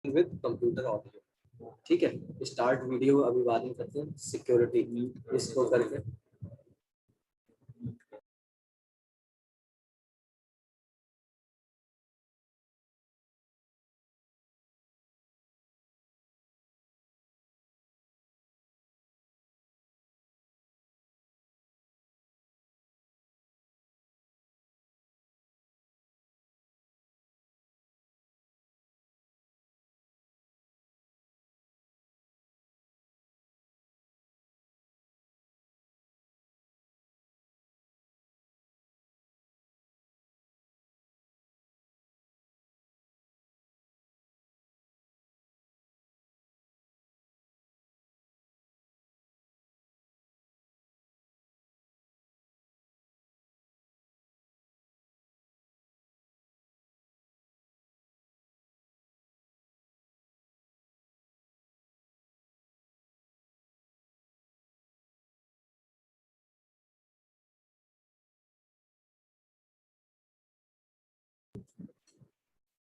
With computer audio. ठीक है, start video अभी बाद में करते हैं, सिक्योरिटी इसको करके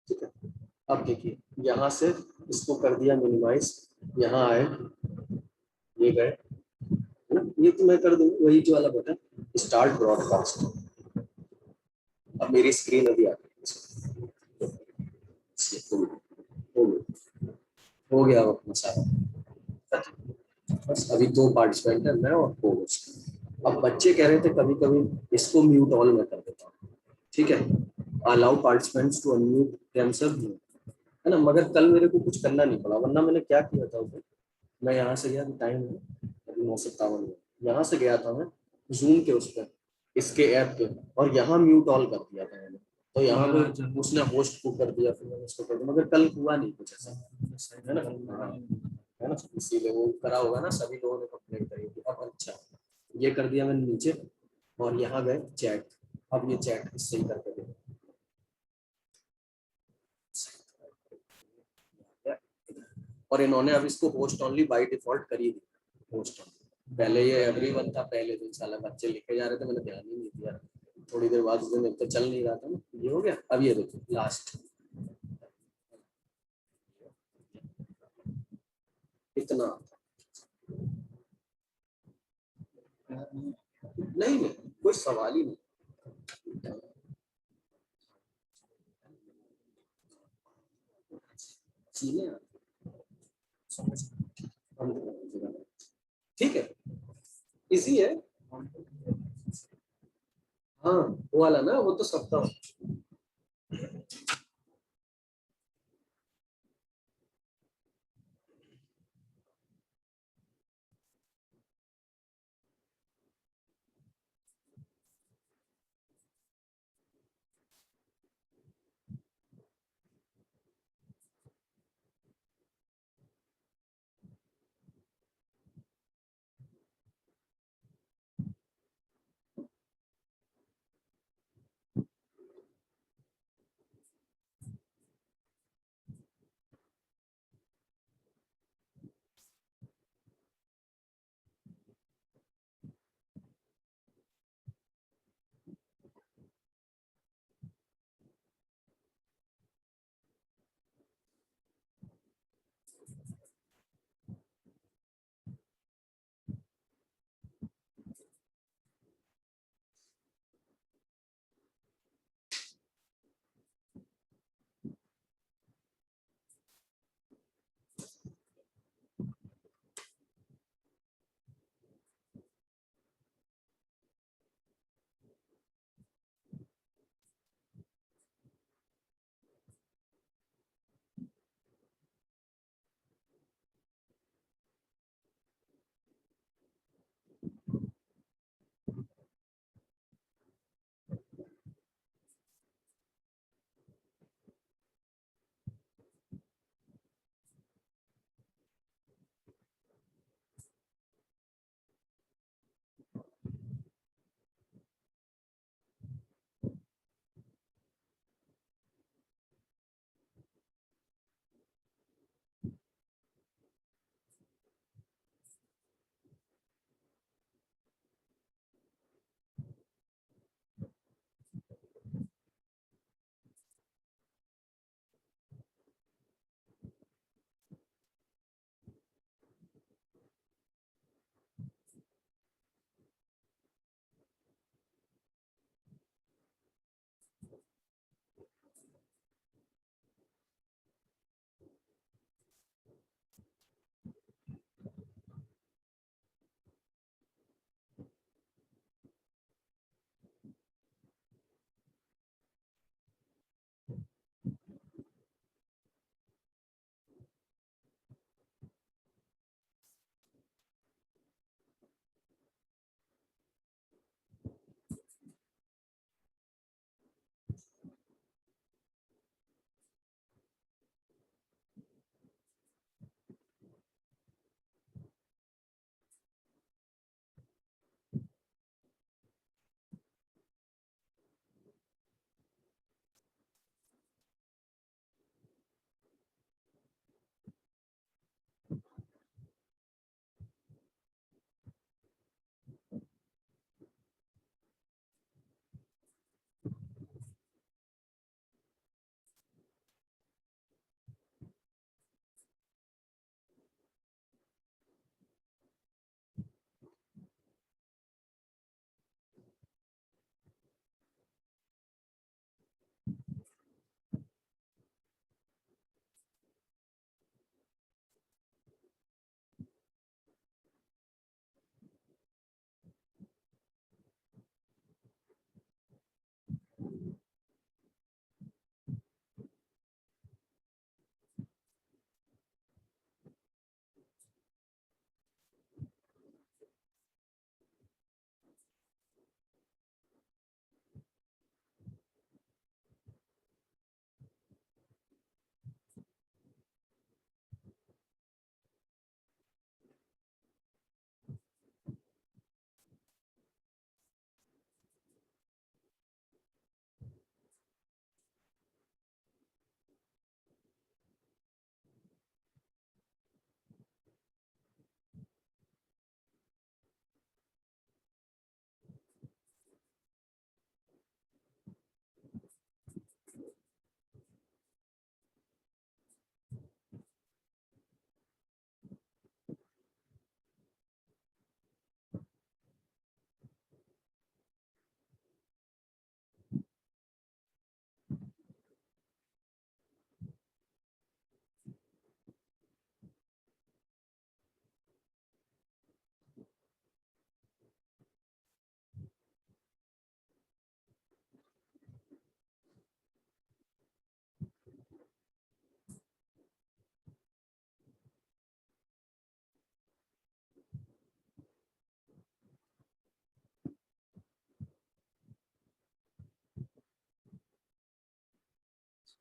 ठीक है। अब देखिए यहाँ से इसको कर दिया मिनिमाइज, यहाँ आए, ये गए ना, ये तो मैं कर दूँ वही जो वाला बटन स्टार्ट ब्रॉडकास्ट। अब मेरी स्क्रीन अभी आ गई, हो गया अपना सारा। बस अभी दो पार्टिसिपेंट है, मैं और होस्ट। अब बच्चे कह रहे थे कभी कभी इसको म्यूट ऑल में कर देता हूँ, ठीक है, allow participants to unmute themselves, है ना, मगर कल मेरे को कुछ करना नहीं पड़ा, वरना मैंने क्या किया था उसे, मैं यहाँ से गया, टाइम है अभी 9:57 में, यहाँ से गया था मैं जूम के उस पर, इसके ऐप पे, और यहाँ म्यूट ऑल कर दिया था मैंने, तो यहाँ पे उसने होस्ट को कर दिया, फिर मैंने उसको कर दिया, मगर कल हुआ नहीं कुछ ऐसा, है ना, हाँ, है ना, इसीलिए वो करा होगा ना, सभी लोगों ने कंप्लेंट करी थी। अब अच्छा ये कर दिया मैंने नीचे, और यहाँ गए चैट, अब ये चैट सही करके दे, और इन्होंने अब इसको होस्ट ओनली बाय डिफॉल्ट कर ही दिया, होस्ट ओनली। पहले ये एवरीवन था, पहले दिन साला बच्चे लिखे जा रहे थे, मैंने ध्यान ही नहीं दिया, थोड़ी देर बाद उस दिन तो चल नहीं रहा था ना, ये हो गया। अब ये देखो लास्ट इतना, नहीं नहीं कोई सवाल ही नहीं, चीजें ठीक है, इजी है। हाँ वो वाला ना, वो तो सबका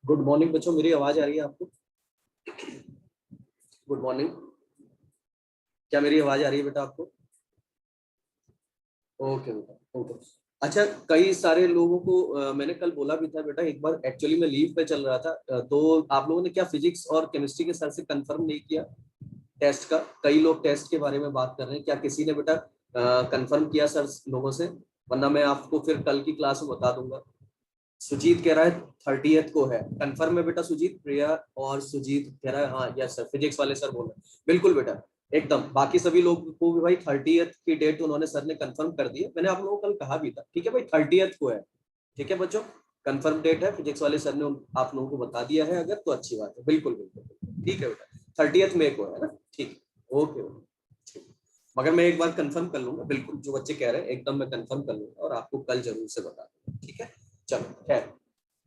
गुड मॉर्निंग बच्चों, मेरी आवाज आ रही है आपको? गुड मॉर्निंग, क्या मेरी आवाज आ रही है बेटा आपको? ओके बेटा, ओके। अच्छा, कई सारे लोगों को मैंने कल बोला भी था बेटा, एक बार एक्चुअली मैं लीव पे चल रहा था, तो आप लोगों ने क्या फिजिक्स और केमिस्ट्री के सर से कंफर्म नहीं किया टेस्ट का? कई लोग टेस्ट के बारे में बात कर रहे हैं, क्या किसी ने बेटा कंफर्म किया सर लोगों से? वरना मैं आपको फिर कल की क्लास में बता दूंगा। सुजीत कह रहा है 30th को है, कंफर्म है बेटा सुजीत? प्रिया और सुजीत कह रहा है हाँ यस सर, फिजिक्स वाले सर बोल रहे हैं, बिल्कुल बेटा एकदम। बाकी सभी लोग को भी भाई 30th की डेट उन्होंने सर ने कंफर्म कर दी है, मैंने आप लोगों को कल कहा भी था, ठीक है भाई 30th को है। ठीक है बच्चों, कंफर्म डेट है, फिजिक्स वाले सर ने आप लोगों को बता दिया है, अगर तो अच्छी बात है, बिल्कुल बिल्कुल ठीक है बेटा, 30th मई को है ना, ठीक। ओके ठीक, मगर मैं एक बार कंफर्म कर लूंगा, बिल्कुल जो बच्चे कह रहे हैं एकदम मैं कंफर्म कर लूंगा और आपको कल जरूर से बता दूंगा, ठीक है। चलो खैर,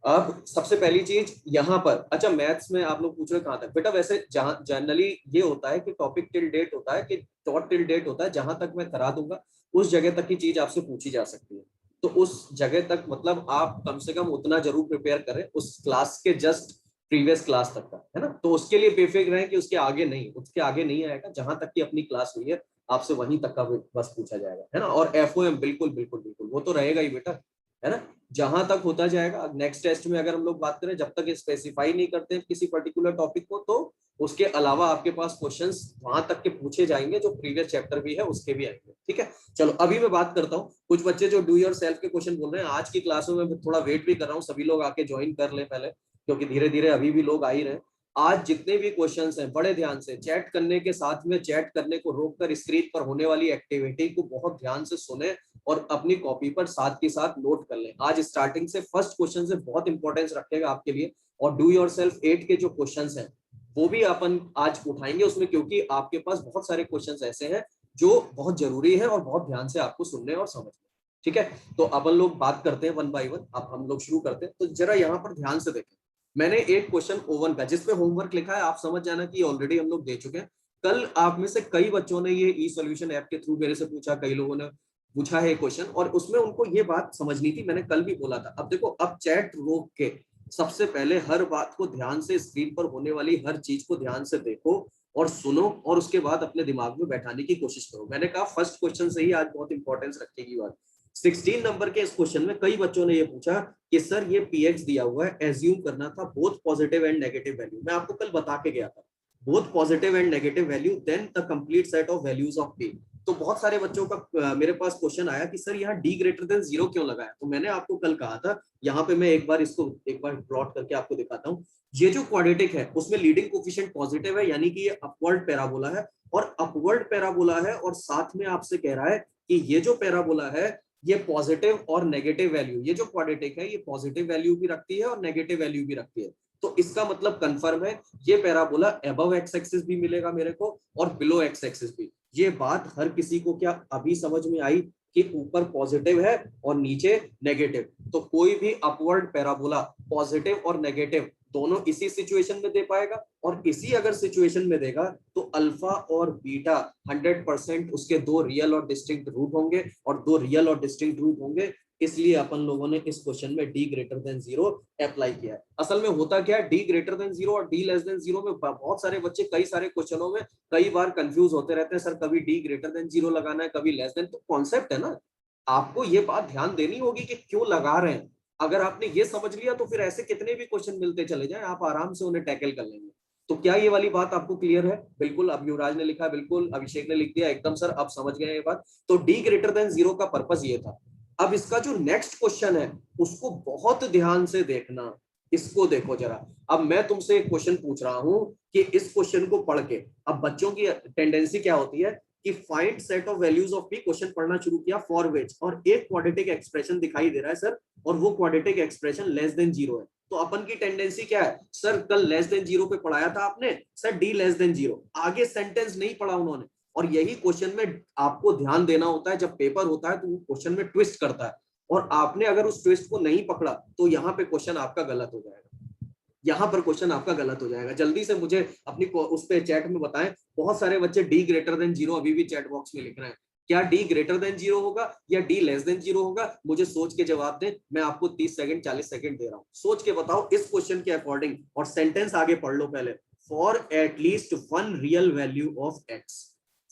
अब सबसे पहली चीज यहाँ पर, अच्छा मैथ्स में आप लोग पूछ रहे कहाँ तक बेटा? वैसे जहाँ जनरली ये होता है कि टॉपिक टिल डेट होता है, कि डॉट टिल डेट होता है, जहां तक मैं करा दूंगा उस जगह तक की चीज आपसे पूछी जा सकती है। तो उस जगह तक मतलब आप कम से कम उतना जरूर प्रिपेयर करें उस क्लास के जस्ट प्रीवियस क्लास तक का, है ना? तो उसके लिए बेफिक्र रहें कि उसके आगे नहीं, उसके आगे नहीं आएगा, जहां तक की अपनी क्लास हुई है आपसे वहीं तक का बस पूछा जाएगा, है ना? और एफओएम बिल्कुल बिल्कुल बिल्कुल वो तो रहेगा ही बेटा, है ना? जहां तक होता जाएगा। नेक्स्ट टेस्ट में अगर हम लोग बात करें, जब तक स्पेसिफाई नहीं करते हैं किसी पर्टिकुलर टॉपिक को, तो उसके अलावा आपके पास क्वेश्चंस वहां तक के पूछे जाएंगे जो प्रीवियस चैप्टर भी है उसके भी आएंगे, ठीक है। चलो अभी मैं बात करता हूँ, कुछ बच्चे जो डू योर सेल्फ के क्वेश्चन बोल रहे हैं, आज की क्लास में मैं थोड़ा वेट भी कर रहा हूँ, सभी लोग आके ज्वाइन कर ले पहले, क्योंकि धीरे धीरे अभी भी लोग आ ही रहे हैं। आज जितने भी क्वेश्चंस हैं बड़े ध्यान से चैट करने के साथ में, चैट करने को रोककर स्क्रीन पर होने वाली एक्टिविटी को बहुत ध्यान से सुने और अपनी कॉपी पर साथ के साथ नोट कर लें। आज स्टार्टिंग से फर्स्ट क्वेश्चन से बहुत इंपॉर्टेंस रखेगा आपके लिए, और डू योरसेल्फ 8 के जो क्वेश्चंस हैं वो भी अपन आज उठाएंगे उसमें, क्योंकि आपके पास बहुत सारे क्वेश्चंस ऐसे हैं जो बहुत जरूरी है और बहुत ध्यान से आपको सुनने और समझने, ठीक है। तो अपन लोग बात करते हैं वन बाय वन, अब हम लोग शुरू करते हैं। तो जरा यहाँ पर ध्यान से देखें, मैंने एक क्वेश्चन ओवन का जिसपे होमवर्क लिखा है, आप समझ जाना कि ऑलरेडी हम लोग दे चुके हैं। कल आप में से कई बच्चों ने ये ई सॉल्यूशन ऐप के थ्रू मेरे से पूछा, कई लोगों ने पूछा है क्वेश्चन, और उसमें उनको ये बात समझनी थी, मैंने कल भी बोला था। अब देखो, अब चैट रोक के सबसे पहले हर बात को ध्यान से, स्क्रीन पर होने वाली हर चीज को ध्यान से देखो और सुनो, और उसके बाद अपने दिमाग में बैठाने की कोशिश करो। मैंने कहा फर्स्ट क्वेश्चन से ही आज बहुत इंपॉर्टेंस रखेगी बात। 16 नंबर के इस क्वेश्चन में कई बच्चों ने ये पूछा कि सर ये पीएक्स दिया हुआ है, एज्यूम करना था both positive and negative value. मैं आपको कल बता के गया था, both positive and negative value then the complete set of values of P. तो बहुत सारे बच्चों का मेरे पास क्वेश्चन आया कि सर यहाँ डी ग्रेटर देन जीरो क्यों लगाया? तो मैंने आपको कल कहा था, यहाँ पे मैं एक बार इसको एक बार प्लॉट करके आपको दिखाता हूँ। ये जो क्वाड्रेटिक है उसमें लीडिंग कोफिशिएंट पॉजिटिव है, यानी कि ये अपवर्ड पैराबोला है, और अपवर्ड पैराबोला है, और साथ में आपसे कह रहा है कि ये जो पैराबोला है ये पॉजिटिव और नेगेटिव वैल्यू, ये जो क्वाड्रेटिक है ये पॉजिटिव वैल्यू भी रखती है और नेगेटिव वैल्यू भी रखती है। तो इसका मतलब कंफर्म है ये पैराबोला अबव एक्स एक्सिस भी मिलेगा मेरे को और बिलो एक्स एक्सिस भी। ये बात हर किसी को क्या अभी समझ में आई कि ऊपर पॉजिटिव है और नीचे नेगेटिव? तो कोई भी अपवर्ड पैराबोला पॉजिटिव और नेगेटिव दोनों इसी सिचुएशन में दे पाएगा, और इसी अगर सिचुएशन में देगा तो अल्फा और बीटा 100% उसके दो रियल और डिस्टिंक्ट रूट होंगे, और दो रियल और डिस्टिंक्ट रूट होंगे, इसलिए अपन लोगों ने इस क्वेश्चन में D greater than zero apply किया है। असल में होता क्या है, डी ग्रेटर देन जीरो और डी लेस देन जीरो में बहुत सारे बच्चे कई सारे क्वेश्चनों में कई बार कंफ्यूज होते रहते हैं, सर कभी डी ग्रेटर देन जीरो लगाना है कभी लेस देन। तो कॉन्सेप्ट है ना, आपको ये बात ध्यान देनी होगी कि क्यों लगा रहे हैं। अगर आपने ये समझ लिया तो फिर ऐसे कितने भी क्वेश्चन मिलते चले जाएं, आप आराम से उन्हें टैकल कर लेंगे। तो क्या ये वाली बात आपको क्लियर है? बिल्कुल, अब युवराज ने लिखा बिल्कुल, अभिषेक ने लिख दिया एकदम सर, अब समझ गए ये बात। तो डी ग्रेटर देन जीरो का पर्पस ये था। अब इसका जो नेक्स्ट क्वेश्चन है उसको बहुत ध्यान से देखना, इसको देखो जरा। अब मैं तुमसे एक क्वेश्चन पूछ रहा हूं कि इस क्वेश्चन को पढ़ के, अब बच्चों की टेंडेंसी क्या होती है कि find set of values of P, question पढ़ना शुरू किया फॉर विच, और एक क्वाड्रेटिक एक्सप्रेशन दिखाई दे रहा है सर, और वो quadratic expression less than zero है। तो अपन की टेंडेंसी क्या है सर, कल लेस देन जीरो पे पढ़ाया था आपने sir D less than zero, आगे सेंटेंस नहीं पढ़ा उन्होंने। और यही क्वेश्चन में आपको ध्यान देना होता है, जब पेपर होता है तो वो क्वेश्चन में ट्विस्ट करता है, और आपने अगर उस ट्विस्ट को नहीं पकड़ा तो यहाँ पे क्वेश्चन आपका गलत हो जाएगा, यहाँ पर क्वेश्चन आपका गलत हो जाएगा। जल्दी से मुझे अपनी उस पे चैट में बताएं, बहुत सारे बच्चे डी ग्रेटर देन जीरो अभी भी चैट बॉक्स में लिख रहे हैं। क्या डी ग्रेटर देन 0 होगा या डी लेस देन 0 होगा? मुझे सोच के जवाब दें। मैं आपको 30 सेकंड 40 सेकंड दे रहा हूं, सोच के बताओ इस क्वेश्चन के अकॉर्डिंग। और सेंटेंस आगे पढ़ लो पहले। For at least one real value of x,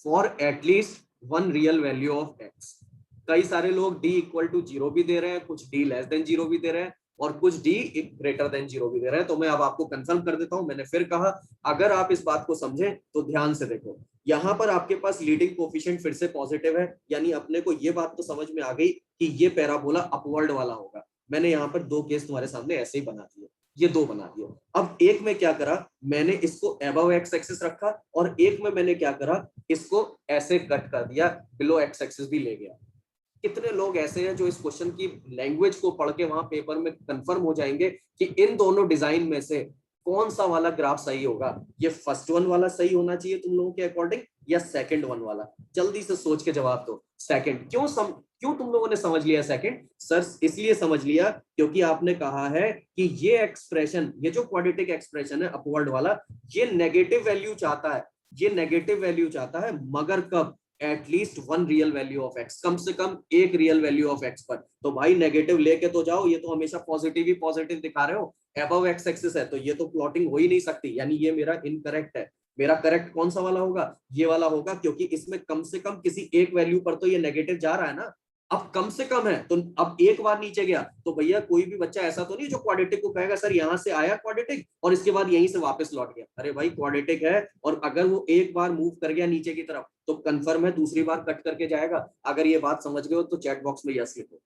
for at least one real value of x. कई सारे लोग डी इक्वल टू 0 भी दे रहे हैं, कुछ डी लेस देन 0 भी दे रहे हैं, और कुछ डी ग्रेटर देन 0 भी दे रहे हैं। तो मैं अब आपको कंफर्म कर देता हूं, मैंने फिर कहा, अगर आप इस बात को समझें तो ध्यान से देखो। यहां पर आपके पास लीडिंग कोफिशिएंट फिर से पॉजिटिव है, यानी अपने को ये बात तो समझ में आ गई कि ये पैराबोला अपवर्ड वाला होगा। मैंने यहाँ पर दो केस तुम्हारे सामने ऐसे ही बना दिए, ये दो बना दिए। अब एक में क्या करा, मैंने इसको अबव एक्स एक्सिस रखा, और एक में मैंने क्या करा, इसको ऐसे कट कर दिया, बिलो एक्स एक्सिस भी ले गया। कितने लोग ऐसे हैं जो इस क्वेश्चन की लैंग्वेज को पढ़ के वहां पेपर में कंफर्म हो जाएंगे कि इन दोनों डिजाइन में से कौन सा वाला ग्राफ सही होगा? ये फर्स्ट वन वाला सही होना चाहिए तुम लोगों के अकॉर्डिंग, या सेकंड वन वाला? जल्दी से सोच के जवाब दो। सेकंड। क्यों तुम लोगों ने समझ लिया सेकंड? सर इसलिए समझ लिया क्योंकि आपने कहा है कि ये एक्सप्रेशन, ये जो क्वाड्रेटिक एक्सप्रेशन है अपवर्ड वाला, ये नेगेटिव वैल्यू चाहता है, ये नेगेटिव वैल्यू चाहता है, मगर कब? At least one real value of X, कम से कम एक रियल वैल्यू ऑफ एक्स पर। तो भाई नेगेटिव लेके तो जाओ, ये तो हमेशा पॉजिटिव ही पॉजिटिव दिखा रहे हो। अबव एक्स एक्सिस है तो ये तो प्लॉटिंग हो ही नहीं सकती, यानी ये मेरा इनकरेक्ट है। मेरा करेक्ट कौन सा वाला होगा? ये वाला होगा, क्योंकि इसमें कम से कम किसी एक वैल्यू पर तो ये नेगेटिव जा रहा है ना। अब कम से कम है तो अब एक बार नीचे गया तो भैया कोई भी बच्चा ऐसा तो नहीं जो क्वाड्रेटिक को कहेगा सर यहां से आया क्वाड्रेटिक और इसके बाद यहीं से वापस लौट गया। अरे भाई क्वाड्रेटिक है, और अगर वो एक बार मूव कर गया नीचे की तरफ तो कंफर्म है दूसरी बार कट करके जाएगा। अगर ये बात समझ गए हो तो चैट बॉक्स में यस लिखो।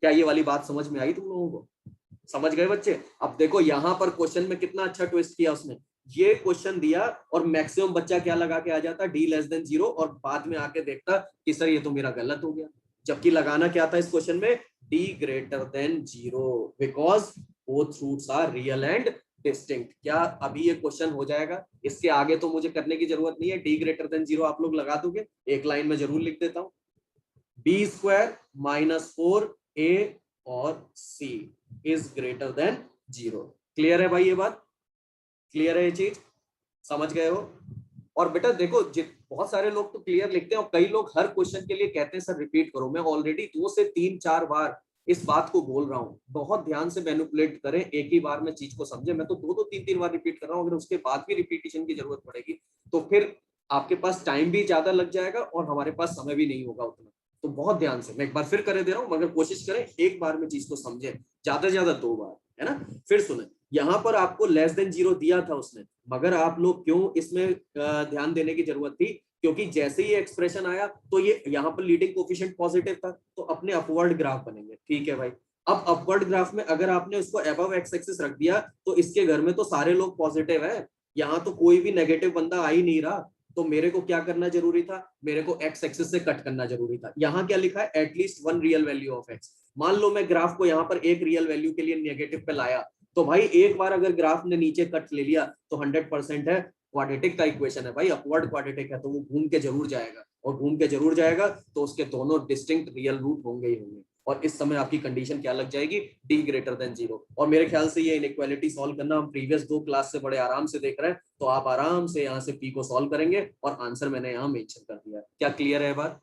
क्या ये वाली बात समझ में आई तुम लोगों को? समझ गए बच्चे? अब देखो यहाँ पर क्वेश्चन में कितना अच्छा ट्विस्ट किया उसने। ये क्वेश्चन दिया और मैक्सिमम बच्चा क्या लगा के आ जाता, डी लेस देन 0, और बाद में आके देखता कि सर ये तो मेरा गलत हो गया। जबकि लगाना क्या था इस क्वेश्चन में? D greater than 0, because both roots are real and distinct. क्या अभी ये क्वेश्चन हो जाएगा? इसके आगे तो मुझे करने की जरूरत नहीं है, डी ग्रेटर देन 0 आप लोग लगा दोगे। एक लाइन में जरूर लिख देता हूं, बी स्क्वायर माइनस 4a और c is greater than 0। Clear है भाई? ये बात क्लियर है? ये चीज समझ गए हो? और बेटा देखो बहुत सारे लोग तो क्लियर लिखते हैं और कई लोग हर क्वेश्चन के लिए कहते हैं सर रिपीट करो। मैं ऑलरेडी 2 से 3-4 बार इस बात को बोल रहा हूं, बहुत ध्यान से मैनिपुलेट करें, एक ही बार में चीज को समझे। मैं तो 2-2 3-3 बार रिपीट कर रहा हूं, अगर उसके बाद भी रिपीटिशन की जरूरत पड़ेगी तो फिर आपके पास टाइम भी ज्यादा लग जाएगा और हमारे पास समय भी नहीं होगा उतना। तो बहुत ध्यान से मैं एक बार फिर कर दे रहा हूं, मगर कोशिश करें एक बार में चीज को समझे, ज्यादा से ज्यादा 2 बार, है ना? फिर सुने, यहाँ पर आपको लेस देन 0 दिया था उसने, मगर आप लोग क्यों इसमें ध्यान देने की जरूरत थी? क्योंकि जैसे ये एक्सप्रेशन आया तो ये यहाँ पर लीडिंग कोफिशिएंट पॉजिटिव था, तो अपने अपवर्ड ग्राफ बनेंगे। ठीक है भाई। अब अपवर्ड ग्राफ में अगर आपने उसको अबव एक्स एक्सिस रख दिया तो इसके घर में तो सारे लोग पॉजिटिव है, यहाँ तो कोई भी नेगेटिव बंदा आ ही नहीं रहा। तो मेरे को क्या करना जरूरी था? मेरे को एक्स एक्सिस से कट करना जरूरी था। यहाँ क्या लिखा है? At least one real value of x. मान लो मैं ग्राफ को यहाँ पर एक रियल वैल्यू के लिए नेगेटिव पे लाया, तो भाई एक बार अगर ग्राफ ने नीचे कट ले लिया तो 100% है क्वाड्रेटिक का इक्वेशन है भाई, अपवर्ड क्वाड्रेटिक है, तो वो घूम के जरूर जाएगा, और घूम के जरूर जाएगा तो उसके दोनों डिस्टिंक्ट रियल रूट होंगे ही होंगे। और इस समय आपकी कंडीशन क्या लग जाएगी? D greater than 0। और मेरे ख्याल से ये इनइक्वालिटी सॉल्व करना हम प्रीवियस 2 क्लास से बड़े आराम से देख रहे हैं, तो आप आराम से यहाँ से पी को सॉल्व करेंगे और आंसर मैंने यहाँ मेंशन कर दिया। क्या क्लियर है बात?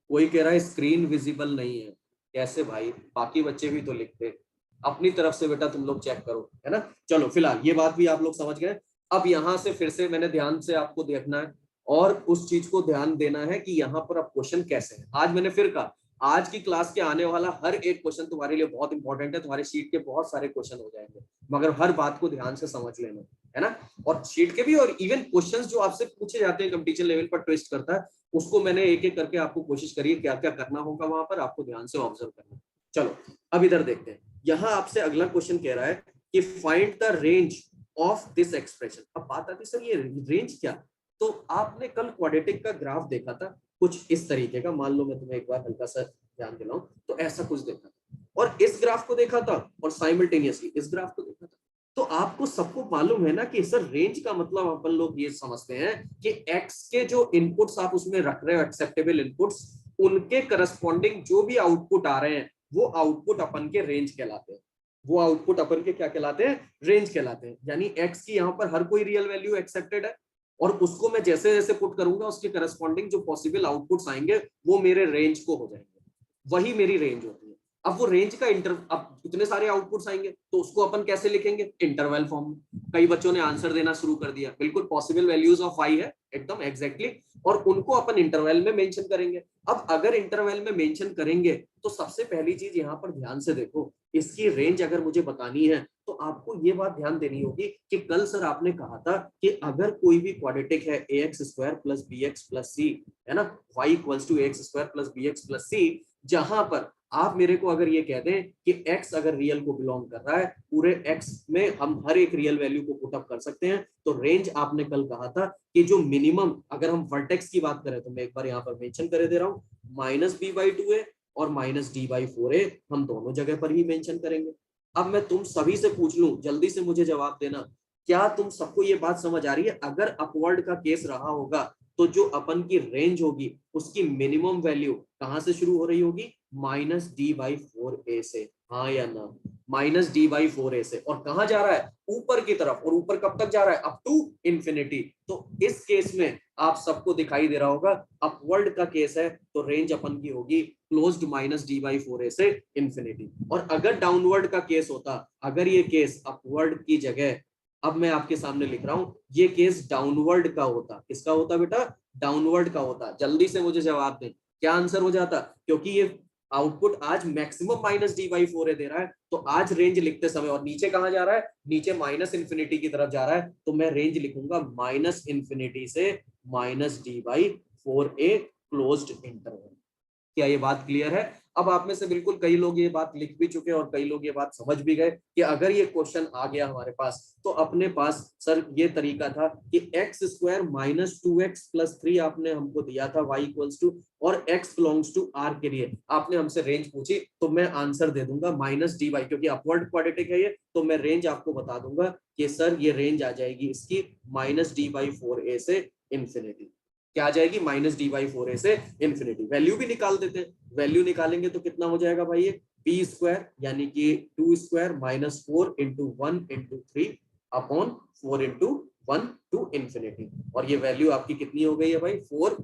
कोई कह रहा है स्क्रीन विजिबल नहीं है, कैसे भाई? बाकी बच्चे भी तो लिखते, अपनी तरफ से बेटा तुम लोग चेक करो, है ना? चलो फिलहाल ये बात भी आप लोग समझ गए। अब यहाँ से फिर से मैंने ध्यान से आपको देखना है और उस चीज को ध्यान देना है कि यहाँ पर अब क्वेश्चन कैसे है। आज मैंने फिर कहा आज की क्लास के आने वाला हर एक क्वेश्चन तुम्हारे लिए बहुत इंपॉर्टेंट है, तुम्हारे शीट के बहुत सारे क्वेश्चन हो जाएंगे, मगर हर बात को ध्यान से समझ लेना, है ना? और शीट के भी, और इवन क्वेश्चंस जो आपसे पूछे जाते हैं कंपटीशन लेवल पर ट्विस्ट करता है, उसको मैंने एक एक करके आपको कोशिश करिए क्या क्या करना होगा वहां पर, आपको ध्यान से ऑब्जर्व करना। चलो अब इधर देखते हैं। यहाँ आपसे अगला क्वेश्चन कह रहा है कि find the range of this expression. अब बात आती सर ये रेंज क्या? तो आपने कल क्वाड्रेटिक का ग्राफ देखा था कुछ इस तरीके का, मान लो मैं तुम्हें एक बार हल्का सा ध्यान दिलाऊं, तो ऐसा कुछ देखा था, और इस ग्राफ को देखा था, और साइमल्टेनियसली इस ग्राफ को देखा था। तो आपको सबको मालूम है ना कि सर रेंज का मतलब अपन लोग ये समझते हैं कि एक्स के जो इनपुट्स आप उसमें रख रहे हो, एक्सेप्टेबल इनपुट्स, उनके करस्पॉन्डिंग जो भी आउटपुट आ रहे हैं वो आउटपुट अपन के रेंज कहलाते हैं। वो आउटपुट अपन के क्या कहलाते हैं? रेंज कहलाते हैं। यानी एक्स की यहाँ पर हर कोई रियल वैल्यू एक्सेप्टेड है, और उसको मैं जैसे जैसे पुट करूंगा उसके करस्पॉन्डिंग जो पॉसिबल आउटपुट्स आएंगे वो मेरे रेंज को हो जाएंगे, वही मेरी रेंज होती है। अब वो रेंज का अब इतने सारे आउटपुट्स आएंगे तो उसको अपन कैसे लिखेंगे, इंटरवल फॉर्म में। कई बच्चों ने आंसर देना शुरू कर दिया, बिल्कुल पॉसिबल वैल्यूज ऑफ y है एकदम एग्जैक्टली, और उनको अपन इंटरवल में मेंशन करेंगे। अब अगर इंटरवल में मेंशन करेंगे तो सबसे पहली चीज यहाँ पर ध्यान से देखो, इसकी रेंज अगर मुझे बतानी है तो आपको ये बात ध्यान देनी होगी कि कल सर आपने कहा था कि अगर कोई भी क्वाड्रेटिक है ax square plus bx plus c, है ना, y equals to ax square plus bx plus c, जहां पर आप मेरे को अगर ये कह दें कि x अगर रियल को बिलोंग कर रहा है, पूरे x में हम हर एक रियल वैल्यू को पुट अप कर सकते हैं, तो रेंज आपने कल कहा था कि जो मिनिमम, अगर हम वर्टेक्स की बात करें तो मैं एक बार यहाँ पर मेंशन कर दे रहा हूँ, -b/2a और -d/4a, हम दोनों जगह पर ही मेंशन करेंगे। अब मैं तुम सभी से पूछ लूं, जल्दी से मुझे जवाब देना, क्या तुम सबको ये बात समझ आ रही है? अगर अपवर्ड का केस रहा होगा तो जो अपन की रेंज होगी उसकी मिनिमम वैल्यू कहां से शुरू हो रही होगी, -d/4a से, हाँ या ना, -d/4a से, और कहां जा रहा है, ऊपर की तरफ, और ऊपर कब तक जा रहा है, अप टू इंफिनिटी। तो इस केस में आप सबको दिखाई दे रहा होगा अपवर्ड का केस है तो रेंज अपन की होगी क्लोज्ड -d/4a से इंफिनिटी। और अगर डाउनवर्ड का केस होता, अगर ये केस अपवर्ड की जगह, अब मैं आपके सामने लिख रहा हूं, ये केस डाउनवर्ड का होता, किसका होता बेटा, डाउनवर्ड का होता, जल्दी से मुझे जवाब दें, क्या आंसर हो जाता? क्योंकि ये आउटपुट आज मैक्सिमम -d/4a दे रहा है, तो आज रेंज लिखते समय, और नीचे कहां जा रहा है, नीचे -इंफिनिटी की तरफ जा रहा है, तो मैं रेंज लिखूंगा -इंफिनिटी से -d/4a क्लोज्ड इंटरवल। क्या ये बात क्लियर है? अब आप में से बिल्कुल कई लोग ये बात लिख भी चुके हैं और कई लोग ये बात समझ भी गए कि अगर ये क्वेश्चन आ गया हमारे पास तो अपने पास सर ये तरीका था कि x² -2x+3 आपने हमको दिया था y इक्वल्स टू, और x बिलोंग्स टू r के लिए आपने हमसे रेंज पूछी, तो मैं आंसर दे दूंगा -dy, क्योंकि अपवर्ड क्वाड्रेटिक है ये, तो मैं रेंज आपको बता दूंगा कि सर ये रेंज आ जाएगी इसकी -d/4a से इंफिनिटी। क्या आ जाएगी, -d/4a से इंफिनिटी। वैल्यू भी निकाल देते हैं, वैल्यू निकालेंगे तो कितना हो जाएगा भाई, ये b² यानी कि 2² -4 × 1 × 3 अपॉन 4 × 1 टू इंफिनिटी, और ये वैल्यू आपकी कितनी हो गई है भाई, 4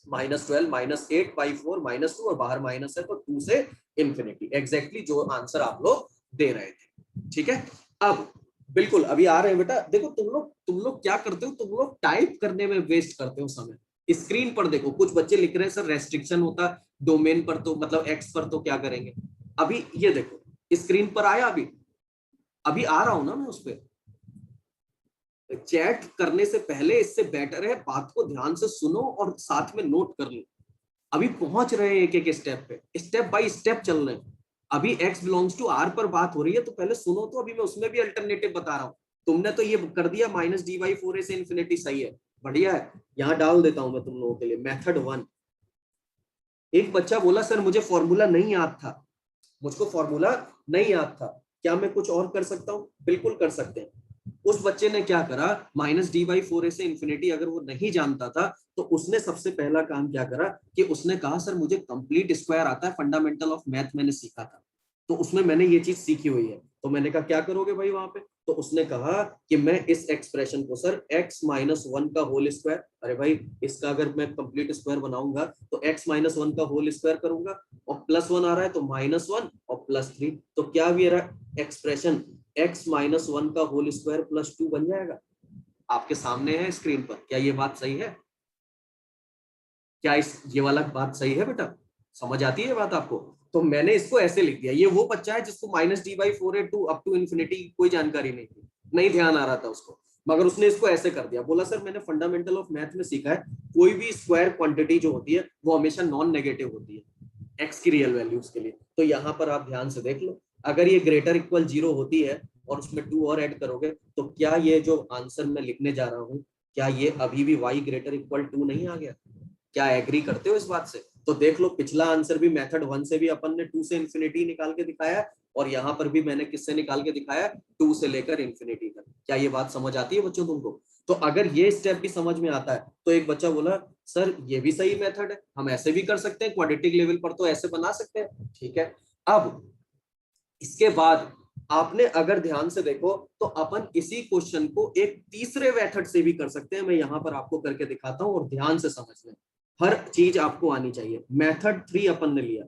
-12 -8/4 -2, और बाहर माइनस है तो 2 से इंफिनिटी, एग्जैक्टली जो आंसर आप लोग दे रहे थे। ठीक है, अब बिल्कुल अभी आ रहे हैं बेटा, देखो तुम लोग क्या करते हो, तुम लोग टाइप करने में वेस्ट करते हो समय। स्क्रीन पर देखो, कुछ बच्चे लिख रहे हैं सर रेस्ट्रिक्शन होता डोमेन पर, तो मतलब एक्स पर, तो क्या करेंगे? अभी ये देखो स्क्रीन पर आया, अभी अभी आ रहा हूं ना मैं उस पर। चैट करने से पहले इससे बेटर है बात को ध्यान से सुनो और साथ में नोट कर लो। अभी पहुंच रहे हैं एक एक स्टेप पे, स्टेप बाय स्टेप चल रहे हैं। अभी x बिलोंग्स टू r पर बात हो रही है, तो पहले सुनो, तो अभी मैं उसमें भी अल्टरनेटिव बता रहा हूँ। तुमने तो ये कर दिया -d/4a से इंफिनिटी, सही है, बढ़िया है। यहाँ डाल देता हूं मैं तुम लोगों के लिए मेथड 1। एक बच्चा बोला सर मुझे फॉर्मूला नहीं याद था, मुझको फॉर्मूला नहीं याद था, क्या मैं कुछ और कर सकता हूँ? बिल्कुल कर सकते हैं। उस बच्चे ने क्या करा, -d/4a से इंफिनिटी अगर वो नहीं जानता था तो उसने सबसे पहला काम क्या करा कि उसने कहा सर मुझे कंप्लीट स्क्वायर आता है, फंडामेंटल ऑफ मैथ मैंने सीखा था, तो उसमें मैंने ये चीज सीखी हुई है। तो मैंने कहा क्या करोगे भाई वहां पे, तो उसने कहा कि मैं इस एक्सप्रेशन को सर x-1 का होल स्क्वायर, अरे भाई इसका अगर मैं कंप्लीट स्क्वायर बनाऊंगा तो x-1 का होल स्क्वायर करूंगा, और +1 आ रहा है तो -1 और +3, तो क्या भी एक्सप्रेशन x-1 का होल स्क्वायर +2 बन जाएगा। आपके सामने है स्क्रीन पर, क्या ये बात सही है? क्या ये वाला बात सही है बेटा? समझ आती है बात आपको? तो मैंने इसको ऐसे लिख दिया, ये वो बच्चा है जिसको -d/4a to up to infinity कोई जानकारी नहीं थी, नहीं ध्यान आ रहा था उसको, मगर उसने इसको ऐसे कर दिया, बोला सर मैंने फंडामेंटल ऑफ मैथ में सीखा है कोई भी स्क्वायर क्वांटिटी जो होती है वो हमेशा नॉन नेगेटिव होती है एक्स की रियल वैल्यूज के लिए। तो यहाँ पर आप ध्यान से देख लो, अगर ये > 0 होती है और उसमें 2 और ऐड करोगे तो क्या ये जो आंसर मैं लिखने जा रहा हूँ, क्या ये अभी भी y > 2 नहीं आ गया? क्या एग्री करते हो इस बात से? तो देख लो पिछला आंसर भी मेथड 1 से भी अपन ने 2 से इंफिनिटी निकाल के दिखाया, और यहाँ पर भी मैंने किससे निकाल के दिखाया, 2 से लेकर इंफिनिटी तक। क्या ये बात समझ आती है बच्चों तुमको? तो अगर ये स्टेप भी समझ में आता है तो एक बच्चा बोला सर ये भी सही मेथड है, हम ऐसे भी कर सकते हैं, क्वाड्रेटिक लेवल पर तो ऐसे बना सकते हैं। ठीक है, अब इसके बाद आपने अगर ध्यान से देखो तो अपन इसी क्वेश्चन को एक तीसरे मेथड से भी कर सकते हैं। मैं यहां पर आपको करके दिखाता हूं और ध्यान से समझ लें, हर चीज आपको आनी चाहिए। मेथड 3 अपन ने लिया।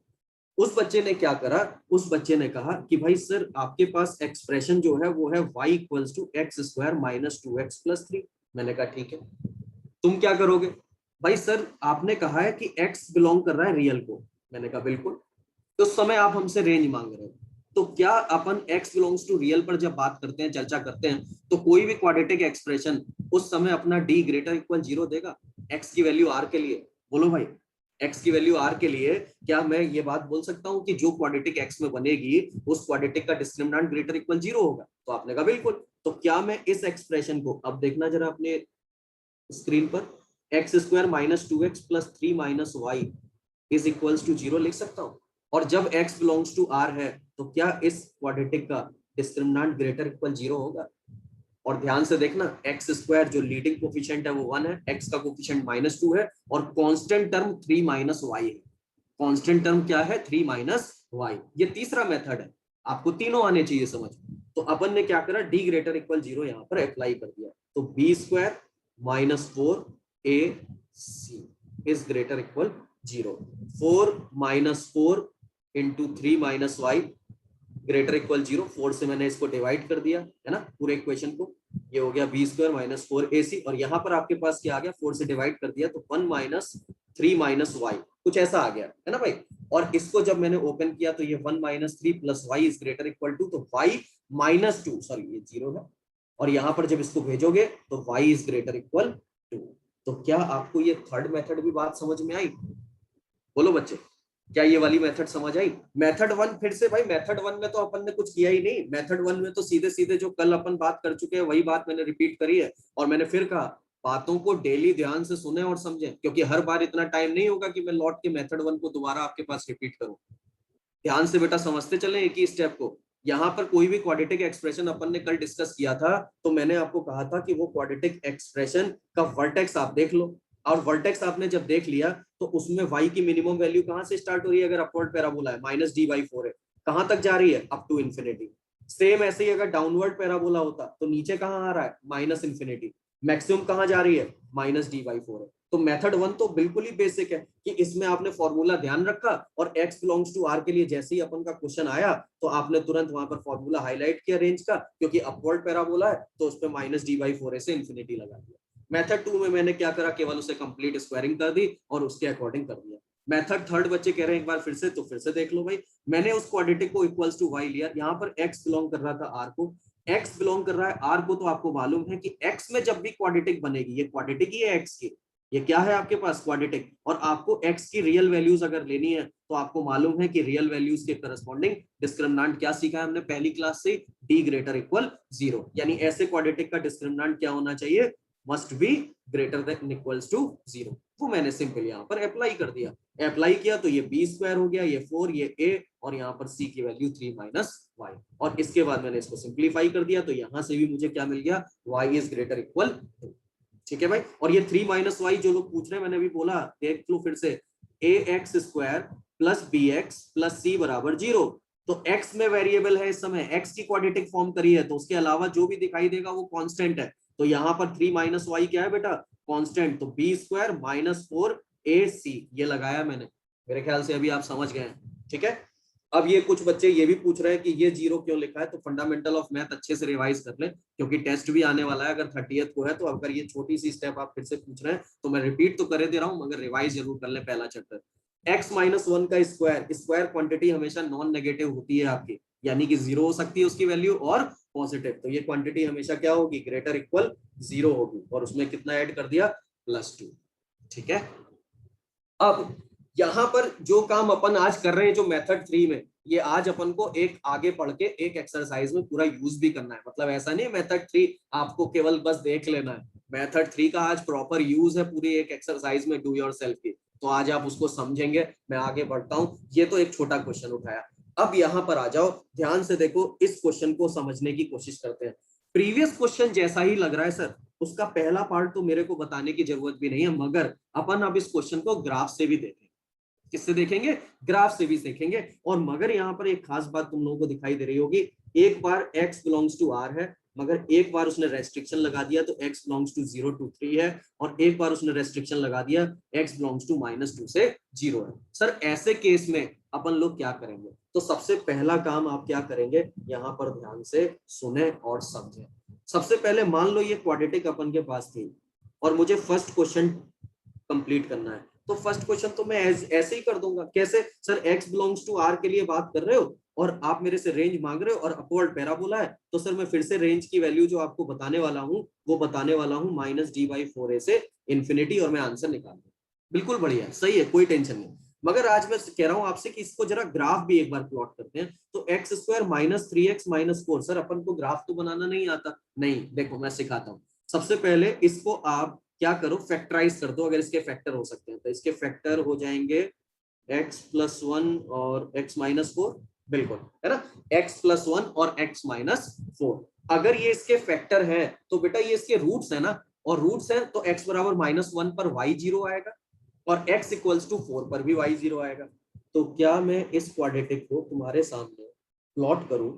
उस बच्चे ने क्या करा, उस बच्चे ने कहा कि भाई सर आपके पास एक्सप्रेशन जो है वो है y equals to x square minus 2x+3। मैंने कहा ठीक है, तुम क्या करोगे? भाई सर आपने कहा है कि x बिलोंग कर रहा है रियल को। मैंने कहा बिल्कुल। तो उस समय आप हमसे रेंज मांग रहे हो, तो क्या अपन x बिलोंग्स टू रियल पर जब बात करते हैं, चर्चा करते हैं, तो कोई भी क्वाड्रेटिक एक्सप्रेशन उस समय अपना d ग्रेटर इक्वल 0 देगा x की वैल्यू r के लिए? बोलो भाई, x की वैल्यू r के लिए क्या मैं ये बात बोल सकता हूं कि जो क्वाड्रेटिक x में बनेगी उस क्वाड्रेटिक का डिस्क्रिमिनेंट ग्रेटर इक्वल 0 होगा? तो आपने कहा बिल्कुल। तो क्या मैं इस एक्सप्रेशन को, अब देखना जरा अपने स्क्रीन पर, x square minus 2x+3 minus y is equals to 0 लिख सकता हूं? और जब x बिलोंग्स टू r है तो क्या इस क्वाड्रेटिक का डिस्क्रिमिनेंट ग्रेटर इक्वल 0 होगा? और ध्यान से देखना, एक्स स्क्वायर जो लीडिंग कोफिशिएंट है वो 1 है, x का कोफिशिएंट -2 है, और कांस्टेंट टर्म 3 माइनस वाई है। कांस्टेंट टर्म क्या है? 3 माइनस वाई। ये तीसरा मेथड है, आपको तीनों आने चाहिए समझ। तो अपन ने क्या करा, d ग्रेटर इक्वल 0 यहां पर अप्लाई कर दिया। तो B square minus 4ac is greater equal 0। 4 minus 4 into 3 minus y greater equal 0। 4 से मैंने इसको डिवाइड कर दिया है ना पूरे इक्वेशन को, ये हो गया बी स्क्वायर माइनस 4ac, और यहाँ पर आपके पास क्या आ गया, 4 से डिवाइड कर दिया तो 1 माइनस 3 माइनस वाई, कुछ ऐसा आ गया है ना भाई। और इसको जब मैंने ओपन किया तो ये 1 minus 3 plus y is greater equal to, तो वाई माइनस 2, सॉरी ये 0 है, और यहाँ पर जब इसको भेजोगे तो y इज ग्रेटर इक्वल 2। तो क्या आपको ये थर्ड मेथड भी बात समझ में आई? बोलो बच्चे, क्या ये वाली मेथड समझ आई? मेथड 1 फिर से भाई, मेथड 1 में तो अपन ने कुछ किया ही नहीं। मेथड 1 में तो सीधे सीधे जो कल अपन बात कर चुके हैं वही बात मैंने रिपीट करी है। और मैंने फिर कहा, बातों को डेली ध्यान से सुने और समझें, क्योंकि हर बार इतना टाइम नहीं होगा कि मैं लौट के मेथड 1 को दोबारा आपके पास रिपीट करूं। ध्यान से बेटा समझते चले एक ही स्टेप को। यहाँ पर कोई भी क्वाड्रेटिक एक्सप्रेशन अपन ने कल डिस्कस किया था, तो मैंने आपको कहा था कि वो क्वाड्रेटिक एक्सप्रेशन का वर्टेक्स आप देख लो, और वर्टेक्स आपने जब देख लिया तो उसमें y की मिनिमम वैल्यू कहां से स्टार्ट हो रही है? अगर अपवर्ड पैराबोला है माइनस d/4 है, कहां तक जा रही है? Up to infinity. सेम ऐसे ही अगर डाउनवर्ड पैराबोला होता तो नीचे कहां आ रहा है? Minus infinity. मैक्सिमम कहां जा रही है? माइनस d/4 है। तो मेथड 1 तो बिल्कुल ही बेसिक है कि इसमें आपने फॉर्मूला ध्यान रखा, और x बिलोंग्स टू r के लिए जैसे ही अपन का क्वेश्चन आया तो आपने तुरंत वहां पर फॉर्मूला हाईलाइट किया रेंज का, क्योंकि अपवर्ड पैराबोला है तो उस पर माइनस d/4 से इन्फिनिटी लगा दिया। मेथड 2 में मैंने क्या करा, केवल उसे कंप्लीट स्क्वायरिंग कर दी और उसके अकॉर्डिंग कर दिया। मेथड थर्ड बच्चे कह रहे हैं एक बार फिर से, तो फिर से देख लो भाई। मैंने उस क्वाड्रेटिक को इक्वल्स टू y लिया, यहाँ पर x बिलोंग कर रहा था r को, x बिलोंग कर रहा है r को, तो आपको मालूम है कि x में जब भी क्वाड्रेटिक बनेगी, ये क्वाड्रेटिक ही है x की, ये क्या है आपके पास? क्वाड्रेटिक। और आपको x की रियल वैल्यूज अगर लेनी है तो आपको मालूम है कि रियल वैल्यूज के करस्पॉन्डिंग डिस्क्रिमिनेंट क्या सीखा है हमने पहली क्लास से? d greater equal 0। यानी ऐसे क्वाड्रेटिक का डिस्क्रिमिनेंट क्या होना चाहिए? Must be greater than equals to 0। वो मैंने सिंपल यहाँ पर अप्लाई कर दिया। अप्लाई किया तो ये बी स्क्वायर हो गया, ये 4, ये a, और यहाँ पर c की वैल्यू 3 माइनस वाई। और इसके बाद मैंने इसको सिंप्लीफाई कर दिया तो यहाँ से भी मुझे क्या मिल गया? y is greater equal 2। ठीक है भाई। और ये 3 माइनस वाई जो लोग पूछ रहे हैं, मैंने अभी बोला, देख लो फिर से, ax square plus bx plus c बराबर 0। तो x में वेरिएबल है इस समय, x की क्वाड्रेटिक फॉर्म करी है, तो उसके अलावा जो भी दिखाई देगा वो कांस्टेंट है। तो यहाँ पर 3 माइनस वाई क्या है बेटा? कांस्टेंट। तो बी स्क्वायर माइनस 4ac ये लगाया मैंने। मेरे ख्याल से अभी आप समझ गए हैं। ठीक है। अब ये कुछ बच्चे ये भी पूछ रहे हैं कि ये 0 क्यों लिखा है, तो फंडामेंटल ऑफ मैथ अच्छे से रिवाइज कर लें, क्योंकि टेस्ट भी आने वाला है अगर 30th को है। तो अगर ये छोटी सी स्टेप आप फिर से पूछ रहे हैं तो मैं रिपीट तो करे दे रहा हूं, मगर रिवाइज जरूर कर लें पहला चैप्टर। x माइनस 1 का स्क्वायर, स्क्वायर क्वांटिटी हमेशा नॉन नेगेटिव होती है आपकी, यानी कि 0 हो सकती है उसकी वैल्यू, और पॉजिटिव। तो ये क्वांटिटी हमेशा क्या होगी? ग्रेटर इक्वल 0 होगी। और उसमें कितना ऐड कर दिया? +2। ठीक है। अब यहां पर जो काम अपन आज कर रहे हैं जो मेथड 3 में, ये आज अपन को एक आगे पढ़ के एक एक्सरसाइज में पूरा यूज भी करना है। मतलब ऐसा नहीं मेथड 3 आपको केवल बस देख लेना है, मेथड 3 का आज प्रॉपर यूज है पूरी एक एक्सरसाइज में डू योरसेल्फ की। तो आज आप उसको समझेंगे। मैं आगे बढ़ता हूं। ये तो एक छोटा क्वेश्चन उठाया। अब यहां पर आ जाओ, ध्यान से देखो, इस क्वेश्चन को समझने की कोशिश करते हैं। प्रीवियस क्वेश्चन जैसा ही लग रहा है सर, उसका पहला पार्ट तो मेरे को बताने की जरूरत भी नहीं है, मगर अपन अब इस क्वेश्चन को ग्राफ से भी देखेंगे। किससे देखेंगे? ग्राफ से भी देखेंगे। और मगर यहाँ पर एक खास बात तुम लोगों को दिखाई दे रही होगी, एक बार x बिलोंग्स टू r है, मगर एक बार उसने रेस्ट्रिक्शन लगा दिया तो x बिलोंग्स टू 0 to 3 है, और एक बार उसने रेस्ट्रिक्शन लगा दिया x बिलोंग्स टू -2 से 0 है। सर ऐसे केस में अपन लोग क्या करेंगे? तो सबसे पहला काम आप क्या करेंगे, यहाँ पर ध्यान से सुने और समझें। सबसे पहले मान लो ये क्वाड्रेटिक अपन के पास थी और मुझे फर्स्ट क्वेश्चन कंप्लीट करना है, तो फर्स्ट क्वेश्चन तो मैं ऐसे ही कर दूंगा। कैसे sir? x belongs to r के लिए बात कर रहे हो और आप मेरे से रेंज मांग रहे हो और अपवर्ड पैराबोला है, तो सर मैं फिर से रेंज की वैल्यू जो आपको बताने वाला हूँ वो बताने वाला हूँ -d/4a से इंफिनिटी, और मैं आंसर निकाल दूँ। बिल्कुल बढ़िया, सही है, कोई टेंशन नहीं। मगर आज मैं कह रहा हूं आपसे कि इसको जरा ग्राफ भी एक बार प्लॉट करते हैं। तो x स्क्वायर -3x-4, सर अपन को ग्राफ तो बनाना नहीं आता। नहीं, देखो मैं सिखाता हूँ। सबसे पहले इसको आप क्या करो, फैक्टराइज कर दो, अगर इसके फैक्टर हो सकते हैं तो। इसके फैक्टर हो जाएंगे x+1 और x-4, बिल्कुल है ना, x+1 और x-4। अगर ये इसके फैक्टर है तो बेटा ये इसके रूट्स है ना, और रूट्स है तो x बराबर -1 पर y 0 आएगा और x इक्वल्स टू 4 पर भी y 0 आएगा। तो क्या मैं इस क्वाड्रेटिक को तुम्हारे सामने प्लॉट करूं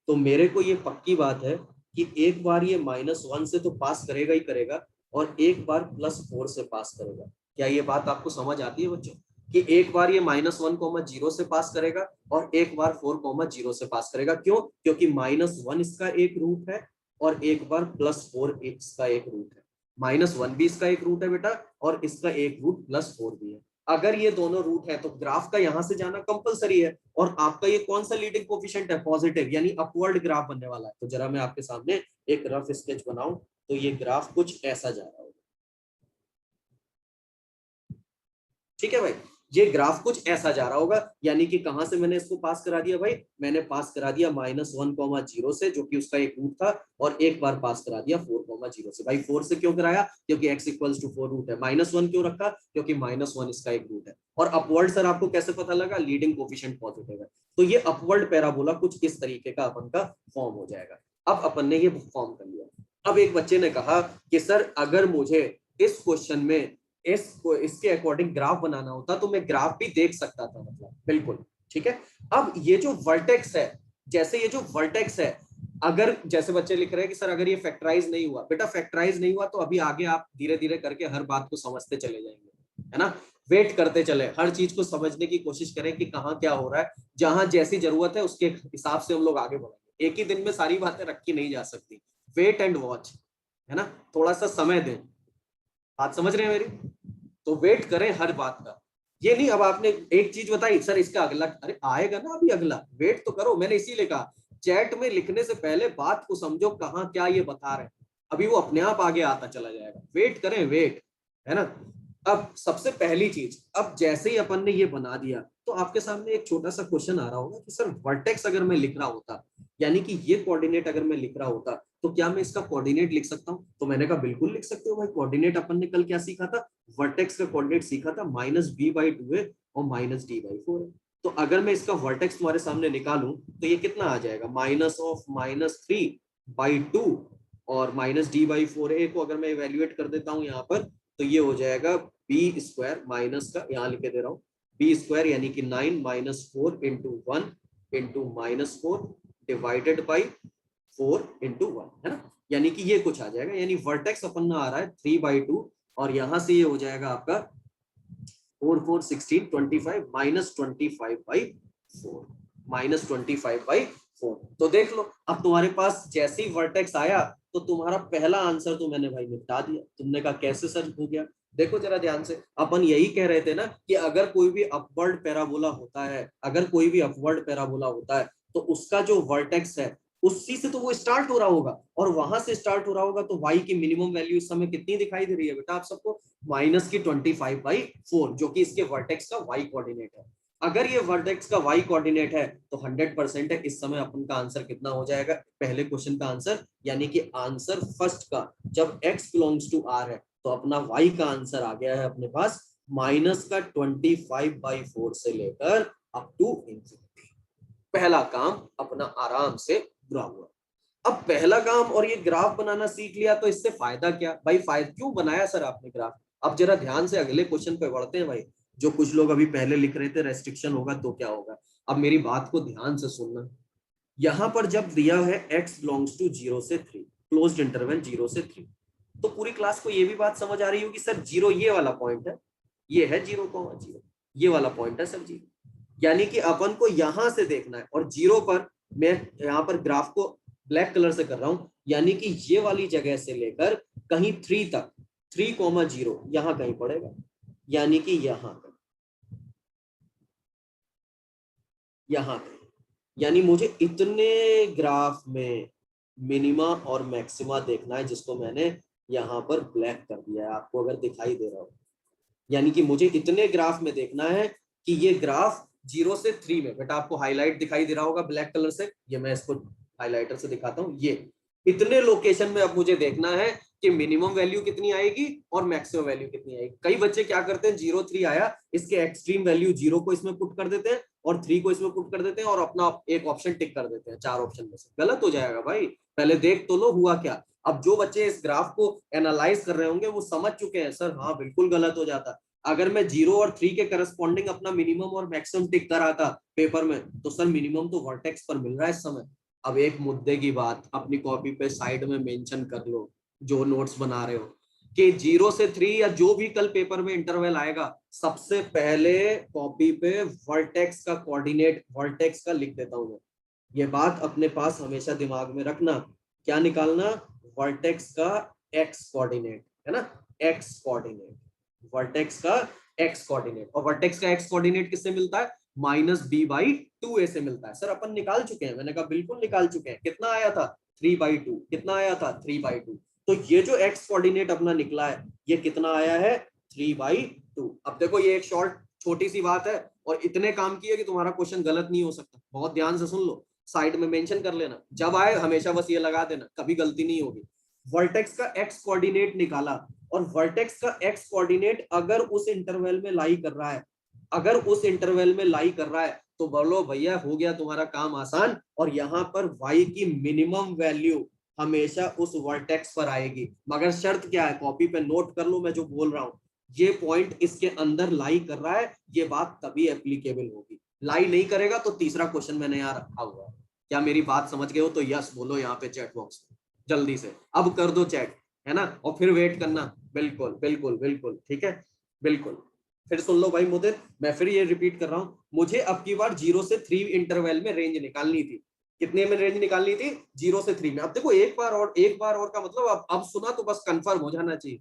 तो मेरे को ये पक्की बात है कि एक बार ये -1 से तो पास करेगा ही करेगा और एक बार +4 से पास करेगा। क्या ये बात आपको समझ आती है बच्चों? कि एक बार ये -1,0 से पास करेगा और एक बार 4,0 से पास करेगा। क्यों? क्योंकि -1 इसका एक रूट है और एक बार +4 इसका एक रूट है। -1 भी इसका एक रूट है बेटा, और इसका एक रूट +4 भी है। अगर ये दोनों रूट है तो ग्राफ का यहां से जाना कंपलसरी है, और आपका ये कौन सा लीडिंग कोफिशिएंट है? पॉजिटिव, यानी अपवर्ड ग्राफ बनने वाला है। तो जरा मैं आपके सामने एक रफ स्केच बनाऊं तो ये ग्राफ कुछ ऐसा जा रहा होगा। ठीक है भाई, ये ग्राफ कुछ ऐसा जा रहा होगा, यानी कि कहां से मैंने इसको पास करा दिया भाई? मैंने पास करा दिया -1,0 से, जो कि उसका एक रूट था, और एक बार पास करा दिया 4,0 से। भाई 4 से क्यों कराया? क्योंकि x इक्वल्स टू 4 रूट है। -1 क्यों रखा? क्योंकि -1 इसका एक रूट है। और अपवर्ड सर आपको कैसे पता लगा? लीडिंग कोफिशिएंट पॉजिटिव है। तो ये अपवर्ड पैराबोला कुछ इस तरीके का अपन का फॉर्म हो जाएगा। अब अपन ने ये फॉर्म कर लिया। अब एक बच्चे ने कहा कि सर अगर मुझे इस क्वेश्चन में इसके अकॉर्डिंग ग्राफ बनाना होता तो मैं ग्राफ भी देख सकता था, मतलब बिल्कुल ठीक है। अब ये जो वर्टेक्स है, जैसे ये जो वर्टेक्स है, अगर जैसे बच्चे लिख रहे हैं कि सर अगर ये फैक्टराइज नहीं हुआ, बेटा फैक्टराइज नहीं हुआ तो अभी आगे आप धीरे धीरे करके हर बात को समझते चले जाएंगे, है ना। वेट करते चले, हर चीज को समझने की कोशिश करें कि कहाँ क्या हो रहा है, जहां जैसी जरूरत है उसके हिसाब से हम लोग आगे बढ़ेंगे। एक ही दिन में सारी बातें रखी नहीं जा सकती। वेट एंड वॉच, है ना, थोड़ा सा समय दें। बात समझ रहे हैं मेरी? तो वेट करें हर बात का। ये नहीं अब आपने एक चीज बताई सर इसका अगला, अरे आएगा ना अभी अगला, वेट तो करो। मैंने इसीलिए कहा चैट में लिखने से पहले बात को समझो, कहाँ क्या ये बता रहे हैं, अभी वो अपने आप आगे आता चला जाएगा। वेट करें, वेट, है ना। अब सबसे पहली चीज, अब जैसे ही अपन ने ये बना दिया तो आपके सामने एक छोटा सा क्वेश्चन आ रहा होगा कि सर वर्टेक्स अगर मैं लिख रहा होता, यानी कि ये कोऑर्डिनेट अगर मैं लिख रहा होता, तो क्या मैं इसका कोऑर्डिनेट लिख सकता हूं? तो मैंने कहा बिल्कुल लिख सकते हो भाई। कोऑर्डिनेट अपन ने कल क्या सीखा था? वर्टेक्स का कोऑर्डिनेट सीखा था -b/2 है और -d/4 है। तो अगर मैं इसका वर्टेक्स तुम्हारे सामने निकालूं तो ये कितना आ जाएगा? -3/2 और -d/4a को अगर मैं इवेल्युएट कर देता हूं यहाँ पर, तो ये हो जाएगा b² माइनस का, यहाँ लिखे दे रहा हूँ, b² यानी कि 9 -4 × 1 × -4 डिवाइडेड बाई 4 × 1, है ना। यानी कि ये कुछ आ जाएगा, यानी वर्टेक्स अपन आ रहा है 3/2 और यहां से ये हो जाएगा आपका 4 4 16 25 -25/4 -25/4। तो देख लो, अब तुम्हारे पास जैसे ही वर्टेक्स आया तो तुम्हारा पहला आंसर तो मैंने भाई निपटा दिया। तुमने कहा कैसे सर हो गया? देखो जरा ध्यान से, अपन यही कह रहे थे ना कि अगर कोई भी अपवर्ड पैराबोला होता है, अगर कोई भी अपवर्ड पैराबोला होता है तो उसका जो वर्टेक्स है उसी से तो वो स्टार्ट हो रहा होगा, और वहां से स्टार्ट हो रहा होगा। तो y की मिनिमम वैल्यू इस समय कितनी दिखाई दे रही है बेटा आप सबको? -25/4, जो कि इसके वर्टेक्स का y कोऑर्डिनेट है। अगर ये वर्टेक्स का y कोऑर्डिनेट है तो 100% है। इस समय अपन का आंसर कितना हो जाएगा पहले क्वेश्चन का आंसर, यानी कि आंसर फर्स्ट का, जब x बिलोंग्स टू r है तो अपना y का आंसर आ गया है अपने पास -25/4 से लेकर अप टू इंफिनिटी। पहला काम अपना आराम से पूरा हुआ। अब पहला काम और ये ग्राफ बनाना सीख लिया तो इससे फायदा क्या भाई? फायदा क्यों बनाया सर आपने ग्राफ? अब जरा ध्यान से अगले क्वेश्चन पे बढ़ते हैं भाई। जो कुछ लोग अभी पहले लिख रहे थे रेस्ट्रिक्शन होगा तो क्या होगा, अब मेरी बात को ध्यान से सुनना। यहां पर जब दिया है x बिलोंग्स टू 0 से 3, क्लोज्ड इंटरवल 0 से 3, तो पूरी क्लास को ये भी बात समझ आ रही होगी सर 0 ये वाला पॉइंट है, ये है 0,0, ये वाला पॉइंट है सर 0, यानी कि अपन को यहां से देखना है। और 0 पर मैं यहाँ पर ग्राफ को ब्लैक कलर से कर रहा हूं, यानी कि ये वाली जगह से लेकर कहीं 3 तक, 3,0 यहां कहीं पड़ेगा, यानी कि यहां कहीं, यहां कहीं। यानी मुझे इतने ग्राफ में मिनिमा और मैक्सिमा देखना है, जिसको मैंने यहां पर ब्लैक कर दिया है, आपको अगर दिखाई दे रहा हो। यानी कि मुझे इतने ग्राफ में देखना है कि ये ग्राफ 0 से 3 में, बेटा आपको हाईलाइट दिखाई दे रहा होगा ब्लैक कलर से, ये मैं इसको हाईलाइटर से दिखाता हूँ, ये इतने लोकेशन में अब मुझे देखना है कि मिनिमम वैल्यू कितनी आएगी और मैक्सिमम वैल्यू कितनी आएगी। कई बच्चे क्या करते हैं, 0,3 आया, इसके एक्सट्रीम वैल्यू 0 को इसमें पुट कर देते हैं और 3 को इसमें पुट कर देते हैं और अपना एक ऑप्शन टिक कर देते हैं 4 ऑप्शन में से। गलत हो जाएगा भाई, पहले देख तो लो हुआ क्या। अब जो बच्चे इस ग्राफ को एनालाइज कर रहे होंगे वो समझ चुके हैं सर हाँ बिल्कुल गलत हो जाता। अगर मैं 0 और 3 के करस्पॉन्डिंग अपना मिनिमम और मैक्सिमम टिक करा था पेपर में, तो सर मिनिमम तो वर्टेक्स पर मिल रहा है इस समय। अब एक मुद्दे की बात अपनी कॉपी पे साइड में मेंशन कर लो, जो नोट्स बना रहे हो, कि 0 से 3 या जो भी कल पेपर में इंटरवल आएगा, सबसे पहले कॉपी पे वर्टेक्स का कोऑर्डिनेट, वर्टेक्स का लिख देता हूं मैं। ये बात अपने पास हमेशा दिमाग में रखना। क्या निकालना, वर्टेक्स का एक्स कोऑर्डिनेट, है ना, एक्स कोऑर्डिनेट, वर्टेक्स का एक्स कोऑर्डिनेट। और वर्टेक्स का एक्स कोऑर्डिनेट किससे मिलता है, -b/2a से मिलता है। सर अपन निकाल चुके हैं, मैंने कहा बिल्कुल निकाल चुके हैं। कितना आया था, 3/2। कितना आया था, 3/2। तो ये जो एक्स कोऑर्डिनेट अपना निकला है, ये कितना आया है, 3/2। अब देखो ये एक शॉर्ट छोटी सी बात है और इतने काम की है कि तुम्हारा क्वेश्चन गलत नहीं हो सकता। बहुत ध्यान से सुन लो, साइड में मेंशन कर लेना, जब आए हमेशा बस ये लगा देना, कभी गलती नहीं होगी। वर्टेक्स का एक्स कोऑर्डिनेट निकाला, और वर्टेक्स का एक्स कोऑर्डिनेट अगर उस इंटरवल में लाई कर रहा है, अगर उस इंटरवल में लाई कर रहा है, तो बोलो भैया हो गया तुम्हारा काम आसान। और यहां पर y की मिनिमम वैल्यू हमेशा उस वर्टेक्स पर आएगी, मगर शर्त क्या है, कॉपी पे नोट कर लो मैं जो बोल रहा हूं, ये पॉइंट इसके अंदर लाई कर रहा है, ये बात तभी एप्लीकेबल होगी। लाई नहीं करेगा तो तीसरा क्वेश्चन मैंने यहाँ रखा हुआ है। क्या मेरी बात समझ गए हो तो यस बोलो यहाँ पे चैट बॉक्स में, जल्दी से अब कर दो चैट, है ना, और फिर वेट करना। बिल्कुल बिल्कुल बिल्कुल ठीक है, बिल्कुल। फिर सुन लो भाई मुझे, मैं फिर ये रिपीट कर रहा हूं, मुझे अब की बार 0 से 3 इंटरवल में रेंज निकालनी थी। कितने में रेंज निकालनी थी, 0 से 3 में। अब देखो एक बार और, एक बार और का मतलब अब सुना तो बस कंफर्म हो जाना चाहिए,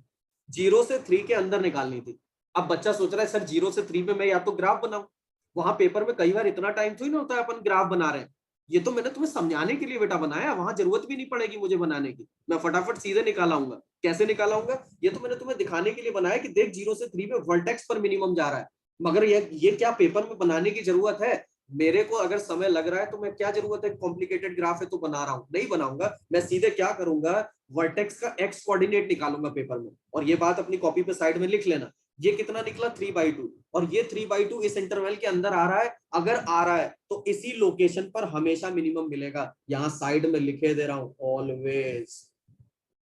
0 से 3 के अंदर निकालनी थी। अब बच्चा सोच रहा है सर 0 से 3 में मैं या तो ग्राफ बनाऊं, वहां पेपर में कई बार इतना टाइम थोड़ी ना होता है अपन ग्राफ बना रहे हैं। ये तो मैंने तुम्हें समझाने के लिए बेटा बनाया, वहां जरूरत भी नहीं पड़ेगी मुझे बनाने की, मैं फटाफट सीधे निकालाऊंगा। कैसे निकालाऊंगा, ये तो मैंने तुम्हें दिखाने के लिए बनाया कि देख 0 से 3 में वर्टेक्स पर मिनिमम जा रहा है। मगर ये क्या पेपर में बनाने की जरूरत है, मेरे को अगर समय लग रहा है तो मैं, क्या जरूरत है, कॉम्प्लिकेटेड ग्राफ है तो बना रहा हूं, नहीं बनाऊंगा। मैं सीधे क्या करूंगा, वर्टेक्स का एक्स कोऑर्डिनेट निकालूंगा पेपर में। और ये बात अपनी कॉपी पे साइड में लिख लेना, ये कितना निकला, 3/2। और ये 3/2 इस इंटरवल के अंदर आ रहा है, अगर आ रहा है तो इसी लोकेशन पर हमेशा मिनिमम मिलेगा। यहां साइड में लिखे दे रहा हूं, ऑलवेज,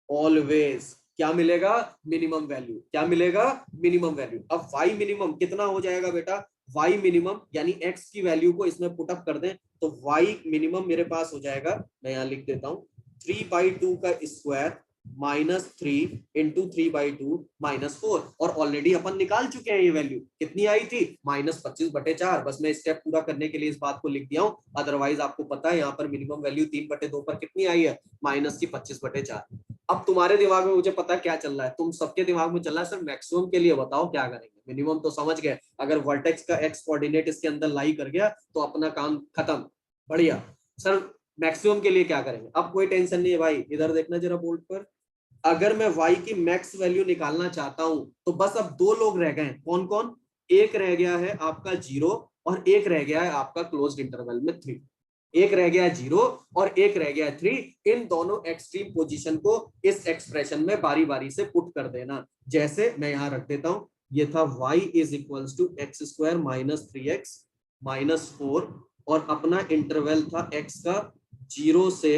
ऑलवेज क्या मिलेगा, मिनिमम वैल्यू। क्या मिलेगा, मिनिमम वैल्यू। अब y मिनिमम कितना हो जाएगा बेटा, y मिनिमम यानी x की वैल्यू को इसमें पुटअप कर दें तो y मिनिमम मेरे पास हो जाएगा, मैं यहां लिख देता हूं, 3/2 का स्क्वायर -3 इंटू 3/2 -4। और ऑलरेडी अपन निकाल चुके हैं ये वैल्यू, कितनी आई थी, -25/4। बस मैं स्टेप पूरा करने के लिए इस बात को लिख दिया हूं, अदरवाइज आपको पता है यहाँ पर मिनिमम वैल्यू 3/2 पर कितनी आई है, -25/4। अब तुम्हारे दिमाग में मुझे पता है क्या चल रहा है, तुम सबके दिमाग में चल रहा है सर मैक्सिमम के लिए बताओ क्या करेंगे। मिनिमम तो समझ गए, अगर वर्टेक्स का एक्स कोऑर्डिनेट इसके अंदर लाई कर गया तो अपना काम खत्म, बढ़िया। सर मैक्सिमम के लिए क्या करेंगे, अब कोई टेंशन नहीं है भाई, इधर देखना जरा बोर्ड पर। अगर मैं y की मैक्स वैल्यू निकालना चाहता हूं तो बस अब दो लोग रह गए, कौन कौन, एक रह गया है आपका 0 और एक रह गया है आपका क्लोज्ड इंटरवल में 3। एक रह गया है 0 और एक रह गया है 3। इन दोनों एक्सट्रीम पोजीशन को इस एक्सप्रेशन में बारी बारी से पुट कर देना। जैसे मैं यहां रख देता हूं, ये था y is equals to x² - 3x - 4, और अपना इंटरवल था x का 0 से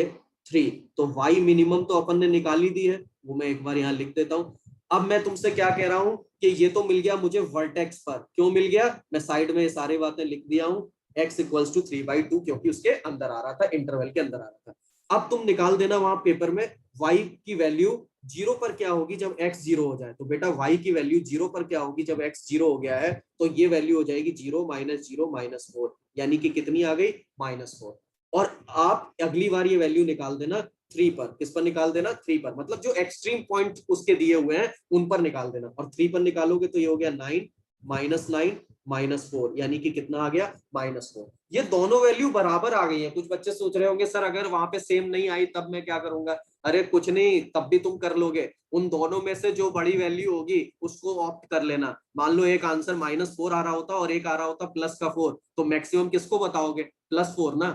3। तो y मिनिमम तो अपन ने निकाल ही दी है, वो मैं एक बार यहाँ लिख देता हूं। अब मैं तुमसे क्या कह रहा हूं कि ये तो मिल गया मुझे वर्टेक्स पर, क्यों मिल गया, मैं साइड में ये सारी बातें लिख दिया हूं। x इक्वल्स टू 3/2, क्योंकि उसके अंदर आ रहा था, इंटरवल के अंदर आ रहा था। अब तुम निकाल देना वहां पेपर में y की वैल्यू 0 पर क्या होगी जब x 0 हो जाए। तो बेटा y की वैल्यू 0 पर क्या होगी जब x 0 हो गया है, तो ये वैल्यू हो जाएगी 0 - 0 - 4, यानी कि कितनी आ गई, -4। और आप अगली बार ये वैल्यू निकाल देना 3 पर। किस पर निकाल देना, 3 पर, मतलब जो एक्सट्रीम पॉइंट उसके दिए हुए हैं उन पर निकाल देना। और 3 पर निकालोगे तो ये हो गया 9 -9 -4, यानी कि कितना आ गया, -4। ये दोनों वैल्यू बराबर आ गई है। कुछ बच्चे सोच रहे होंगे सर अगर वहां पे सेम नहीं आई तब मैं क्या करूंगा। अरे कुछ नहीं, तब भी तुम कर लोगे। उन दोनों में से जो बड़ी वैल्यू होगी उसको ऑप्ट कर लेना। मान लो एक आंसर -4 आ रहा होता और एक आ रहा होता +4, तो मैक्सिमम किसको बताओगे, +4 ना।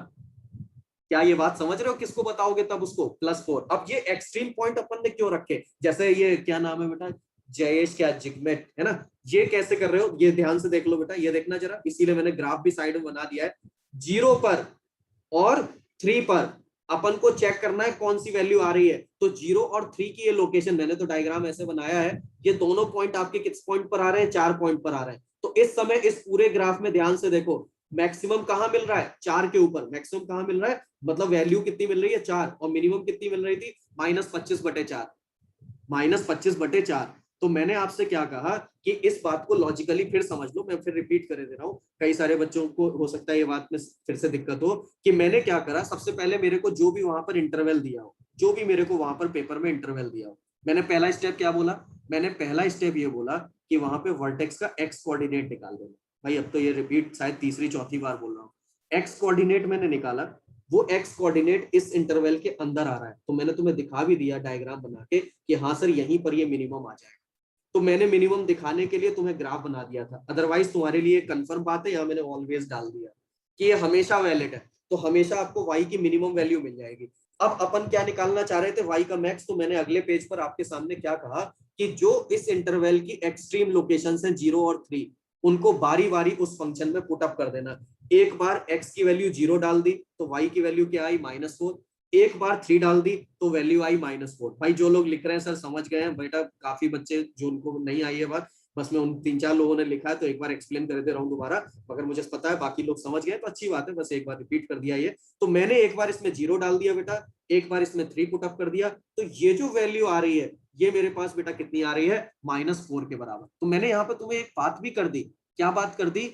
क्या ये बात समझ रहे हो, किसको बताओगे तब उसको, +4। अब ये एक्सट्रीम पॉइंट अपन ने क्यों रखे, जैसे ये क्या नाम है बेटा, जयेश क्या जिगमेट है ना, ये कैसे कर रहे हो, ये ध्यान से देख लो बेटा, ये देखना जरा, इसीलिए मैंने ग्राफ भी साइड में बना दिया है। 0 पर और 3 पर अपन को चेक करना है कौन सी वैल्यू आ रही है। तो 0 और 3 की ये लोकेशन, मैंने तो डायग्राम ऐसे बनाया है, ये दोनों पॉइंट आपके किस पॉइंट पर आ रहे हैं, 4 पॉइंट पर आ रहे हैं। तो इस समय इस पूरे ग्राफ में ध्यान से देखो, मैक्सिमम कहां मिल रहा है, 4 के ऊपर मैक्सिमम कहां मिल रहा है, मतलब वैल्यू कितनी मिल रही है, 4, और मिनिमम कितनी मिल रही थी, -25/4, -25/4। तो मैंने आपसे क्या कहा कि इस बात को लॉजिकली फिर समझ लो, मैं फिर रिपीट कर दे रहा हूं, कई सारे बच्चों को हो सकता है ये बात में फिर से दिक्कत हो, कि मैंने क्या करा, सबसे पहले मेरे को जो भी वहां पर इंटरवल दिया हो, जो भी मेरे को वहां पर पेपर में इंटरवल दिया हो, मैंने पहला स्टेप क्या बोला, मैंने पहला स्टेप ये बोला कि वहां पे वर्टेक्स का एक्स कोऑर्डिनेट निकाल देना। भाई अब तो ये रिपीट शायद तीसरी चौथी बार बोल रहा हूँ। एक्स कोऑर्डिनेट मैंने निकाला, वो एक्स कोऑर्डिनेट इस इंटरवल के अंदर आ रहा है, तो मैंने तुम्हें दिखा भी दिया डायग्राम बना के कि हाँ सर यहीं पर ये मिनिमम आ जाएगा। तो मैंने मिनिमम दिखाने के लिए तुम्हें ग्राफ बना दिया था, अदरवाइज तुम्हारे लिए कंफर्म बात है, यहाँ मैंने ऑलवेज डाल दिया कि ये हमेशा वैलिड है, तो हमेशा आपको y की मिनिमम वैल्यू मिल जाएगी। अब अपन क्या निकालना चाह रहे थे, y का मैक्स, तो मैंने अगले पेज पर आपके सामने क्या कहा कि जो इस इंटरवल की एक्सट्रीम लोकेशन है 0 और 3, उनको बारी बारी उस फंक्शन में पुट अप कर देना। एक बार x की वैल्यू 0 डाल दी तो y की वैल्यू क्या आई, -4। एक बार 3 डाल दी तो वैल्यू आई -4। भाई जो लोग लिख रहे हैं सर समझ गए हैं बेटा, काफी बच्चे जो उनको नहीं आई है बात, बस मैं उन 3-4 लोगों ने लिखा है तो एक बार एक्सप्लेन कर दे रहा हूँ दोबारा, मगर मुझे पता है बाकी लोग समझ गए तो अच्छी बात है, बस एक बार रिपीट कर दिया ये। तो मैंने एक बार इसमें 0 डाल दिया बेटा, एक बार इसमें 3 पुट अप कर दिया, तो ये जो वैल्यू आ रही है ये मेरे पास बेटा कितनी आ रही है, -4 के बराबर। तो मैंने यहाँ पे तुम्हें एक बात भी कर दी, क्या बात कर दी,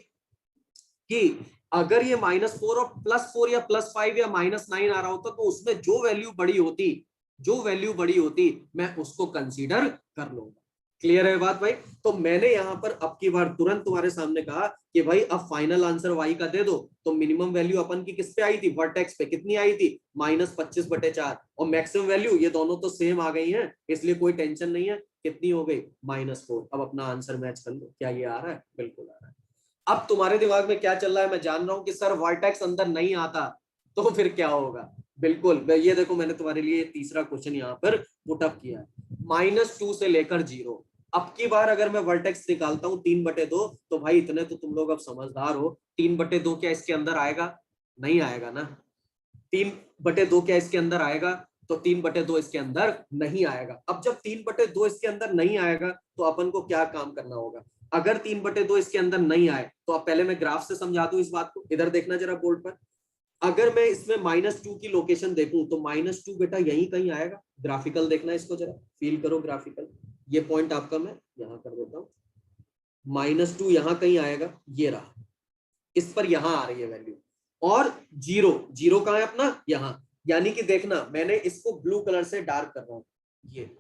कि अगर ये -4 और +4 या +5 या -9 आ रहा होता तो उसमें जो वैल्यू बड़ी होती, जो वैल्यू बड़ी होती मैं उसको कंसीडर कर लूंगा। क्लियर है बात भाई। तो मैंने यहां पर अब की बार तुरंत तुम्हारे सामने कहा कि भाई अब फाइनल आंसर y का दे दो। तो मिनिमम वैल्यू अपन की किस पे आई थी, वर्टेक्स पे, कितनी आई थी, -25/4, और मैक्सिमम वैल्यू ये दोनों तो सेम आ गई हैं, इसलिए कोई टेंशन नहीं है, कितनी हो गई, -4। अब अपना आंसर मैच कर लो, क्या ये आ रहा है, बिल्कुल आ रहा है। अब तुम्हारे दिमाग में क्या चल रहा है मैं जान रहा हूं कि सर वर्टेक्स अंदर नहीं आता तो फिर क्या होगा। बिल्कुल, ये देखो मैंने तुम्हारे लिए तीसरा क्वेश्चन यहाँ पर पुट अप किया है, -2 से लेकर 0। अब की बार अगर मैं वर्टेक्स निकालता हूँ 3/2, तो भाई इतने तो तुम लोग अब समझदार हो, 3/2 क्या इसके अंदर आएगा, नहीं आएगा ना। 3/2 क्या इसके अंदर आएगा, तो 3/2 इसके अंदर नहीं आएगा। अब जब 3/2 इसके अंदर नहीं आएगा तो अपन को क्या काम करना होगा, अगर 3/2 इसके अंदर नहीं आए तो अब पहले मैं ग्राफ से समझा दूं इस बात को, इधर देखना जरा बोर्ड पर। अगर मैं इसमें -2 की लोकेशन देखूं तो -2 बेटा यहीं कहीं आएगा, ग्राफिकल देखना इसको जरा, फील करो ग्राफिकल, ये पॉइंट आपका मैं यहां कर देता हूं, -2 यहां कहीं आएगा, ये रहा, इस पर यहां आ रही है वैल्यू, और 0, 0 कहां है अपना, यहां। यानी कि देखना मैंने इसको ब्लू कलर से डार्क कर रहा हूं, ये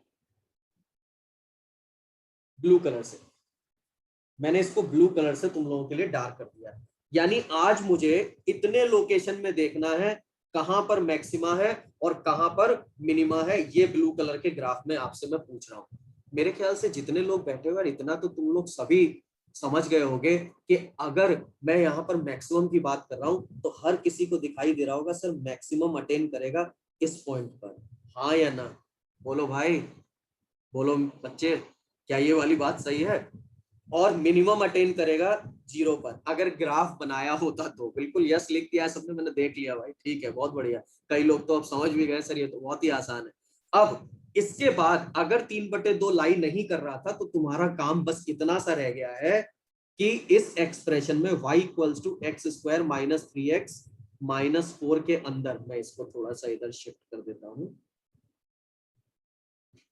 ब्लू कलर से, मैंने इसको ब्लू कलर से तुम लोगों के लिए डार्क कर दिया है। यानी आज मुझे इतने लोकेशन में देखना है कहां पर मैक्सिमा है और कहां पर मिनिमा है, ये ब्लू कलर के ग्राफ में आपसे मैं पूछ रहा हूं। मेरे ख्याल से जितने लोग बैठे हुए इतना तो तुम लोग सभी समझ गए होंगे कि अगर मैं यहाँ पर मैक्सिमम की बात कर रहा हूं तो हर किसी को दिखाई दे रहा होगा सर मैक्सिमम अटेन करेगा इस पॉइंट पर, हाँ या ना, बोलो भाई, बोलो बच्चे, क्या ये वाली बात सही है। और मिनिमम अटेन करेगा 0 पर, अगर ग्राफ बनाया होता तो। बिल्कुल यस लिख दिया सबने, मैंने देख लिया भाई, ठीक है बहुत बढ़िया, कई लोग तो अब समझ भी गए सर ये तो बहुत ही आसान है। अब इसके बाद अगर 3/2 लाई नहीं कर रहा था तो तुम्हारा काम बस इतना सा रह गया है कि इस एक्सप्रेशन में y equals to x square minus 3x minus 4 के अंदर, मैं इसको थोड़ा सा इधर शिफ्ट कर देता हूं,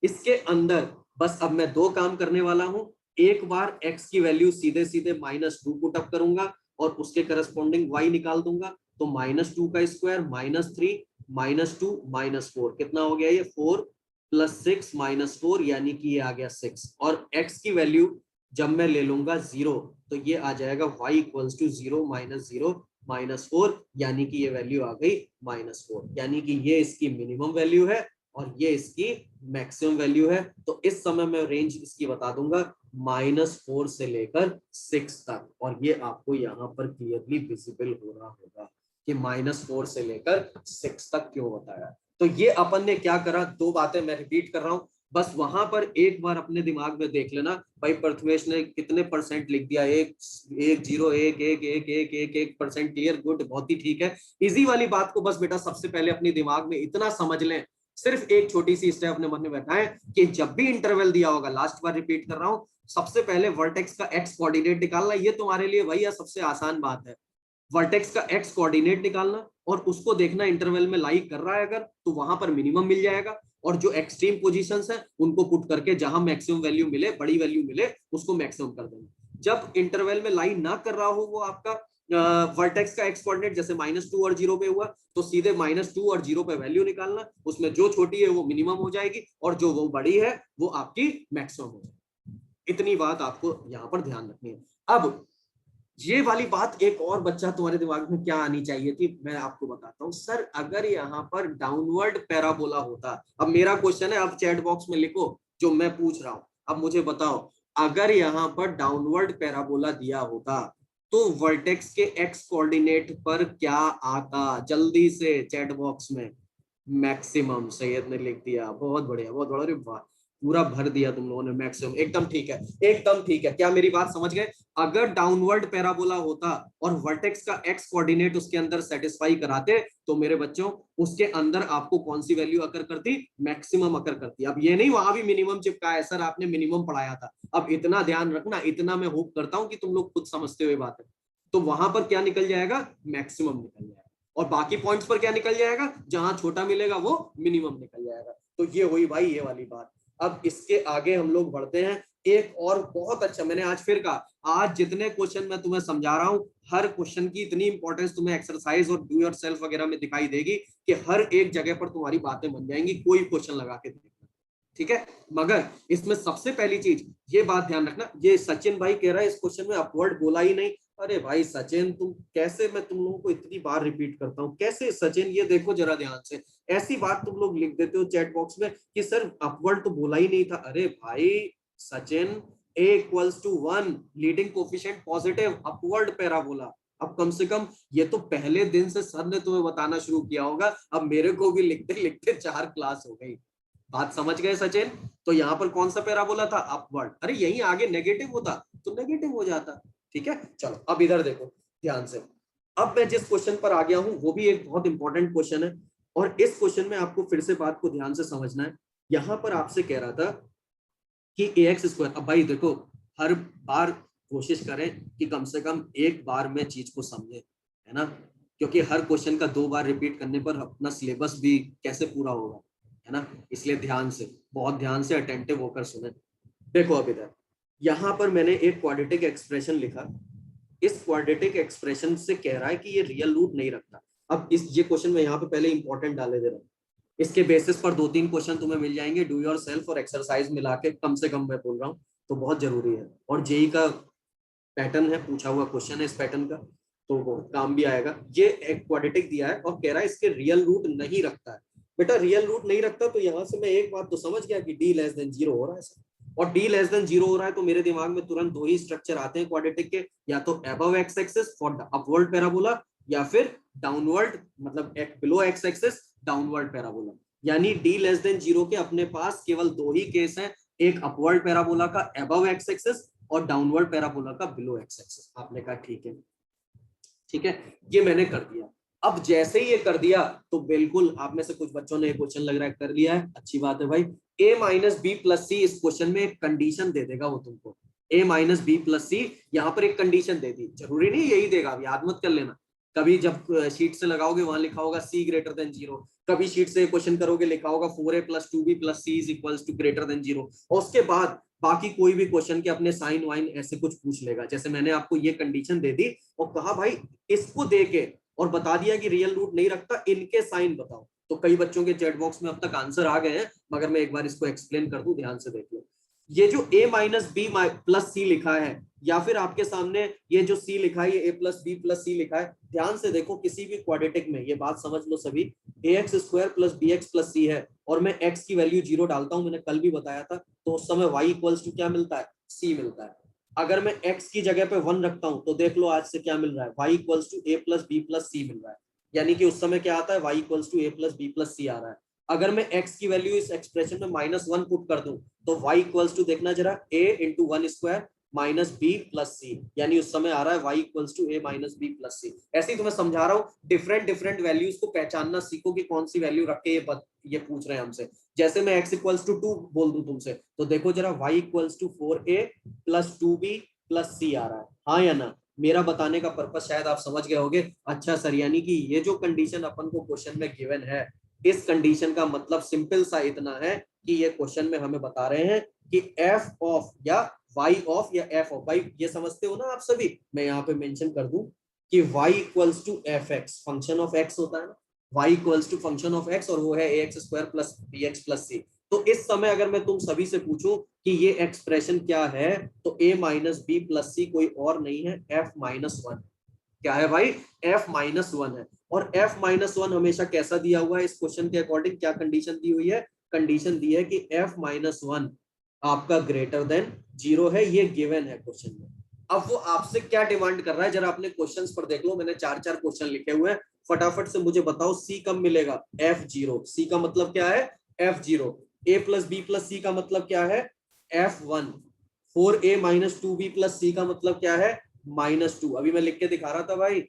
इसके अंदर बस अब मैं दो काम करने वाला हूं। एक बार x की वैल्यू सीधे सीधे -2 पुट अप करूंगा और उसके करस्पॉन्डिंग y निकाल दूंगा। तो -2 का स्क्वायर -3 -2 -4 कितना हो गया, ये 4 + 6 -4 यानी कि ये आ गया 6। और x की वैल्यू जब मैं ले लूंगा 0 तो ये आ जाएगा y इक्वल्स टू 0 -0 -4 यानी कि ये वैल्यू आ गई -4, यानी कि ये इसकी मिनिमम वैल्यू है और ये इसकी मैक्सिमम वैल्यू है। तो इस समय मैं रेंज इसकी बता दूंगा -4 से लेकर 6 तक, और ये आपको यहाँ पर क्लियरली विजिबल हो रहा होगा कि -4 से लेकर 6 तक क्यों बताया। तो ये अपन ने क्या करा, दो बातें मैं रिपीट कर रहा हूं, बस वहां पर एक बार अपने दिमाग में देख लेना भाई प्रथमेश ने कितने % लिख दिया, 1 क्लियर, गुड, बहुत ही ठीक है। इजी वाली बात को बस बेटा सबसे पहले अपने दिमाग में इतना समझ लें, सिर्फ एक छोटी सी स्टेप अपने मन में बैठाएं कि जब भी इंटरवल दिया होगा, लास्ट बार रिपीट कर रहा हूं, सबसे पहले वर्टेक्स का एक्स कोऑर्डिनेट निकालना। ये तुम्हारे लिए भैया सबसे आसान बात है, वर्टेक्स का एक्स कोऑर्डिनेट निकालना और उसको देखना इंटरवल में लाई कर रहा है अगर तो वहां पर मिनिमम मिल जाएगा, और जो एक्सट्रीम पोजीशंस है उनको पुट करके जहां मैक्सिमम वैल्यू मिले, बड़ी वैल्यू मिले, उसको मैक्सिमम कर देना। जब इंटरवल में लाई ना कर रहा हो वो आपका वर्टेक्स का एक्स कोऑर्डिनेट जैसे -2 और 0 पे हुआ, तो सीधे -2 और 0 पे वैल्यू निकालना, उसमें जो छोटी है वो मिनिमम हो जाएगी और जो वो बड़ी है वो आपकी मैक्सिमम हो जाएगी। इतनी बात आपको यहाँ पर ध्यान रखनी है। अब ये वाली बात एक और बच्चा तुम्हारे दिमाग में क्या आनी चाहिए थी, मैं आपको बताता हूँ। सर अगर यहाँ पर डाउनवर्ड पैराबोला होता, अब मेरा क्वेश्चन है, अब चैट बॉक्स में लिखो जो मैं पूछ रहा हूँ, अब मुझे बताओ अगर यहाँ पर डाउनवर्ड पैराबोला दिया होता तो वर्टेक्स के एक्स कोऑर्डिनेट पर क्या आता, जल्दी से चैट बॉक्स में। मैक्सिमम, सैयद ने लिख दिया, बहुत बढ़िया बहुत बढ़िया, अरे वाह पूरा भर दिया तुम लोगों ने, मैक्सिमम, एकदम ठीक है, एकदम ठीक है। क्या मेरी बात समझ गए? अगर डाउनवर्ड पैराबोला होता और वर्टेक्स का एक्स कोऑर्डिनेट उसके अंदर सेटिस्फाई कराते तो मेरे बच्चों उसके अंदर आपको कौन सी वैल्यू अकर करती, मैक्सिमम अकर करती। अब ये नहीं वहां भी मिनिमम चिपका है, सर आपने मिनिमम पढ़ाया था, अब इतना ध्यान रखना, इतना मैं होप करता हूं कि तुम लोग खुद समझते हुए बात है। तो वहां पर क्या निकल जाएगा, मैक्सिमम निकल जाएगा, और बाकी पॉइंट्स पर क्या निकल जाएगा, जहां छोटा मिलेगा वो मिनिमम निकल जाएगा। तो ये हुई भाई ये वाली बात। अब इसके आगे हम लोग बढ़ते हैं, एक और बहुत अच्छा, मैंने आज फिर कहा, आज जितने क्वेश्चन मैं तुम्हें समझा रहा हूं, हर क्वेश्चन की इतनी इंपॉर्टेंस तुम्हें एक्सरसाइज और डू योरसेल्फ वगैरह में दिखाई देगी कि हर एक जगह पर तुम्हारी बातें बन जाएंगी, कोई क्वेश्चन लगा के देखना, ठीक है। मगर इसमें सबसे पहली चीज ये बात ध्यान रखना, ये सचिन भाई कह रहा है इस क्वेश्चन में अपवर्ड बोला ही नहीं। अरे भाई सचिन तुम कैसे, मैं तुम लोगों को इतनी बार रिपीट करता हूँ, कैसे सचिन, ये देखो जरा ध्यान से, ऐसी बात तुम लोग लिख देते हो चैट बॉक्स में कि सर अपवर्ड तो बोला ही नहीं था। अरे भाई Sachin, a equals to 1 leading coefficient positive upward parabola. अब कम से कम ये तो पहले दिन से सर ने तुम्हें बताना शुरू किया होगा, अब मेरे को भी लिखते लिखते 4 क्लास हो गई। बात समझ गए सचिन? तो यहाँ पर कौन सा पैराबोला था, अपवर्ड। अरे यही आगे नेगेटिव होता तो नेगेटिव हो जाता, ठीक है। चलो अब इधर देखो ध्यान से, अब मैं जिस क्वेश्चन पर आ गया हूं वो भी एक बहुत इंपॉर्टेंट क्वेश्चन है, और इस क्वेश्चन में आपको फिर से बात को ध्यान से समझना है। यहां पर आपसे कह रहा था कि ax², अब भाई देखो हर बार कोशिश करें कि कम से कम एक बार में चीज को समझे, है ना, क्योंकि हर क्वेश्चन का 2 बार रिपीट करने पर अपना सिलेबस भी कैसे पूरा होगा, है ना। इसलिए ध्यान से, बहुत ध्यान से अटेंटिव होकर सुने। देखो अब इधर यहाँ पर मैंने एक क्वाड्रेटिक एक्सप्रेशन लिखा, इस क्वाड्रेटिक एक्सप्रेशन से कह रहा है कि ये रियल रूट नहीं रखता। अब ये क्वेश्चन में यहाँ पे पहले इंपॉर्टेंट डाले दे रहा हूँ, इसके बेसिस पर 2-3 क्वेश्चन तुम्हें मिल जाएंगे, डू योर सेल्फ और एक्सरसाइज मिला के, कम से कम मैं बोल रहा हूँ, तो बहुत जरूरी है। और जेई का पैटर्न है, पूछा हुआ क्वेश्चन है इस पैटर्न का, तो वो काम भी आएगा। ये एक क्वाड्रेटिक दिया है और कह रहा है इसके रियल रूट नहीं रखता है। बेटा रियल रूट नहीं रखता तो यहाँ से मैं एक बात तो समझ गया कि d<0 हो रहा है, और d<0 हो रहा है तो मेरे दिमाग में तुरंत 2 ही स्ट्रक्चर आते हैं क्वाड्रेटिक के, या तो above x axis for upward parabola, या फिर डाउनवर्ड मतलब below x axis downward parabola. यानी d<0 के अपने पास केवल 2 ही केस हैं, एक अपवर्ड पैराबोला का अबव एक्स एक्सिस और डाउनवर्ड पैराबोला का बिलो एक्स एक्सिस। आपने कहा ठीक है, ठीक है, ये मैंने कर दिया। अब जैसे ही ये कर दिया तो बिल्कुल आप में से कुछ बच्चों ने क्वेश्चन लग रहा है कर लिया है, अच्छी बात है भाई। a - b + c इस क्वेश्चन में एक कंडीशन दे देगा वो तुमको, ए माइनस बी प्लस सी, यहाँ पर एक कंडीशन दे दी, जरूरी नहीं यही देगा, अब याद मत कर लेना। कभी जब शीट से लगाओगे वहां लिखा होगा सी ग्रेटर देन जीरो, कभी शीट से क्वेश्चन करोगे लिखा होगा 4a plus 2b plus C is equals to greater than zero, और उसके बाद बाकी कोई भी क्वेश्चन के अपने साइन वाइन ऐसे कुछ पूछ लेगा। जैसे मैंने आपको ये कंडीशन दे दी और कहा भाई इसको दे के और बता दिया कि रियल रूट नहीं रखता, इनके साइन बताओ, तो कई बच्चों के चैट बॉक्स में अब तक आंसर आ गए हैं, मगर मैं एक बार इसको एक्सप्लेन कर दूं, ध्यान से देख लो। ये जो a माइनस बी प्लस सी लिखा है, या फिर आपके सामने ये जो c लिखा है, ये a प्लस बी प्लस सी लिखा है, ध्यान से देखो किसी भी क्वाड्रेटिक में ये बात समझ लो सभी, ax square plus bx plus c है और मैं x की वैल्यू 0 डालता हूं, मैंने कल भी बताया था, तो उस समय y इक्वल्स टू क्या मिलता है, c मिलता है। अगर मैं x की जगह पे 1 रखता हूं तो देख लो आज से क्या मिल रहा है, y equals to a plus B plus C मिल रहा है, यानी कि उस समय क्या आता है, y equals to a plus B plus C आ रहा है। अगर मैं x की वैल्यू इस एक्सप्रेशन में -1 पुट कर दूं तो y इक्वल्स टू देखना जरा a into 1 square minus B plus C, यानी उस समय आ रहा है y equals to a minus B plus C. ऐसे ही तुम्हें समझा रहा हूँ, डिफरेंट डिफरेंट वैल्यूज को पहचानना सीखो कि कौन सी वैल्यू रख के ये पूछ रहे हैं हमसे। जैसे मैं x इक्वल्स टू 2 बोल दूं तुमसे, तो देखो जरा y equals to 4a plus 2b plus C आ रहा है, हाँ या ना। मेरा बताने का पर्पस शायद आप समझ गए होगे, अच्छा सर यानी कि ये जो कंडीशन अपन को क्वेश्चन में गिवन है, इस कंडीशन का मतलब सिंपल सा इतना है कि ये क्वेश्चन में हमें बता रहे हैं कि f ऑफ या y ऑफ या f ऑफ, भाई ये समझते हो ना आप सभी, मैं यहाँ पे मेंशन कर दूं कि y equals to F X, function of x होता है ना, y equals to function of x और वो है ax square plus bx plus c। तो इस समय अगर मैं तुम सभी से पूछूं कि ये एक्सप्रेशन क्या है, तो a माइनस बी प्लस सी कोई और नहीं है, f माइनस वन। क्या है भाई, f माइनस वन है। और f माइनस वन हमेशा कैसा दिया हुआ है इस क्वेश्चन के अकॉर्डिंग, क्या कंडीशन दी हुई है, कंडीशन दी है कि f माइनस वन आपका ग्रेटर देन जीरो है, ये गिवन है क्वेश्चन में। अब वो आपसे क्या डिमांड कर रहा है, जरा अपने क्वेश्चंस पर देख लो, मैंने 4-4 क्वेश्चन लिखे हुए हैं, फटाफट से मुझे बताओ c कब मिलेगा, f0। c का मतलब क्या है, f0। a plus B plus C का मतलब क्या है, f1। 4a minus 2b plus C का मतलब क्या है, -2। अभी मैं लिख के दिखा रहा था भाई,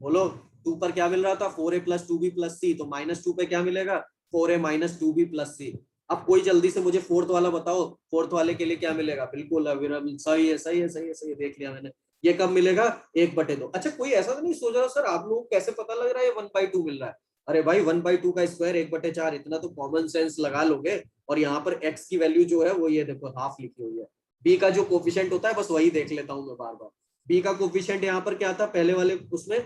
बोलो 2 पर क्या मिल रहा था, 4a प्लस 2b प्लस सी, तो -2 पे क्या मिलेगा, 4a माइनस 2b प्लस सी। अब कोई जल्दी से मुझे फोर्थ वाला बताओ, फोर्थ वाले के लिए क्या मिलेगा, बिल्कुल अविरल, सही है सही है सही है सही है, देख लिया मैंने। ये कब मिलेगा, 1/2। अच्छा कोई ऐसा तो नहीं सोच रहा सर आप लोगों को कैसे पता लग रहा है ये 1/2 मिल रहा है, अरे भाई 1/2 का स्क्वायर 1/4, इतना तो कॉमन सेंस लगा लोगे। और यहाँ पर x की वैल्यू जो है वो ये देखो हाफ लिखी हुई है, b का जो कोफिशिएंट होता है बस वही देख लेता हूँ मैं बार बार। b का कोफिशिएंट यहाँ पर क्या था पहले वाले उसमें,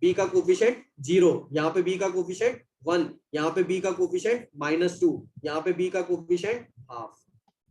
b का कोफिशिएंट 0, यहाँ पे b का कोफिशिएंट 1, यहाँ पे b का कोफिशिएंट -2, यहाँ पे b का कोफिशिएंट हाफ,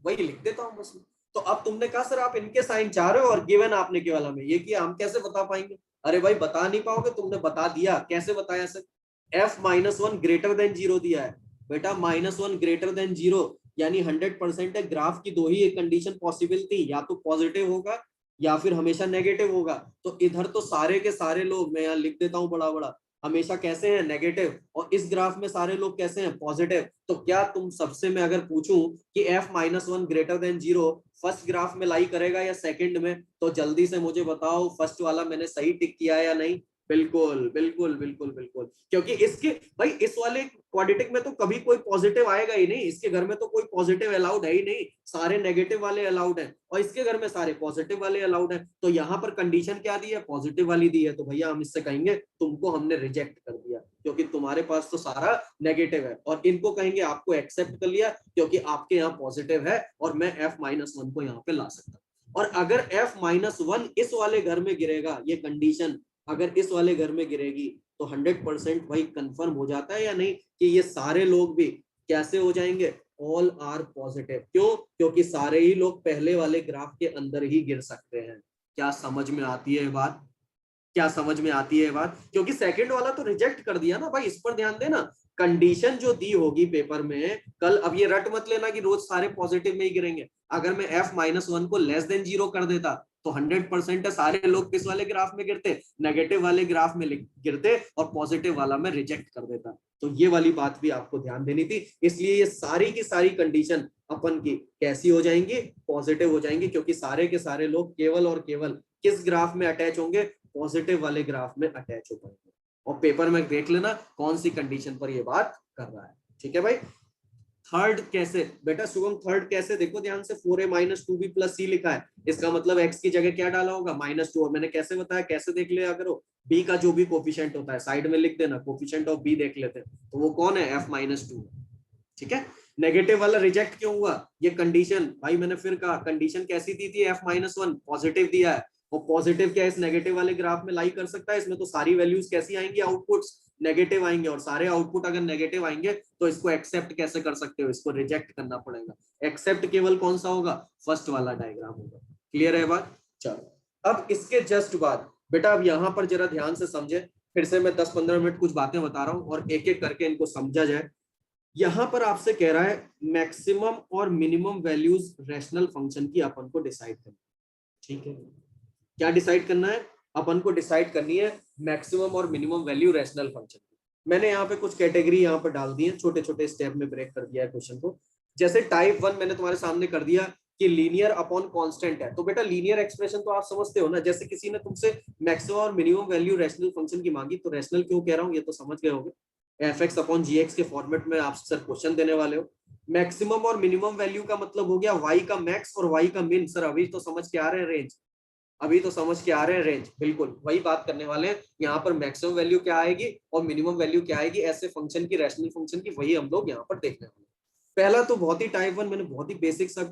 वही लिख देता हूँ बस। तो अब तुमने कहा सर आप इनके साइन चाह रहे हो और गिवन आपने केवल हमें ये किया, हम कैसे बता पाएंगे। अरे भाई बता नहीं पाओगे, तुमने बता दिया, कैसे बताया sir, f minus one greater than zero दिया है बेटा, -1 ग्रेटर देन जीरो, यानी 100% है, ग्राफ की दो ही एक कंडीशन पॉसिबल थी, या तो पॉजिटिव होगा या फिर हमेशा नेगेटिव होगा। तो इधर तो सारे के सारे लोग, मैं यहाँ लिख देता हूँ बड़ा बड़ा, हमेशा कैसे हैं, नेगेटिव, और इस ग्राफ में सारे लोग कैसे हैं, पॉजिटिव। तो क्या तुम सबसे मैं अगर पूछूं कि f -1 greater than zero first graph में लाई करेगा या सेकंड में, तो जल्दी से मुझे बताओ फर्स्ट वाला मैंने सही टिक किया है या नहीं। बिल्कुल बिल्कुल बिल्कुल बिल्कुल, क्योंकि इसके भाई इस वाले क्वाड्रेटिक में तो कभी कोई पॉजिटिव आएगा ही नहीं, इसके घर में तो कोई पॉजिटिव अलाउड है ही नहीं, सारे नेगेटिव वाले अलाउड हैं, और इसके घर में सारे पॉजिटिव वाले अलाउड हैं। तो यहाँ पर कंडीशन क्या दी है, पॉजिटिव वाली दी है, तो भैया हम इससे कहेंगे तुमको हमने रिजेक्ट कर दिया, क्योंकि तुम्हारे पास तो सारा नेगेटिव है, और इनको कहेंगे आपको एक्सेप्ट कर लिया क्योंकि आपके यहाँ पॉजिटिव है, और मैं f -1 को यहाँ पे ला सकता। और अगर f -1 इस वाले घर में गिरेगा, ये कंडीशन अगर इस वाले घर में गिरेगी, तो 100% भाई कंफर्म हो जाता है या नहीं कि ये सारे लोग भी कैसे हो जाएंगे, ऑल आर पॉजिटिव। क्यों, क्योंकि सारे ही लोग पहले वाले ग्राफ के अंदर ही गिर सकते हैं। क्या समझ में आती है बात, क्या समझ में आती है बात, क्योंकि सेकंड वाला तो रिजेक्ट कर दिया ना भाई, इस पर ध्यान देना। कंडीशन जो दी होगी पेपर में कल, अब ये रट मत लेना कि रोज सारे पॉजिटिव में ही गिरेंगे। अगर मैं f -1 को लेस देन जीरो कर देता तो 100% है सारे लोग किस वाले ग्राफ में गिरते, नेगेटिव वाले ग्राफ में गिरते, और पॉजिटिव वाला में रिजेक्ट कर देता। तो ये वाली बात भी आपको ध्यान देनी थी, इसलिए ये सारी की सारी कंडीशन अपन की कैसी हो जाएंगी, पॉजिटिव हो जाएंगी, क्योंकि सारे के सारे लोग केवल और केवल किस ग्राफ में अटैच होंगे, पॉजिटिव वाले ग्राफ में अटैच हो पाएंगे। और पेपर में देख लेना कौन सी कंडीशन पर ये बात कर रहा है, ठीक है भाई। थर्ड कैसे बेटा शुभम, थर्ड कैसे देखो ध्यान से, 4a माइनस 2b प्लस सी लिखा है, इसका मतलब x की जगह क्या डाला होगा -2, और मैंने कैसे बताया, कैसे देख लिया करो, b का जो भी कोफिशिएंट होता है साइड में लिख देना, कोफिशिएंट ऑफ b देख लेते हैं, तो वो कौन है f-2। ठीक है, नेगेटिव वाला रिजेक्ट क्यों हुआ, ये कंडीशन भाई मैंने फिर कहा कंडीशन कैसी दी थी, f-1 पॉजिटिव दिया है, और पॉजिटिव क्या इस नेगेटिव वाले ग्राफ में लाई कर सकता है, इसमें तो सारी वैल्यूज कैसी आएंगी, आउटपुट्स नेगेटिव आएंगे, और सारे आउटपुट अगर नेगेटिव आएंगे तो इसको एक्सेप्ट कैसे कर सकते हो, इसको रिजेक्ट करना पड़ेगा, एक्सेप्ट केवल कौन सा होगा, फर्स्ट वाला डायग्राम होगा। क्लियर है बात, चलो अब इसके जस्ट बाद बेटा अब यहां पर जरा ध्यान से समझे, फिर से मैं 10-15 मिनट कुछ बातें बता रहा हूं और एक एक करके इनको समझा जाए। यहां पर आपसे कह रहा है मैक्सिमम और मिनिमम वैल्यूज रैशनल फंक्शन की अपन को डिसाइड करना, ठीक है, क्या डिसाइड करना है, अपन को डिसाइड करनी है मैक्सिमम और मिनिमम वैल्यू रैशनल फंक्शन की। मैंने यहाँ पे कुछ कैटेगरी यहाँ पर डाल दी है, छोटे छोटे स्टेप में ब्रेक कर दिया है क्वेश्चन को। जैसे टाइप 1 मैंने तुम्हारे सामने कर दिया कि लीनियर अपॉन कांस्टेंट है, तो बेटा लीनियर एक्सप्रेशन तो आप समझते हो ना, जैसे किसी ने तुमसे मैक्सिमम और मिनिमम वैल्यू रैशनल फंक्शन की मांगी, तो रैशनल क्यों कह रहा हूँ ये तो समझ गए होगे, fx अपॉन gx के फॉर्मेट में आप सर क्वेश्चन देने वाले हो। मैक्सिमम और मिनिमम वैल्यू का मतलब हो गया y का मैक्स और y का मिन, सर अभी तो समझ के आ रहे हैं रेंज, अभी तो समझ के आ रहे हैं रेंज, बिल्कुल वही बात करने वाले हैं। यहाँ पर मैक्सिमम वैल्यू क्या आएगी और मिनिमम वैल्यू क्या आएगी, ऐसे फंक्शन की रैशनल फंक्शन की, वही हम लोग यहाँ पर देखने वाले हैं। पहला तो बहुत ही टाइप 1 मैंने बहुत ही बेसिक सा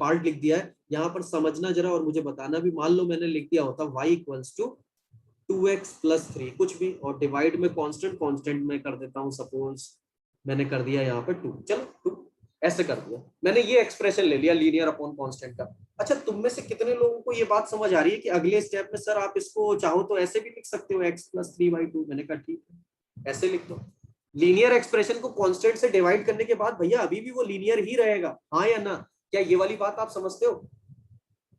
पार्ट लिख दिया है, यहाँ पर समझना जरा और मुझे बताना भी। मान लो मैंने लिख दिया होता y equals to 2x plus 3 कुछ भी, और डिवाइड में कांस्टेंट कांस्टेंट में कर देता हूँ, सपोज मैंने कर दिया यहाँ पर 2, चलो 2 ऐसे कर दिया मैंने, ये एक्सप्रेशन ले लिया लीनियर अपॉन कांस्टेंट का। अच्छा तुम में से कितने लोगों को ये बात समझ आ रही है कि अगले स्टेप में सर आप इसको चाहो तो ऐसे भी लिख सकते हो x प्लस 3/2, मैंने कहा ठीक है ऐसे लिख दो। लीनियर एक्सप्रेशन को कांस्टेंट से डिवाइड करने के बाद भैया अभी भी वो लीनियर ही रहेगा, हाँ या ना, क्या ये वाली बात आप समझते हो,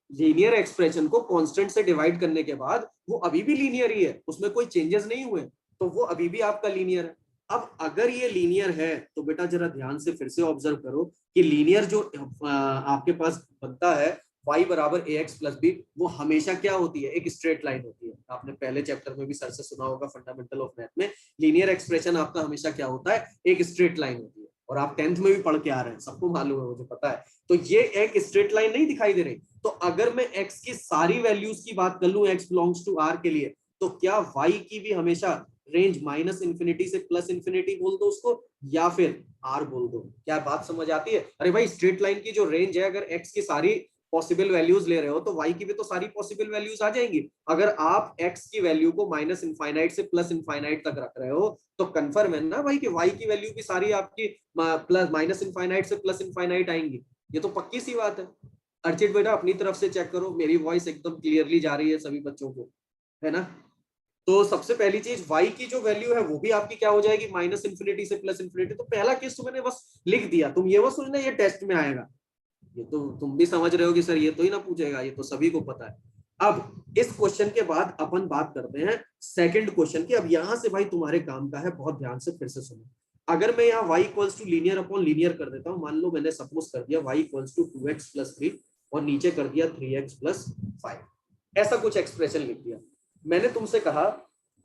लीनियर एक्सप्रेशन को कांस्टेंट से डिवाइड करने के बाद वो अभी भी लीनियर ही है, उसमें कोई चेंजेस नहीं हुए, तो वो अभी भी आपका लीनियर है। अब अगर ये लीनियर है तो बेटा जरा ध्यान से फिर से ऑब्जर्व करो कि लीनियर जो आपके पास बनता है y बराबर ax प्लस बी, वो हमेशा क्या होती है, एक स्ट्रेट लाइन होती है। आपने पहले चैप्टर में भी सर से सुना होगा फंडामेंटल ऑफ मैथ में, लीनियर एक्सप्रेशन आपका हमेशा क्या होता है, एक स्ट्रेट लाइन होती है, और आप 10th में भी पढ़ के आ रहे हैं, सबको मालूम है, मुझे पता है। तो ये एक स्ट्रेट लाइन नहीं दिखाई दे रही, तो अगर मैं x की सारी वैल्यूज की बात कर लूं x बिलोंग्स टू r के लिए, तो क्या y की भी हमेशा रेंज -इंफिनिटी से +इंफिनिटी बोल दो उसको, या फिर r बोल दो, क्या बात समझ आती है। अरे भाई स्ट्रेट लाइन की जो रेंज है, अगर x की सारी पॉसिबल वैल्यूज ले रहे हो तो y की भी तो सारी पॉसिबल वैल्यूज आ जाएंगी। अगर आप x की वैल्यू को -इंफाइनाइट से +इंफाइनाइट तक रख रहे हो तो कंफर्म है ना भाई कि y की वैल्यू भी सारी आपकी -इंफाइनाइट से +इंफाइनाइट आएंगी, ये तो पक्की सी बात है। अर्चित बेटा अपनी तरफ से चेक करो, मेरी वॉइस एकदम क्लियरली जा रही है सभी बच्चों को, है ना। तो सबसे पहली चीज y की जो वैल्यू है वो भी आपकी क्या हो जाएगी, -इंफिनिटी से +इंफिनिटी। तो पहला केस तो मैंने बस लिख दिया, तुम ये बस सोचना ये टेस्ट में आएगा, ये तो तुम भी समझ रहे हो कि सर ये तो ही ना पूछेगा, ये तो सभी को पता है। अब इस क्वेश्चन के बाद अपन बात करते हैं सेकंड क्वेश्चन की। अब यहां से भाई तुम्हारे काम का है, बहुत ध्यान से फिर से सुनो। अगर मैं यहाँ y equals to linear upon linear कर देता हूँ, मान लो मैंने सपोज कर दिया y equals to 2x plus 3 और नीचे कर दिया 3x प्लस 5, ऐसा कुछ एक्सप्रेशन लिख दिया। मैंने तुमसे कहा,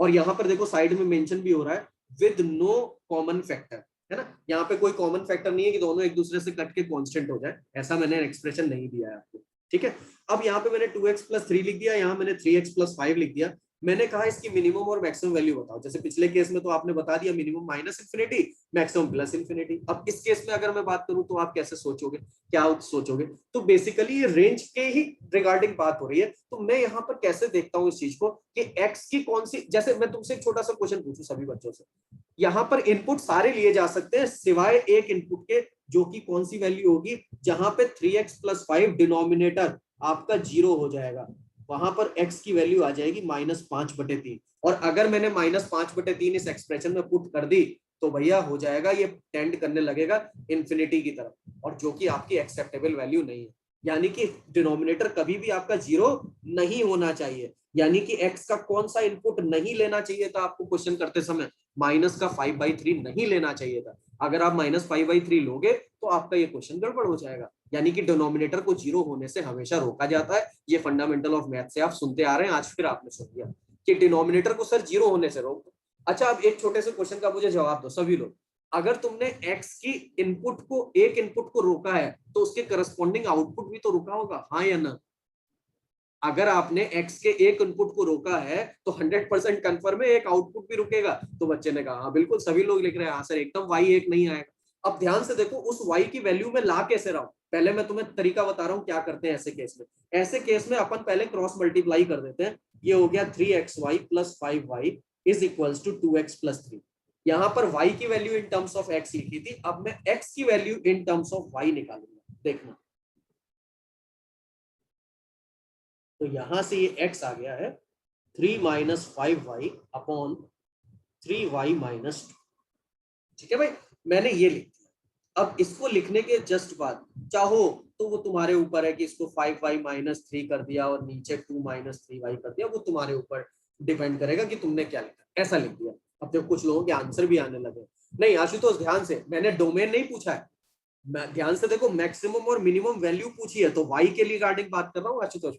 और यहाँ पर देखो साइड में मेंशन भी हो रहा है विद नो कॉमन फैक्टर, है ना, यहाँ पे कोई कॉमन फैक्टर नहीं है कि दोनों एक दूसरे से कट के कांस्टेंट हो जाए, ऐसा मैंने एक्सप्रेशन नहीं दिया है आपको, ठीक है। अब यहाँ पे मैंने 2x प्लस 3 लिख दिया, यहाँ मैंने 3x प्लस 5 लिख दिया। मैंने कहा इसकी मिनिमम और मैक्सिमम वैल्यू बताओ, जैसे पिछले केस में तो आपने बता दिया मिनिमम -इंफिनिटी, मैक्सिमम +इंफिनिटी। अब इस केस में अगर मैं बात करूं तो आप कैसे सोचोगे, क्या सोचोगे, तो बेसिकली ये रेंज के ही रिगार्डिंग बात हो रही है। तो मैं यहाँ पर कैसे देखता हूँ इस चीज को कि x की कौन सी, जैसे मैं तुमसे एक छोटा सा क्वेश्चन पूछूं सभी बच्चों से, यहाँ पर इनपुट सारे लिए जा सकते हैं सिवाय एक इनपुट के, जो कि कौन सी वैल्यू होगी, जहां पे 3x प्लस 5 डिनोमिनेटर आपका 0 हो जाएगा, वहां पर x की वैल्यू आ जाएगी -5/3। और अगर मैंने -5/3 इस एक्सप्रेशन में पुट कर दी तो भैया हो जाएगा, ये टेंड करने लगेगा इंफिनिटी की तरफ, और जो कि आपकी एक्सेप्टेबल वैल्यू नहीं है। यानी कि डिनोमिनेटर कभी भी आपका 0 नहीं होना चाहिए, यानी कि x का कौन सा इनपुट नहीं लेना चाहिए था आपको क्वेश्चन करते समय, माइनस का 5/3 नहीं लेना चाहिए था। अगर आप -5/3 लोगे तो आपका ये क्वेश्चन गड़बड़ हो जाएगा। यानी कि डिनोमिनेटर को 0 होने से हमेशा रोका जाता है, ये फंडामेंटल ऑफ मैथ से आप सुनते आ रहे हैं, आज फिर आपने सुन लिया कि डिनोमिनेटर को सर 0 होने से रोक दो। अच्छा अब एक छोटे से क्वेश्चन का मुझे जवाब दो सभी लोग, अगर तुमने x की एक इनपुट को रोका है तो उसके करस्पॉन्डिंग आउटपुट भी तो रुका होगा, हाँ या ना? अगर आपने x के एक इनपुट को रोका है तो 100% कंफर्म है एक आउटपुट भी रुकेगा। तो बच्चे ने कहा हाँ बिल्कुल, सभी लोग लिख रहे हैं हाँ सर एकदम y एक नहीं आएगा। अब ध्यान से देखो उस y की वैल्यू में ला कैसे रहा हूं, पहले मैं तुम्हें तरीका बता रहा हूं क्या करते हैं ऐसे केस में। ऐसे केस में अपन पहले क्रॉस मल्टीप्लाई कर देते हैं। ये हो गया 3xy plus 5y is equals to 2x plus 3। यहां पर y की value in terms of x लिखी थी, अब मैं x की value in terms of y निकालूंगा, देखना। तो यहां से ये x आ गया है 3 minus 5y upon 3y minus 2। ठीक है भाई, मैंने ये लिख दिया। अब इसको लिखने के जस्ट बाद चाहो तो वो तुम्हारे ऊपर है कि इसको 5y माइनस 3 कर दिया और नीचे 2 माइनस 3y कर दिया, वो तुम्हारे ऊपर डिपेंड करेगा कि तुमने क्या लिखा। ऐसा लिख दिया। अब देखो कुछ लोगों के आंसर भी आने लगे। नहीं आशुतोष ध्यान से, मैंने डोमेन नहीं पूछा है, मैं ध्यान से देखो मैक्सिमम और मिनिमम वैल्यू पूछी है, तो y के रिगार्डिंग बात कर रहा हूँ आशुतोष।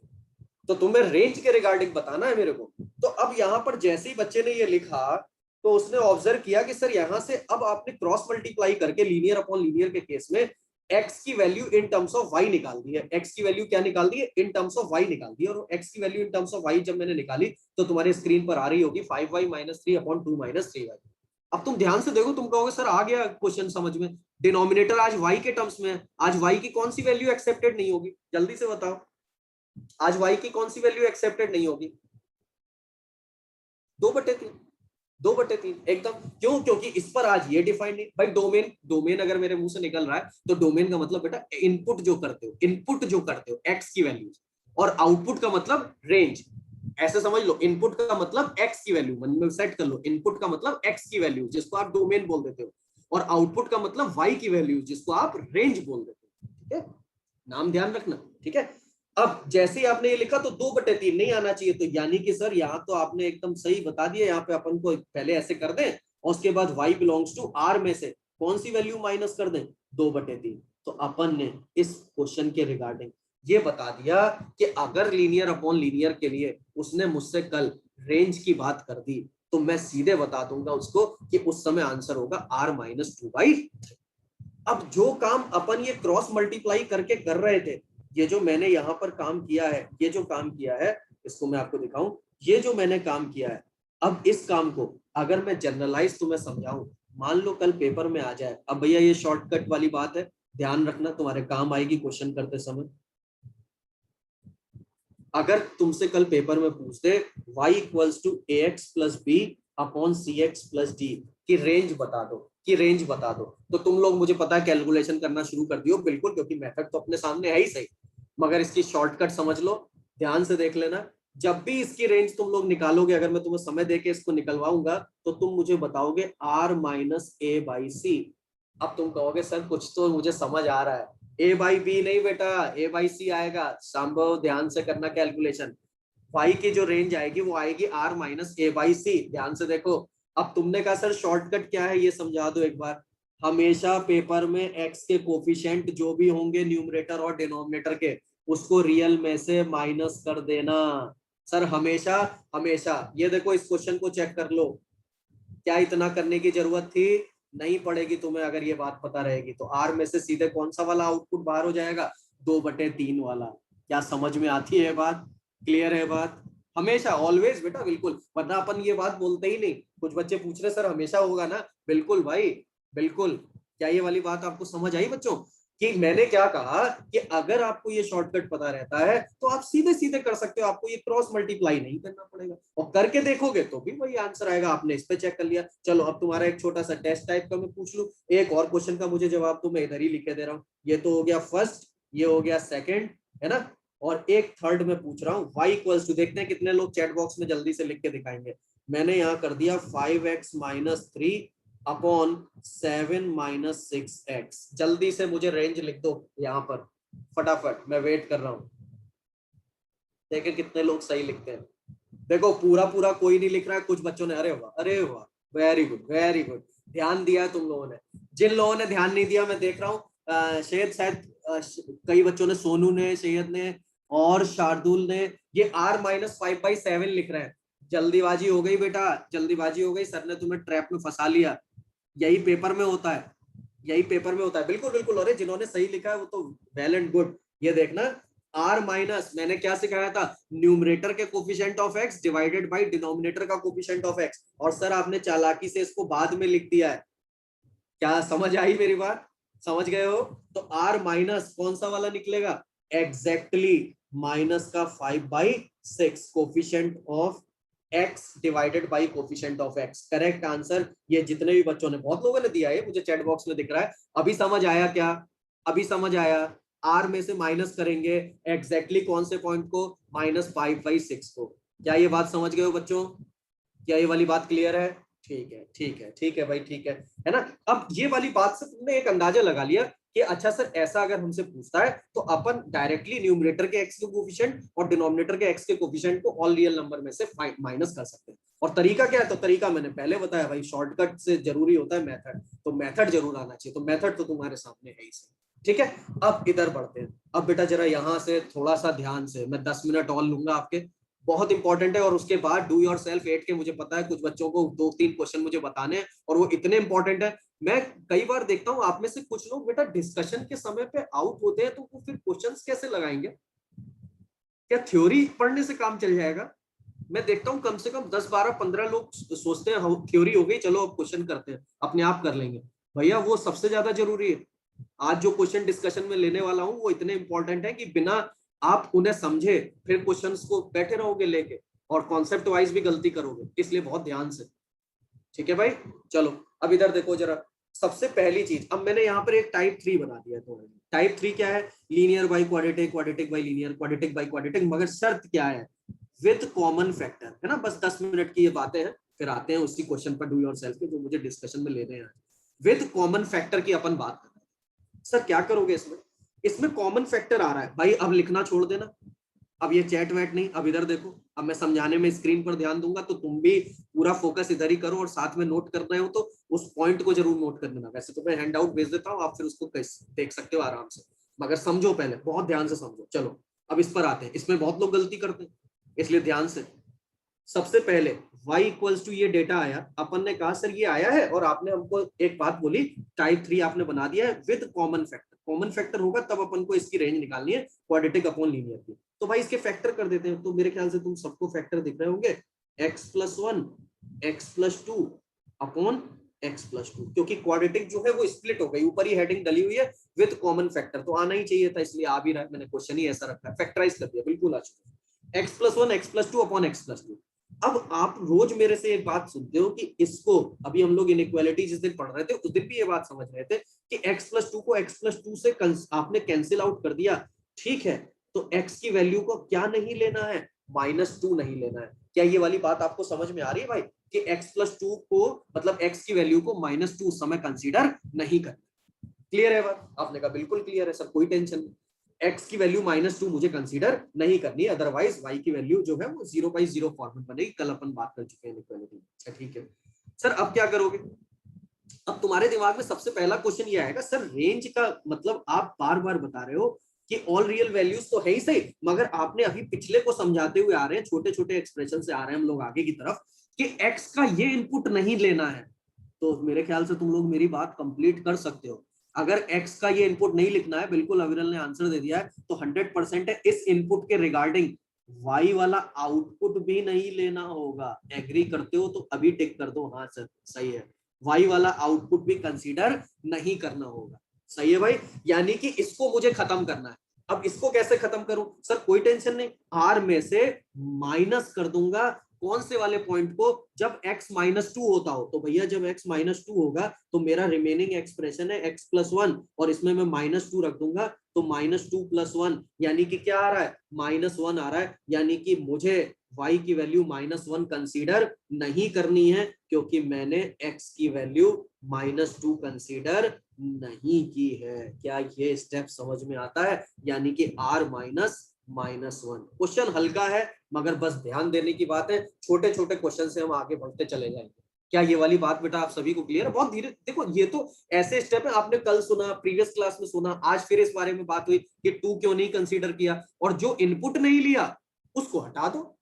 तो तुम्हें रेंज के रिगार्डिंग बताना है मेरे को। तो अब यहाँ पर जैसे ही बच्चे ने ये लिखा तो उसने ऑब्जर्व किया कि सर यहाँ से अब आपने क्रॉस मल्टीप्लाई करके लीनियर अपॉन लीनियर के केस में x की value in terms of y निकाल दी है। x की वैल्यू क्या निकाल दी है? इन टर्म्स ऑफ y निकाल दी है। और x की value in terms of y जब मैंने निकाली तो तुम्हारे स्क्रीन पर आ रही होगी 5y minus 3 upon 2 minus 3y। अब तुम ध्यान से देखो, तुम कहोगे सर आ गया क्वेश्चन समझ में, डिनोमिनेटर आज y के टर्म्स में है, आज y की कौन सी वैल्यू एक्सेप्टेड नहीं होगी? जल्दी से बताओ, आज y की कौन सी वैल्यू एक्सेप्टेड नहीं होगी? 2/3, 2/3 एकदम। क्यों? क्योंकि इस पर आज ये डिफाइंड नहीं भाई। डोमेन, डोमेन अगर मेरे मुंह से निकल रहा है तो डोमेन का मतलब बेटा इनपुट जो करते हो, इनपुट जो करते हो x की वैल्यू, और आउटपुट का मतलब रेंज। ऐसे समझ लो, इनपुट का मतलब x की वैल्यू, मन में सेट कर लो, इनपुट का मतलब x की वैल्यू जिसको आप डोमेन बोल देते हो, और आउटपुट का मतलब y की वैल्यू जिसको आप रेंज बोल देते हो। ठीक है, नाम ध्यान रखना। ठीक है, अब जैसे ही आपने ये लिखा तो 2/3 नहीं आना चाहिए, तो यानी कि सर यहाँ तो आपने एकदम सही बता दिया। यहाँ पे अपन को पहले ऐसे कर दें और उसके बाद y बिलोंग्स टू r में से कौन सी वैल्यू माइनस कर दें? 2/3। तो अपन ने इस क्वेश्चन के रिगार्डिंग ये बता दिया कि अगर लीनियर अपॉन लीनियर के लिए उसने मुझसे कल रेंज की बात कर दी तो मैं सीधे बता दूंगा उसको कि उस समय आंसर होगा r-2/3। अब जो काम अपन ये क्रॉस मल्टीप्लाई करके कर रहे थे, ये जो मैंने यहाँ पर काम किया है, ये जो काम किया है इसको मैं आपको दिखाऊं। ये जो मैंने काम किया है, अब इस काम को अगर मैं जनरलाइज तुम्हें समझाऊं, मान लो कल पेपर में आ जाए, अब भैया ये शॉर्टकट वाली बात है, ध्यान रखना तुम्हारे काम आएगी क्वेश्चन करते समय। अगर तुमसे कल पेपर में पूछते y equals to ax plus B upon C X plus D की रेंज बता दो, की रेंज बता दो, तो तुम लोग मुझे पता है कैलकुलेशन करना शुरू कर दियो बिल्कुल, क्योंकि मेथड तो अपने सामने है ही सही, मगर इसकी शॉर्टकट समझ लो, ध्यान से देख लेना। जब भी इसकी रेंज तुम लोग निकालोगे, अगर मैं तुम्हें समय देके इसको निकलवाऊंगा तो तुम मुझे बताओगे r-a/c। अब तुम कहोगे सर कुछ तो मुझे समझ आ रहा है, a/b नहीं बेटा, a/c आएगा। संभव ध्यान से करना कैलकुलेशन, y की जो रेंज आएगी वो आएगी r-a/c। ध्यान से देखो, अब तुमने कहा सर शॉर्टकट क्या है ये समझा दो एक बार। हमेशा पेपर में x के कोफिशिएंट जो भी होंगे न्यूमरेटर और डिनोमिनेटर के, उसको रियल में से माइनस कर देना सर, हमेशा हमेशा। ये देखो इस क्वेश्चन को चेक कर लो, क्या इतना करने की जरूरत थी? नहीं पड़ेगी तुम्हें, अगर ये बात पता रहेगी तो। r में से सीधे कौन सा वाला आउटपुट बाहर हो जाएगा? 2/3 वाला। क्या समझ में आती है बात? क्लियर है बात? हमेशा, ऑलवेज बेटा, बिल्कुल, वरना अपन ये बात बोलते ही नहीं। कुछ बच्चे पूछ रहे सर हमेशा होगा ना? बिल्कुल भाई, बिल्कुल। क्या ये वाली बात आपको समझ आई बच्चों? कि मैंने क्या कहा कि अगर आपको ये शॉर्टकट पता रहता है तो आप सीधे सीधे कर सकते हो, आपको ये क्रॉस मल्टीप्लाई नहीं करना पड़ेगा, और करके देखोगे तो भी वही आंसर आएगा। आपने इस पे चेक कर लिया। चलो अब तुम्हारा एक छोटा सा टेस्ट टाइप का मैं पूछ लूं, एक और क्वेश्चन का मुझे जवाब तो मैं इधर ही लिखे दे रहा हूँ। ये तो हो गया फर्स्ट, ये हो गया सेकंड, है ना? और एक थर्ड में पूछ रहा हूँ y इक्वल्स टू, देखते हैं कितने लोग चैट बॉक्स में जल्दी से लिख के दिखाएंगे। मैंने यहाँ कर दिया 5x-3 अपॉन 7-6x। जल्दी से मुझे रेंज लिख दो यहाँ पर फटाफट, मैं वेट कर रहा हूँ। देखें कितने लोग सही लिखते हैं। देखो पूरा पूरा कोई नहीं लिख रहा है, कुछ बच्चों ने अरे वाह, अरे वाह, वेरी गुड, वेरी गुड, ध्यान दिया तुम लोगों ने। जिन लोगों ने ध्यान नहीं दिया मैं देख रहा हूँ, शायद कई बच्चों ने, सोनू ने, सैयद ने और शार्दुल ने ये r-5/7 लिख रहे हैं। जल्दीबाजी हो गई बेटा, जल्दीबाजी हो गई, सर ने तुम्हें ट्रैप में फंसा लिया। यही पेपर में होता है, यही पेपर में होता है। बिल्कुल बिल्कुल, अरे जिन्होंने सही लिखा है वो तो वेल एंड गुड। ये देखना, आर माइनस, मैंने क्या सिखाया था, न्यूमरेटर के coefficient of x divided by denominator का कोफिशिएंट ऑफ एक्स, और सर आपने चालाकी से इसको बाद में लिख दिया है। क्या समझ आई मेरी बात, समझ गए हो? तो आर माइनस कौन सा वाला निकलेगा, एग्जैक्टली माइनस का 5/6 coefficient of x divided by coefficient of x. Correct answer. ये जितने भी बच्चों ने, बहुत लोगों ने दिया है, मुझे चैट बॉक्स में दिख रहा है। अभी समझ आया क्या, अभी समझ आया? आर में से माइनस करेंगे एग्जैक्टली कौन से पॉइंट को, -5/6 को। क्या ये बात समझ गए हो बच्चों? क्या ये वाली बात क्लियर है? ठीक है ठीक है ठीक है भाई, ठीक है ना? अब ये वाली बात से तुमने एक अंदाजा लगा लिया कि अच्छा सर ऐसा अगर हमसे पूछता है तो अपन डायरेक्टली न्यूमरेटर के एक्स के कोफिशिएंट और डिनोमिनेटर के एक्स के कोफिशिएंट को ऑल रियल नंबर में से माइनस कर सकते हैं। और तरीका क्या है, तो तरीका मैंने पहले बताया भाई, शॉर्टकट से जरूरी होता है मेथड, तो मेथड जरूर आना चाहिए। तो मेथड तो तुम्हारे सामने है ही सही, ठीक है। अब इधर बढ़ते हैं। अब बेटा जरा यहां से थोड़ा सा ध्यान से, मैं 10 मिनट और लूंगा आपके, बहुत इंपॉर्टेंट है। और उसके बाद डू योर सेल्फ 8 के, मुझे पता है कुछ बच्चों को 2-3 क्वेश्चन मुझे बताने हैं और वो इतने इंपॉर्टेंट है। मैं कई बार देखता हूं आप में से कुछ लोग बेटा डिस्कशन के समय पे आउट होते हैं, तो वो फिर क्वेश्चंस कैसे लगाएंगे? क्या थ्योरी पढ़ने से काम चल जाएगा? मैं देखता हूं कम से कम 10-12-15 लोग सोचते हैं थ्योरी हो गई, चलो अब क्वेश्चन करते हैं, अपने आप कर लेंगे। भैया वो सबसे ज्यादा जरूरी है। आज जो क्वेश्चन डिस्कशन में लेने वाला हूं वो इतने इंपॉर्टेंट है कि बिना आप उन्हें समझे फिर क्वेश्चंस को बैठे रहोगे लेके, और कॉन्सेप्ट वाइज भी गलती करोगे, इसलिए बहुत ध्यान से। ठीक है भाई, चलो अब इधर देखो जरा। सबसे पहली चीज, अब मैंने यहाँ पर एक टाइप 3 बना दिया है। तो टाइप 3 क्या है, linear by quadratic, quadratic by linear, quadratic by quadratic, मगर शर्त क्या है, विद कॉमन फैक्टर, है ना। बस 10 मिनट की ये बातें हैं, फिर आते हैं उसी क्वेश्चन पर डू योरसेल्फ के, जो मुझे डिस्कशन में लेने हैं। विद कॉमन फैक्टर की अपन बात कर रहे हैं। सर क्या करोगे इसमें, इसमें कॉमन फैक्टर आ रहा है भाई, अब लिखना छोड़ देना। अब ये चैट वैट नहीं, अब इधर देखो। अब मैं समझाने में स्क्रीन पर ध्यान दूंगा, तो तुम भी पूरा फोकस इधर ही करो, और साथ में नोट कर रहे हो तो उस पॉइंट को जरूर नोट कर लेना। वैसे तो मैं हैंड आउट भेज देता हूँ, आप फिर उसको देख सकते हो आराम से, मगर समझो पहले, बहुत ध्यान से समझो। चलो अब इस पर आते हैं। इसमें बहुत लोग गलती करते हैं, इसलिए ध्यान से। सबसे पहले y इक्वल्स टू ये डेटा आया, अपन ने कहा सर ये आया है, और आपने हमको एक बात बोली, टाइप 3 आपने बना दिया है with common factor. Common factor होगा तब अपन को इसकी रेंज निकालनी है, क्वाड्रेटिक अपॉन लीनियर की। तो भाई इसके फैक्टर कर देते हैं। तो मेरे ख्याल से तुम सबको फैक्टर दिख रहे होंगे, x+1 x+2 अपॉन x+2, क्योंकि क्वाड्रेटिक जो है वो स्प्लिट हो गई, ऊपर ही हेडिंग डली हुई है विद कॉमन फैक्टर, तो आना ही चाहिए था, इसलिए आ भी रहा है। मैंने क्वेश्चन ही ऐसा रखा है, फैक्टराइज कर दिया, बिल्कुल आ चुका। x+1 x+2 upon x+2। अब आप रोज मेरे से एक बात सुनते हो कि इसको, अभी हम लोग इनइक्वालिटी जिस दिन पढ़ रहे थे उस दिन भी ये बात समझ रहे थे कि x+2 को x+2 से आपने कैंसिल आउट कर दिया, ठीक है। तो x की वैल्यू को क्या नहीं लेना है, -2 नहीं लेना है। क्या ये वाली बात आपको समझ में आ रही है भाई, कि x+2 को, मतलब x की वैल्यू को -2 समय कंसीडर नहीं करना। क्लियर है बात? आपने कहा बिल्कुल क्लियर है सर, कोई टेंशन नहीं। x की वैल्यू -2 मुझे कंसीडर नहीं करनी, अदरवाइज y की वैल्यू जो है वो 0/0 फॉर्मेट बनेगी। कल अपन बात कर चुके हैं इक्वालिटी। अच्छा ठीक है सर, अब क्या करोगे? अब तुम्हारे दिमाग में सबसे पहला क्वेश्चन ये आएगा, सर रेंज का मतलब आप बार बार बता रहे हो कि ऑल रियल वैल्यूज तो है ही सही, मगर आपने अभी पिछले को समझाते हुए आ रहे हैं, छोटे छोटे एक्सप्रेशन से आ रहे हैं हम लोग आगे की तरफ, कि x का ये इनपुट नहीं लेना है। तो मेरे ख्याल से तुम लोग मेरी बात कंप्लीट कर सकते हो। अगर x का ये इनपुट नहीं लिखना है, बिल्कुल अविरल ने आंसर दे दिया है, तो 100% है इस इनपुट के रिगार्डिंग y वाला आउटपुट भी नहीं लेना होगा। एग्री करते हो तो अभी टिक कर दो, हाँ सर सही है, y वाला आउटपुट भी कंसीडर नहीं करना होगा। सही है भाई, यानी कि इसको मुझे खत्म करना है। अब इसको कैसे खत्म करूं सर, कोई टेंशन नहीं, r में से माइनस कर दूंगा कौन से वाले पॉइंट को, जब x -2 होता हो। तो भैया जब x -2 होगा तो मेरा रिमेनिंग एक्सप्रेशन है x+1, और इसमें मैं -2 रख दूंगा, तो -2+1 यानी कि क्या आ रहा है, -1 आ रहा है। यानी कि मुझे y की वैल्यू -1 कंसीडर नहीं करनी है, क्योंकि मैंने x की वैल्यू -2 कंसीडर नहीं की है। क्या ये स्टेप समझ में आता है? यानी कि r -1। क्वेश्चन हल्का है, मगर बस ध्यान देने की बात है, छोटे छोटे क्वेश्चन से हम आगे बढ़ते चले जाएंगे। क्या ये वाली बात बेटा आप सभी को क्लियर है? बहुत धीरे देखो, ये तो ऐसे स्टेप है, आपने कल सुना, प्रीवियस क्लास में सुना, आज फिर इस बारे में बात हुई कि 2 क्यों नहीं कंसीडर किया। और जो इनपुट नहीं लिया उसको हटा दो,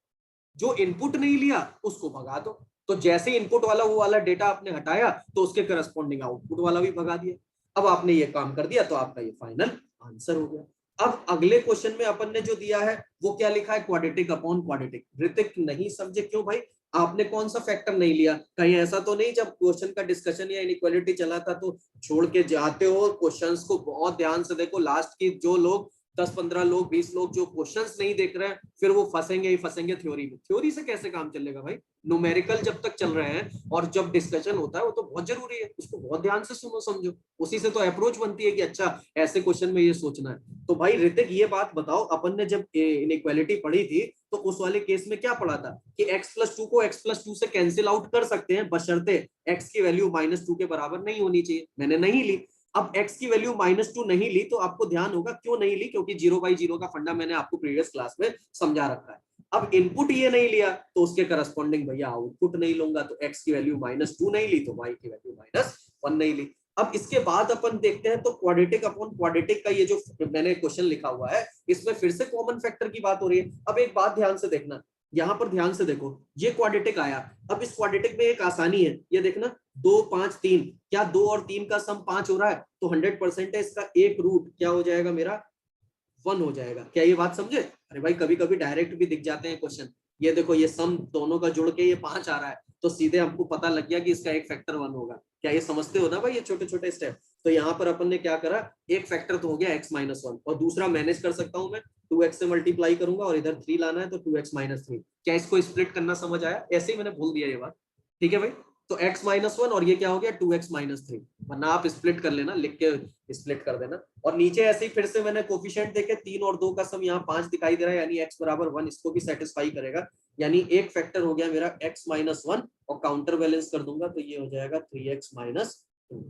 जो इनपुट नहीं लिया उसको भगा दो। तो जैसे ही इनपुट वाला वो वाला डेटा आपने हटाया तो उसके करस्पॉन्डिंग आउटपुट वाला भी भगा दिया। अब आपने ये काम कर दिया तो आपका ये फाइनल आंसर हो गया। अब अगले क्वेश्चन में अपन ने जो दिया है वो क्या लिखा है, क्वाड्रेटिक अपॉन क्वाड्रेटिक। ऋतिक नहीं समझे क्यों भाई, आपने कौन सा फैक्टर नहीं लिया? कहीं ऐसा तो नहीं जब क्वेश्चन का डिस्कशन या इनइक्वालिटी चला था तो छोड़ के जाते हो? क्वेश्चंस को बहुत ध्यान से देखो, लास्ट की जो लोग 10-15 लोग 20 लोग जो क्वेश्चंस नहीं देख रहे हैं फिर वो फंसेंगे ही फंसेंगे थ्योरी में। थ्योरी से कैसे काम चलेगा भाई? न्यूमेरिकल जब तक चल रहे हैं और जब डिस्कशन होता है वो तो बहुत जरूरी है, उसको बहुत ध्यान से सुनो समझो, उसी से तो अप्रोच बनती है कि अच्छा ऐसे क्वेश्चन में ये सोचना है। तो भाई ऋतिक ये बात बताओ, अपन ने जब इनइक्वालिटी पढ़ी थी तो उस वाले केस में क्या पढ़ा था कि x+2 को x+2 से कैंसिल आउट कर सकते हैं बशर्ते x की वैल्यू -2 के बराबर नहीं होनी चाहिए। मैंने नहीं ली। अब x की वैल्यू -2 नहीं ली तो आपको ध्यान होगा क्यों नहीं ली, क्योंकि 0/0 का फंडा मैंने आपको प्रीवियस क्लास में समझा रखा है। अब इनपुट ये नहीं लिया तो उसके करस्पॉन्डिंग भैया आउटपुट नहीं लूंगा, तो x की वैल्यू -2 नहीं ली तो y की वैल्यू -1 नहीं ली। अब इसके बाद अपन देखते हैं तो क्वाड्रेटिक अपॉन क्वाड्रेटिक का ये जो मैंने क्वेश्चन लिखा हुआ है इसमें फिर से कॉमन फैक्टर की बात हो रही है। अब एक बात ध्यान से देखना, यहाँ पर ध्यान से देखो, ये क्वाड्रेटिक आया। अब इस क्वाड्रेटिक में एक आसानी है, ये देखना 2 5 3, क्या 2 और 3 का सम 5 हो रहा है तो 100% है इसका एक रूट क्या हो जाएगा मेरा 1 हो जाएगा। क्या ये बात समझे? अरे भाई कभी कभी डायरेक्ट भी दिख जाते हैं क्वेश्चन, ये देखो ये सम दोनों का जुड़ के ये 5 आ रहा है तो सीधे हमको पता लग गया कि इसका एक फैक्टर 1 होगा। क्या ये समझते हो ना भाई, ये छोटे छोटे स्टेप। तो यहाँ पर अपन ने क्या करा, एक फैक्टर तो हो गया x-1 और दूसरा मैनेज कर सकता हूं मैं 2x से मल्टीप्लाई करूंगा और इधर 3 लाना है तो 2x-3। क्या इसको स्प्लिट करना समझ आया? ऐसे ही मैंने भूल दिया ये बात, ठीक है भाई। तो x-1 और ये क्या हो गया 2x-3, वरना आप स्प्लिट कर लेना, लिख के स्प्लिट कर देना। और नीचे ऐसे ही फिर से मैंने कोफिशिएंट देखे 3 और 2 का सम यहाँ 5 दिखाई दे रहा है यानी x बराबर 1 इसको भी सेटिस्फाई करेगा, यानी एक फैक्टर हो गया मेरा x-1 और काउंटर बैलेंस कर दूंगा तो ये हो जाएगा 3x-2।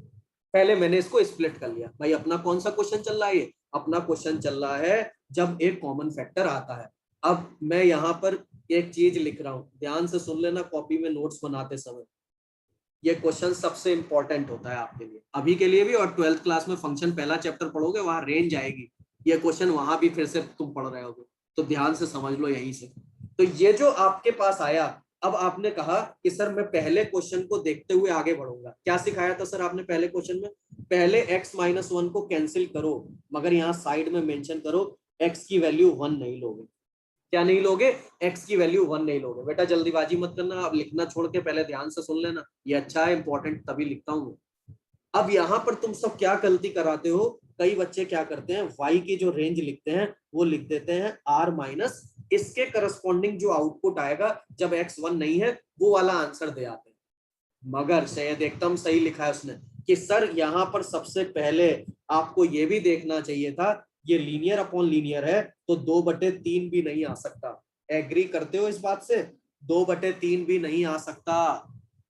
पहले मैंने इसको स्प्लिट कर लिया। भाई अपना कौन सा क्वेश्चन चल रहा है? ये अपना क्वेश्चन चल रहा है जब एक कॉमन फैक्टर आता है। अब मैं यहाँ पर एक चीज लिख रहा हूँ, ध्यान से सुन लेना कॉपी में नोट्स बनाते समय। ये क्वेश्चन सबसे इंपॉर्टेंट होता है आपके लिए, अभी के लिए भी, और 12th क्लास में फंक्शन पहला चैप्टर पढ़ोगे वहां रेंज आएगी, ये क्वेश्चन वहां भी फिर से तुम पढ़ रहे होगे, तो ध्यान से समझ लो यहीं से। तो ये जो आपके पास आया, अब आपने कहा कि सर मैं पहले क्वेश्चन को देखते हुए आगे बढ़ूंगा। क्या सिखाया था सर आपने पहले क्वेश्चन में? पहले x-1 को कैंसिल करो, मगर यहाँ साइड में मेंशन करो x की वैल्यू 1 नहीं लोगे। क्या नहीं लोगे? x की वैल्यू 1 नहीं लोगे। बेटा जल्दीबाजी मत करना, अब लिखना छोड़ के पहले ध्यान से सुन लेना, ये अच्छा है इंपॉर्टेंट तभी लिखता हूँ। अब यहाँ पर तुम सब क्या गलती कराते हो, कई बच्चे क्या करते हैं y की जो रेंज लिखते हैं वो लिख देते हैं r माइनस इसके करस्पॉन्डिंग जो आउटपुट आएगा जब x1 नहीं है वो वाला आंसर दे आते हैं। मगर शायद एकदम सही लिखा है उसने कि सर यहाँ पर सबसे पहले आपको ये भी देखना चाहिए था, ये लीनियर अपॉन लीनियर है तो 2/3 भी नहीं आ सकता। एग्री करते हो इस बात से? 2/3 भी नहीं आ सकता,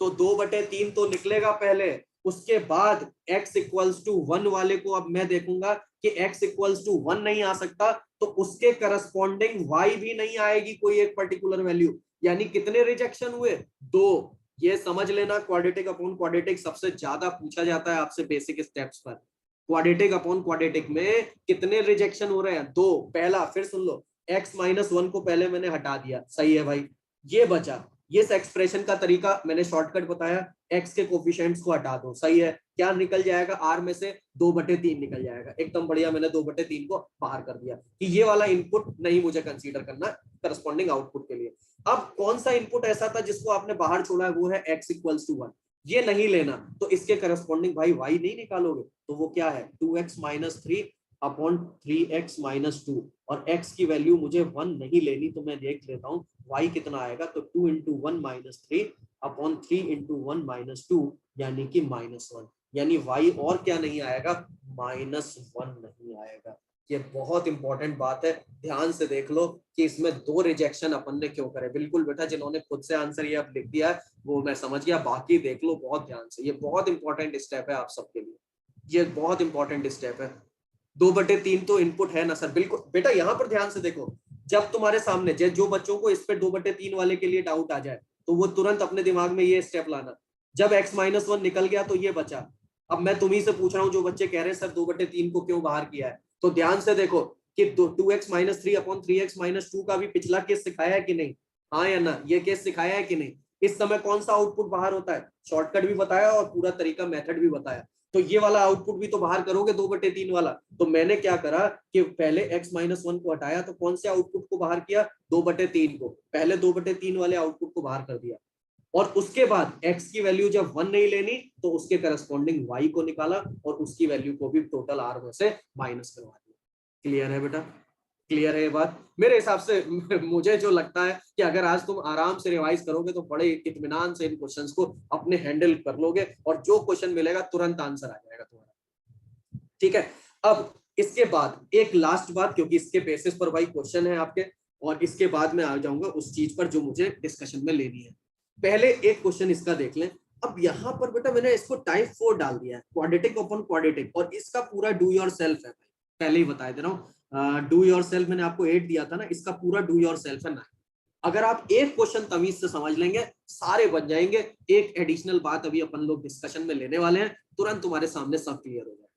तो 2/3 तो निकलेगा पहले, उसके बाद x=1 वाले को अब मैं देखूंगा कि x=1 नहीं आ सकता तो उसके करस्पॉन्डिंग y भी नहीं आएगी कोई एक पर्टिकुलर वैल्यू, यानी कितने रिजेक्शन हुए? 2। ये समझ लेना, क्वाड्रेटिक अपॉन क्वाड्रेटिक सबसे ज्यादा पूछा जाता है आपसे बेसिक स्टेप्स पर। क्वाड्रेटिक अपॉन क्वाड्रेटिक में कितने रिजेक्शन हो रहे हैं? 2। पहला, फिर सुन लो, x-1 को पहले मैंने हटा दिया, सही है भाई, ये बचा। इस एक्सप्रेशन का तरीका मैंने शॉर्टकट बताया, x के कोफिशिएंट्स को हटा दो, सही है। क्या निकल जाएगा? r में से 2/3 निकल जाएगा, एकदम बढ़िया, मैंने 2/3 को बाहर कर दिया कि ये वाला इनपुट नहीं मुझे कंसीडर करना करस्पॉन्डिंग आउटपुट के लिए। अब कौन सा इनपुट ऐसा था जिसको आपने बाहर छोड़ा है? वो है x=1, ये नहीं लेना तो इसके करस्पॉन्डिंग भाई y नहीं निकालोगे तो वो क्या है 2x-3 अपॉन 3x-2, और x की वैल्यू मुझे 1 नहीं लेनी तो मैं देख लेता हूँ y कितना आएगा, तो 2 × 1 - 3 अपॉन 3 × 1 - 2 यानी कि -1, यानी y और क्या नहीं आएगा? -1 नहीं आएगा। ये बहुत इंपॉर्टेंट बात है, ध्यान से देख लो कि इसमें 2 रिजेक्शन अपन ने क्यों करे। बिल्कुल बेटा, जिन्होंने खुद से आंसर ये अब लिख दिया है वो मैं समझ गया, बाकी देख लो बहुत ध्यान से, ये बहुत इंपॉर्टेंट स्टेप है आप सबके लिए, ये बहुत इंपॉर्टेंट स्टेप है। 2/3 तो इनपुट है ना सर? बिल्कुल बेटा, यहाँ पर ध्यान से देखो, जब तुम्हारे सामने जो बच्चों को इस पे 2/3 वाले के लिए डाउट आ जाए तो वो तुरंत अपने दिमाग में ये स्टेप लाना, जब x-1 निकल गया तो ये बचा। अब मैं तुम्ही से पूछ रहा हूँ जो बच्चे कह रहे हैं सर 2/3 को क्यों बाहर किया है, तो ध्यान से देखो कि 2x-3 अपॉन 3x-2 का भी पिछला केस सिखाया है कि नहीं? हाँ या ना? ये केस सिखाया है कि नहीं? इस समय कौन सा आउटपुट बाहर होता है, शॉर्टकट भी बताया और पूरा तरीका मेथड भी बताया। तो ये वाला आउटपुट भी तो बाहर करोगे 2/3 वाला। तो मैंने क्या करा कि पहले x-1 को हटाया, तो कौन से आउटपुट को बाहर किया, 2/3 को, पहले 2/3 वाले आउटपुट को बाहर कर दिया। और उसके बाद x की वैल्यू जब 1 नहीं लेनी तो उसके करस्पॉन्डिंग y को निकाला और उसकी वैल्यू को भी टोटल r में से माइनस करवा दिया। क्लियर है बेटा, क्लियर है ये बात? मेरे हिसाब से मुझे जो लगता है कि अगर आज तुम आराम से रिवाइज करोगे तो बड़े इत्मीनान से इन क्वेश्चंस को अपने हैंडल कर लोगे और जो क्वेश्चन मिलेगा तुरंत आंसर आ जाएगा तुम्हारा। ठीक है, अब इसके बाद एक लास्ट बात, क्योंकि इसके बेसिस पर भाई क्वेश्चन है आपके, और इसके बाद मैं आ जाऊंगा उस चीज पर जो मुझे डिस्कशन में लेनी है। पहले एक क्वेश्चन इसका देख लें। अब यहाँ पर बेटा मैंने इसको टाइप 4 डाल दिया है, क्वाड्रेटिक अपॉन क्वाड्रेटिक, और इसका पूरा डू योर सेल्फ है भाई, पहले ही बता दे रहा हूँ। डू योर सेल्फ मैंने आपको 8 दिया था ना, इसका पूरा डू योर सेल्फ है 9। अगर आप एक क्वेश्चन तमीज से समझ लेंगे सारे बन जाएंगे। एक एडिशनल बात अभी अपन लोग डिस्कशन में लेने वाले हैं, तुरंत तुम्हारे सामने सब क्लियर हो जाए।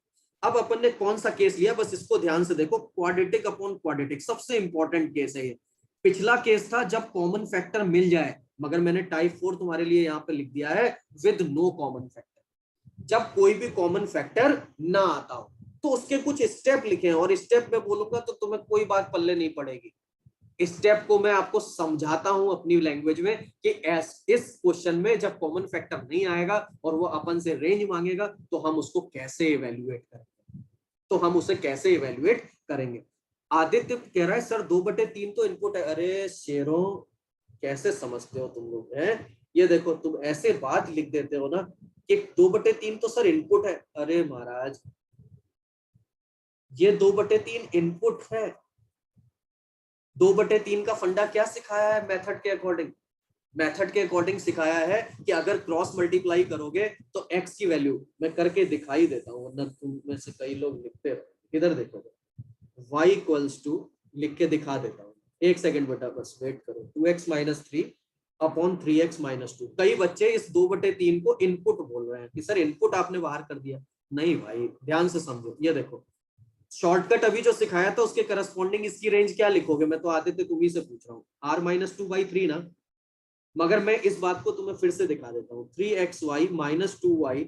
अब अपन ने कौन सा केस लिया, बस इसको ध्यान से देखो, क्वाड्रेटिक अपॉन क्वाड्रेटिक, सबसे इंपॉर्टेंट केस है ये। पिछला केस था जब कॉमन फैक्टर मिल जाए, मगर मैंने टाइप 4 तुम्हारे लिए यहाँ पे लिख दिया है विद नो कॉमन फैक्टर। जब कोई भी कॉमन फैक्टर ना आता हो तो उसके कुछ स्टेप लिखे हैं, और स्टेप में बोलूंगा तो तुम्हें कोई बात पल्ले नहीं पड़ेगी। स्टेप को मैं आपको समझाता हूं अपनी लैंग्वेज में कि इस क्वेश्चन में जब कॉमन फैक्टर नहीं आएगा और वो अपन से रेंज मांगेगा तो हम उसको कैसे इवेल्युएट करेंगे, तो हम उसे कैसे इवेल्युएट करेंगे। आदित्य कह रहा है सर 2/3 तो इनपुट है। अरे शेरों, कैसे समझते हो तुम लोग हैं? ये देखो तुम ऐसे बात लिख देते हो ना कि 2/3 तो सर इनपुट है। अरे महाराज, ये 2/3 इनपुट है। 2/3 का फंडा क्या सिखाया है मेथड के अकॉर्डिंग? मेथड के अकॉर्डिंग सिखाया है कि अगर क्रॉस मल्टीप्लाई करोगे तो x की वैल्यू, मैं करके दिखाई देता हूँ वरना तुम में से कई लोग लिखते हो, इधर देखो, y इक्वल्स टू, लिख के दिखा देता हूँ, एक सेकंड बेटा बस वेट करो। 2x - 3 upon 3x - 2। कई बच्चे इस 2/3 को इनपुट बोल रहे हैं कि सर इनपुट आपने बाहर कर दिया। नहीं भाई, ध्यान से समझो, ये देखो शॉर्टकट अभी जो सिखाया था उसके करस्पॉन्डिंग इसकी रेंज क्या लिखोगे, मैं तो आदित्य तुम्ही से पूछ रहा हूँ, r - 2/3 ना। मगर मैं इस बात को तुम्हें फिर से दिखा देता हूँ, 3xy - 2y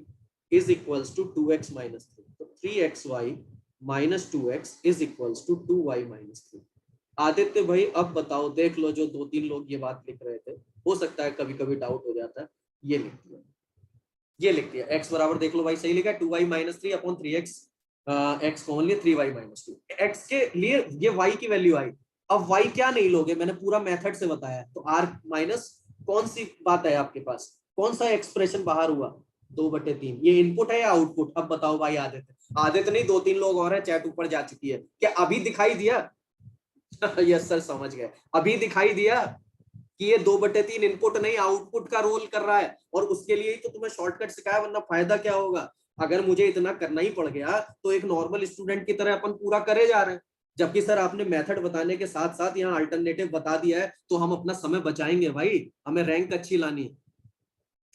is equals to 2x - 3। तो 3xy - 2x is equals to 2y - 3। Aditya भाई अब बताओ, देख लो जो 2-3 लोग ये बात लिख रहे थे, हो सकता है कभी कभी डाउट हो जाता है, ये लिख दिया, ये लिख दिया। x बराबर देख लो भाई सही लिखा है, 2y - 3 upon 3x, x common लिए 3y - 2। x के लिए ये y की वैल्यू आई। अब y क्या नहीं लोगे, मैंने पूरा मेथड से बताया। तो r माइनस कौन सी बात है आपके पास, कौन सा एक्सप्रेशन बाहर हुआ, 2/3। ये इनपुट है या आउटपुट? अब बताओ भाई आदित्य, आदित्य नहीं 2-3 लोग और हैं, चैट ऊपर जा चुकी है, क्या अभी दिखाई दिया? यस सर समझ गए, अभी दिखाई दिया कि ये 2/3 इनपुट नहीं आउटपुट का रोल कर रहा है। और उसके लिए ही तो तुम्हें शॉर्टकट सिखाया, वरना फायदा क्या होगा? अगर मुझे इतना करना ही पड़ गया तो एक नॉर्मल स्टूडेंट की तरह अपन पूरा करे जा रहे हैं, जबकि सर आपने मेथड बताने के साथ साथ यहाँ अल्टरनेटिव बता दिया है, तो हम अपना समय बचाएंगे भाई, हमें रैंक अच्छी लानी है।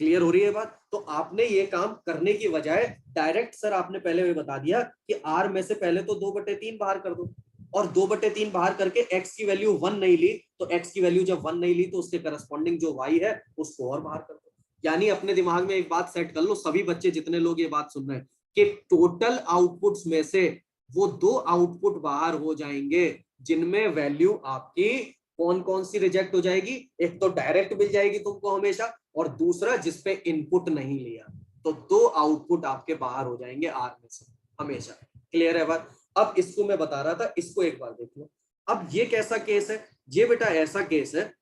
क्लियर हो रही है बात? तो आपने ये काम करने की बजाय डायरेक्ट सर आपने पहले भी बता दिया कि r में से पहले तो 2/3 बाहर कर दो, और 2/3 बाहर करके x की वैल्यू 1 नहीं ली, तो x की वैल्यू जब 1 नहीं ली तो उसके करस्पॉन्डिंग जो y है उसको और बाहर कर दो। यानी अपने दिमाग में एक बात सेट कर लो, सभी बच्चे जितने लोग ये बात सुन रहे हैं, कि टोटल आउटपुट्स में से वो 2 आउटपुट बाहर हो जाएंगे जिनमें वैल्यू आपकी कौन कौन सी रिजेक्ट हो जाएगी। एक तो डायरेक्ट मिल जाएगी तुमको हमेशा, और दूसरा जिसपे इनपुट नहीं लिया। तो 2 आउटपुट आपके बाहर हो जाएंगे आर में से हमेशा। क्लियर है बात? अब इसको मैं बता रहा था, इसको एक बार देख लो। अब ये कैसा केस है? ये बेटा ऐसा केस है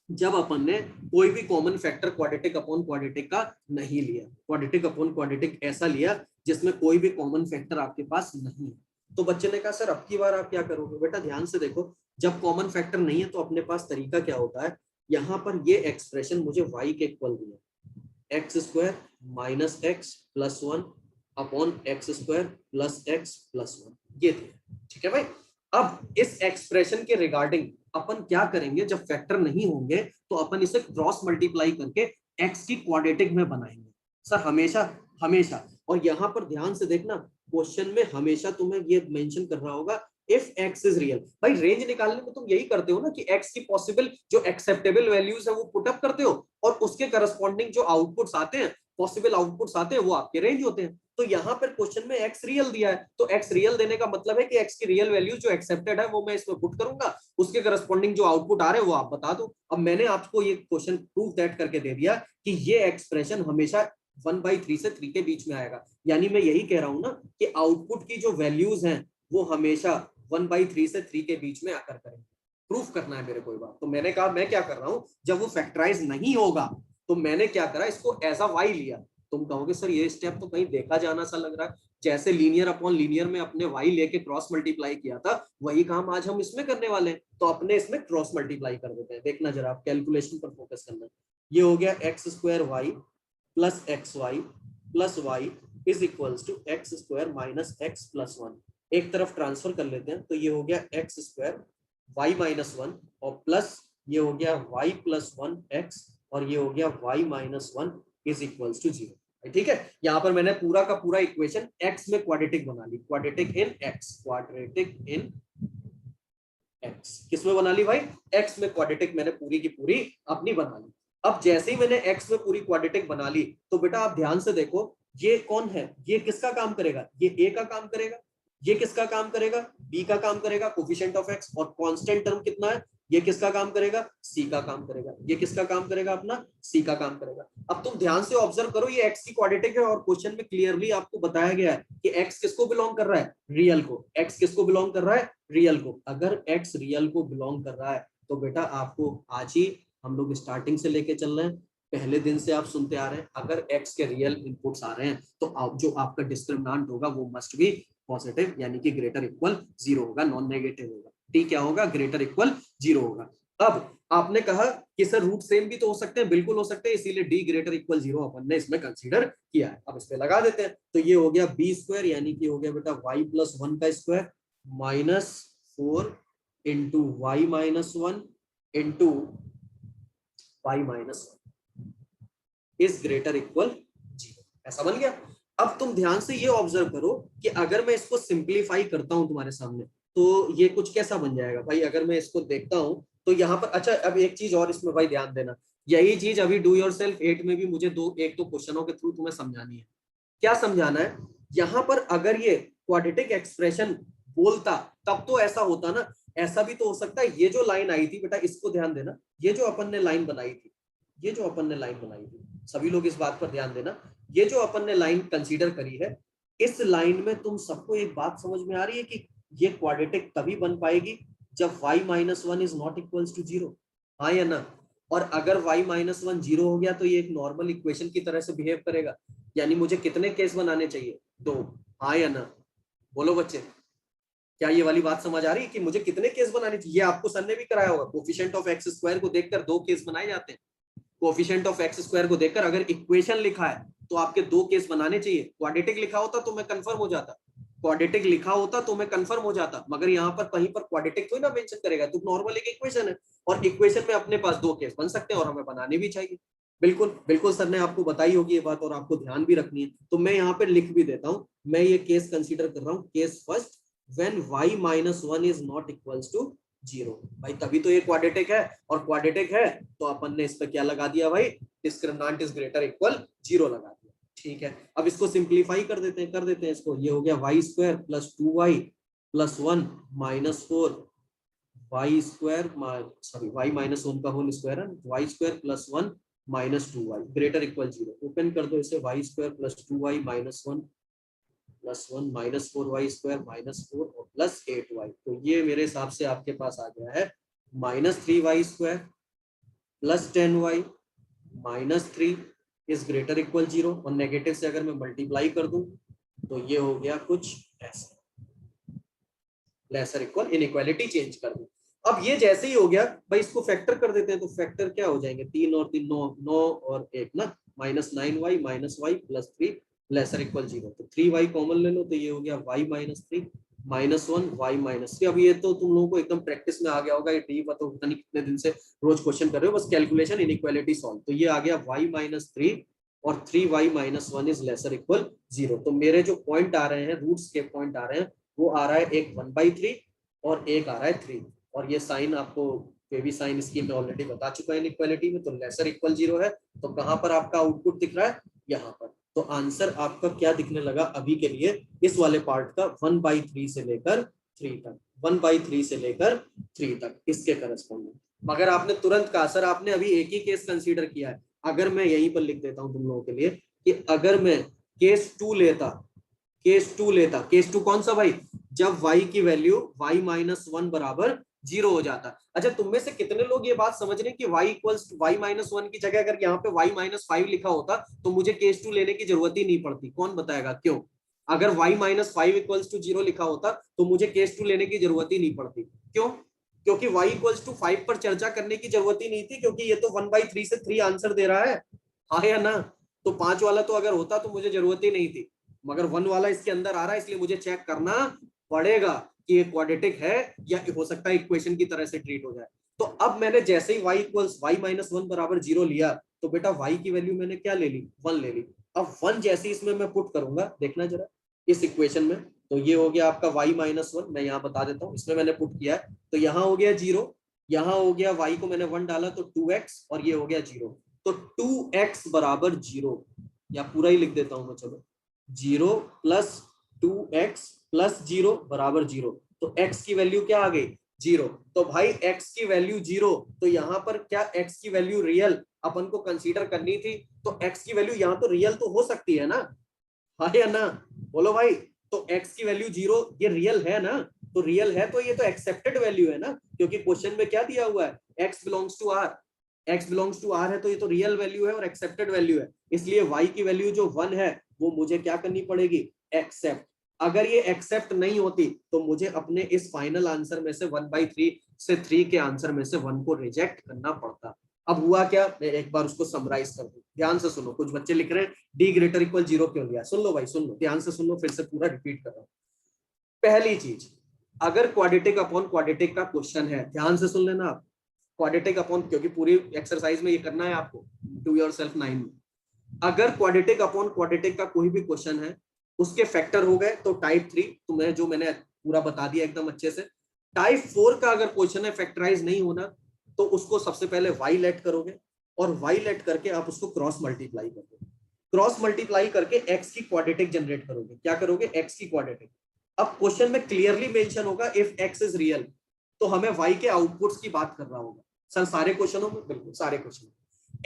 जब अपन ने कोई भी common factor quadratic upon quadratic का नहीं लिया। क्वाड्रेटिक अपॉन क्वाड्रेटिक ऐसा लिया जिसमें कोई भी कॉमन फैक्टर आपके पास नहीं है। तो बच्चे ने कहा सर अब की बार आप क्या करोगे? बेटा ध्यान से देखो, जब कॉमन फैक्टर नहीं है तो अपने पास तरीका क्या होता है, यहाँ पर ये एक्सप्रेशन मुझे y के इक्वल दिया, x² - x + 1 upon x² + x + 1, ये दिया। ठीक है भाई, अब इस एक्सप्रेशन के रिगार्डिंग अपन क्या करेंगे, जब फैक्टर नहीं होंगे तो अपन इसे क्रॉस मल्टीप्लाई करके x की क्वाड्रेटिक में बनाएंगे सर, हमेशा हमेशा। और यहाँ पर ध्यान से देखना, क्वेश्चन में हमेशा तुम्हें ये मेंशन कर रहा होगा इफ x इज रियल। भाई रेंज निकालने में तुम यही करते हो ना कि x की पॉसिबल जो एक्सेप्टेबल वैल्यूज है वो पुट अप करते हो और उसके करस्पॉन्डिंग जो आउटपुट्स आते हैं, पॉसिबल आउटपुट्स आते हैं, वो आपके रेंज होते हैं। तो यहाँ पर क्वेश्चन में x रियल दिया है, तो x रियल देने का मतलब है कि x की रियल वैल्यू जो एक्सेप्टेड है वो मैं इसमें पुट करूंगा, उसके करस्पॉन्डिंग जो आउटपुट आ रहे हैं वो आप बता दो। अब मैंने आपको ये क्वेश्चन प्रूव दैट करके दे दिया कि ये एक्सप्रेशन हमेशा 1/3 से 3 के बीच में आएगा। यानी मैं यही कह रहा हूं ना कि आउटपुट की जो वैल्यूज हैं वो हमेशा 1/3 से 3 के बीच में आकर करेंगे। प्रूफ करना है मेरे कोई बात, तो मैंने कहा मैं क्या कर रहा हूं, जब वो फैक्टराइज नहीं होगा तो मैंने क्या करा, इसको एज अ वाई लिया। तुम कहोगे सर ये स्टेप तो कहीं देखा जाना सा लग रहा है, जैसे लीनियर अपॉन लीनियर में अपने वाई लेके क्रॉस मल्टीप्लाई किया था वही काम आज हम इसमें करने वाले हैं, तो अपने इसमें क्रॉस मल्टीप्लाई कर देते हैं। देखना जरा, आप कैलकुलेशन पर फोकस करना। ये हो गया x square y plus x y plus y is equals to x square minus x plus one. एक तरफ ट्रांसफर कर लेते हैं, तो ये हो गया x square y minus one और प्लस ये हो गया वाई प्लस वन एक्स और ये हो गया y minus one is equals to zero. ठीक है, यहां पर मैंने पूरा का पूरा इक्वेशन एक्स में क्वाड्रेटिक बना ली, quadratic in X, quadratic in X. किसमें बना ली भाई, एक्स में क्वाड्रेटिक मैंने पूरी की पूरी अपनी बना ली। अब जैसे ही मैंने एक्स में पूरी क्वाड्रेटिक बना ली तो बेटा आप ध्यान से देखो, ये कौन है, ये किसका काम करेगा, ये ए का काम करेगा, ये किसका काम करेगा, बी का काम करेगा, कोफिशिएंट ऑफ एक्स, और कांस्टेंट टर्म कितना है, ये किसका काम करेगा, सी का काम करेगा, ये किसका काम करेगा, अपना सी का काम करेगा। अब तुम ध्यान से ऑब्जर्व करो, ये एक्स की क्वाड्रेटिक है और क्वेश्चन में क्लियरली आपको बताया गया है कि एक्स किसको बिलोंग कर रहा है, रियल को। एक्स किसको बिलोंग कर रहा है, रियल को। अगर एक्स रियल को बिलोंग कर रहा है तो बेटा आपको आज ही हम लोग स्टार्टिंग से लेके चल रहे हैं, पहले दिन से आप सुनते आ रहे हैं, अगर एक्स के रियल इनपुट्स आ रहे हैं तो आप जो आपका डिस्क्रिमिनेंट होगा वो मस्ट बी पॉजिटिव, यानी कि ग्रेटर इक्वल जीरो होगा, नॉन नेगेटिव होगा। ठीक, क्या होगा, ग्रेटर इक्वल जीरो होगा। अब आपने कहा कि सर रूट सेम भी तो हो सकते हैं, बिल्कुल हो सकते हैं, इसीलिए डी ग्रेटर इक्वल जीरो अपन ने इसमें कंसीडर किया है। अब इस पे लगा देते हैं, तो ये हो गया बी स्क्वायर, यानी कि हो गया बेटा वाई प्लस वन का square minus 4 into y minus one into y minus one is greater equal zero. ऐसा बन गया। अब तुम ध्यान से ये ऑब्जर्व करो कि अगर मैं इसको सिंप्लीफाई करता हूं तुम्हारे सामने तो ये कुछ कैसा बन जाएगा भाई। अगर मैं इसको देखता हूं तो यहाँ पर, अच्छा अब एक चीज और इसमें भाई ध्यान देना, यही चीज अभी डू योरसेल्फ 8 में भी मुझे एक दो क्वेश्चनों के थ्रू तुम्हें समझानी है। क्या समझाना है, यहाँ पर अगर ये क्वाड्रेटिक एक्सप्रेशन बोलता तब तो ऐसा होता ना, ऐसा भी तो हो सकता है। ये जो लाइन आई थी बेटा, इसको ध्यान देना, ये जो अपन ने लाइन बनाई थी, ये जो अपन ने लाइन बनाई थी, सभी लोग इस बात पर ध्यान देना, ये जो अपन ने लाइन कंसीडर करी है, इस लाइन में तुम सबको एक बात समझ में आ रही है कि ये क्वाड्रेटिक तभी बन पाएगी जब y minus one is not equals to zero, हाँ या ना। और अगर y माइनस वन जीरो हो गया तो ये एक नॉर्मल इक्वेशन की तरह से बिहेव करेगा। यानी मुझे कितने केस बनाने चाहिए, दो, हाँ या ना, बोलो बच्चे। क्या ये वाली बात समझ आ रही है कि मुझे कितने केस बनाने चाहिए। आपको सर ने भी कराया होगा, कोफिशिएंट ऑफ एक्स स्क्वायर को देखकर दो केस बनाए जाते हैं। कोफिशिएंट ऑफ एक्स स्क्वायर को देखकर अगर इक्वेशन लिखा है तो आपके दो केस बनाने चाहिए। क्वाड्रेटिक लिखा होता तो मैं कंफर्म हो जाता, क्वाड्रेटिक लिखा होता तो मैं कंफर्म हो जाता, मगर यहाँ पर कहीं पर क्वाड्रेटिक थोड़ी ना मेंशन करेगा, तो नॉर्मल एक इक्वेशन है और इक्वेशन में अपने पास दो केस बन सकते हैं और हमें बनाने भी चाहिए। बिल्कुल बिल्कुल, सर ने आपको बताई होगी ये बात और आपको ध्यान भी रखनी है, तो मैं यहाँ पे लिख भी देता हूँ। मैं ये केस कंसीडर कर रहा हूँ, case first, when y minus one is not equals to zero. भाई तभी तो ये क्वाड्रेटिक है, और क्वाड्रेटिक है तो अपन ने इस पे क्या लगा दिया भाई, discriminant is greater equal zero लगा दिया। ठीक है, अब इसको सिंप्लीफाई कर देते हैं इसको। ये हो गया y square plus 2y plus one minus 4 y square, sorry y minus one का होल स्क्वायर है, y square plus one minus 2y greater equal zero. Open कर दो इसे, y square plus 2y minus one plus one minus 4y square minus 4 और plus 8y। तो ये मेरे हिसाब से आपके पास आ गया है minus 3y square plus 10y minus 3 is greater equal zero. और नेगेटिव से अगर मैं मल्टीप्लाई कर दूं तो ये हो गया कुछ ऐसा, लेसर इक्वल, इनइक्वालिटी चेंज कर दूं। अब ये जैसे ही हो गया भाई, इसको फैक्टर कर देते हैं, तो फैक्टर क्या हो जाएंगे, 3 और 3 9, 9 और 1 ना, minus 9y minus y plus 3 lesser equal zero. तो 3y कॉमन ले लो, तो ये हो गया y minus 3 minus 1 y minus 3। अब ये तो तुम लोगों को एकदम प्रैक्टिस में आ गया होगा, ये डी तो पता नहीं कितने दिन से रोज क्वेश्चन कर रहे हो, बस कैलकुलेशन इनइक्वालिटी सॉल्व। तो ये आ गया y माइनस 3 और 3y minus 1 is lesser equal zero. तो मेरे जो पॉइंट आ रहे हैं, रूट्स के पॉइंट आ रहे हैं, वो आ रहा है एक 1/3 और एक आ रहा है 3, और ये साइन आपको बेबी साइन स्कीम में ऑलरेडी बता चुका है इनइक्वालिटी में, तो लेसर इक्वल 0 है। तो कहां पर आपका आउटपुट दिख रहा है, यहाँ पर। तो आंसर आपका क्या दिखने लगा अभी के लिए इस वाले पार्ट का, 1/3 से लेकर 3 तक, 1/3 से लेकर 3 तक इसके करस्पॉन्डिंग। मगर आपने तुरंत कहा सर आपने अभी एक ही केस कंसीडर किया है। अगर मैं यहीं पर लिख देता हूं तुम लोगों के लिए कि अगर मैं केस 2 लेता, केस टू कौन सा भाई, जब y की वैल्यू y-1 बराबर 0 हो जाता। अच्छा तुम में से कितने लोग ये बात समझ रहे हैं कि y इक्वल्स y-1 की जगह अगर यहाँ पे y-5 लिखा होता तो मुझे केस 2 लेने की जरूरत ही नहीं पड़ती? कौन बताएगा क्यों? अगर y-5 इक्वल्स टू 0 लिखा होता तो मुझे केस 2 लेने की जरूरत ही नहीं पड़ती। क्यों? क्योंकि y इक्वल्स टू 5 पर चर्चा करने की जरूरत ही नहीं थी, क्योंकि ये तो 1/3 से 3 आंसर दे रहा है, हाँ या ना? तो 5 वाला तो अगर होता तो मुझे जरूरत ही नहीं थी, मगर 1 वाला इसके अंदर आ रहा है, इसलिए मुझे चेक करना पड़ेगा कि ये क्वाड्रेटिक है या हो सकता है इक्वेशन की तरह से ट्रीट हो जाए। तो अब मैंने जैसे ही y इक्वल्स y-1 बराबर 0 लिया तो बेटा y की वैल्यू मैंने क्या ले ली, 1 ले ली। अब 1 जैसे इसमें मैं पुट करूंगा, देखना जरा इस इक्वेशन में, तो ये हो गया आपका y-1, मैं यहाँ बता देता हूँ, इसमें मैंने पुट किया है तो यहाँ हो गया 0, यहाँ हो गया y को मैंने 1 डाला तो 2x, और ये हो गया 0। तो 2x बराबर 0, या पूरा ही लिख देता हूं मैं, चलो 0 प्लस 2x प्लस 0 बराबर 0। तो x की वैल्यू क्या आ गई, 0। तो भाई x की वैल्यू 0, तो यहाँ पर क्या x की वैल्यू रियल अपन को कंसीडर करनी थी, तो x की वैल्यू यहाँ तो रियल तो हो सकती है ना, हाँ या ना? बोलो भाई। तो x की वैल्यू 0 ये रियल है ना, तो रियल है तो ये तो एक्सेप्टेड वैल्यू है ना, क्योंकि क्वेश्चन में क्या दिया हुआ है, x belongs to r, x belongs to r है तो ये तो रियल वैल्यू है और एक्सेप्टेड वैल्यू है, इसलिए y की वैल्यू जो 1 है वो मुझे क्या करनी पड़ेगी, एक्सेप्ट। अगर ये एक्सेप्ट नहीं होती तो मुझे अपने इस फाइनल आंसर में से 1/3 से 3 के आंसर में से 1 को रिजेक्ट करना पड़ता। अब हुआ क्या, मैं एक बार उसको समराइज कर दूं, ध्यान से सुनो, कुछ बच्चे लिख रहे हैं d ग्रेटर इक्वल 0 क्यों लिया, सुन लो भाई, सुन लो ध्यान से, सुन लो, फिर से पूरा रिपीट कर रहा हूं। पहली चीज, अगर क्वाड्रेटिक अपॉन क्वाड्रेटिक का क्वेश्चन है, ध्यान से सुन लेना आप, क्वाड्रेटिक अपॉन, क्योंकि पूरी एक्सरसाइज में ये करना है आपको, डू योरसेल्फ 9 में, अगर क्वाड्रेटिक अपॉन क्वाड्रेटिक का कोई भी क्वेश्चन है, उसके फैक्टर हो गए तो टाइप 3, तुम्हें जो मैंने पूरा बता दिया एकदम अच्छे से। टाइप 4 का अगर क्वेश्चन है फैक्टराइज नहीं होना, तो उसको सबसे पहले y लेट करोगे, और y लेट करके आप उसको क्रॉस मल्टीप्लाई करोगे, क्रॉस मल्टीप्लाई करके x की क्वाड्रेटिक जनरेट करोगे, क्या करोगे, x की क्वाड्रेटिक। अब क्वेश्चन में क्लियरली मेंशन होगा इफ x इज रियल, तो हमें y के आउटपुट्स की बात कर रहा होगा। सर सारे क्वेश्चनों में, बिल्कुल सारे क्वेश्चन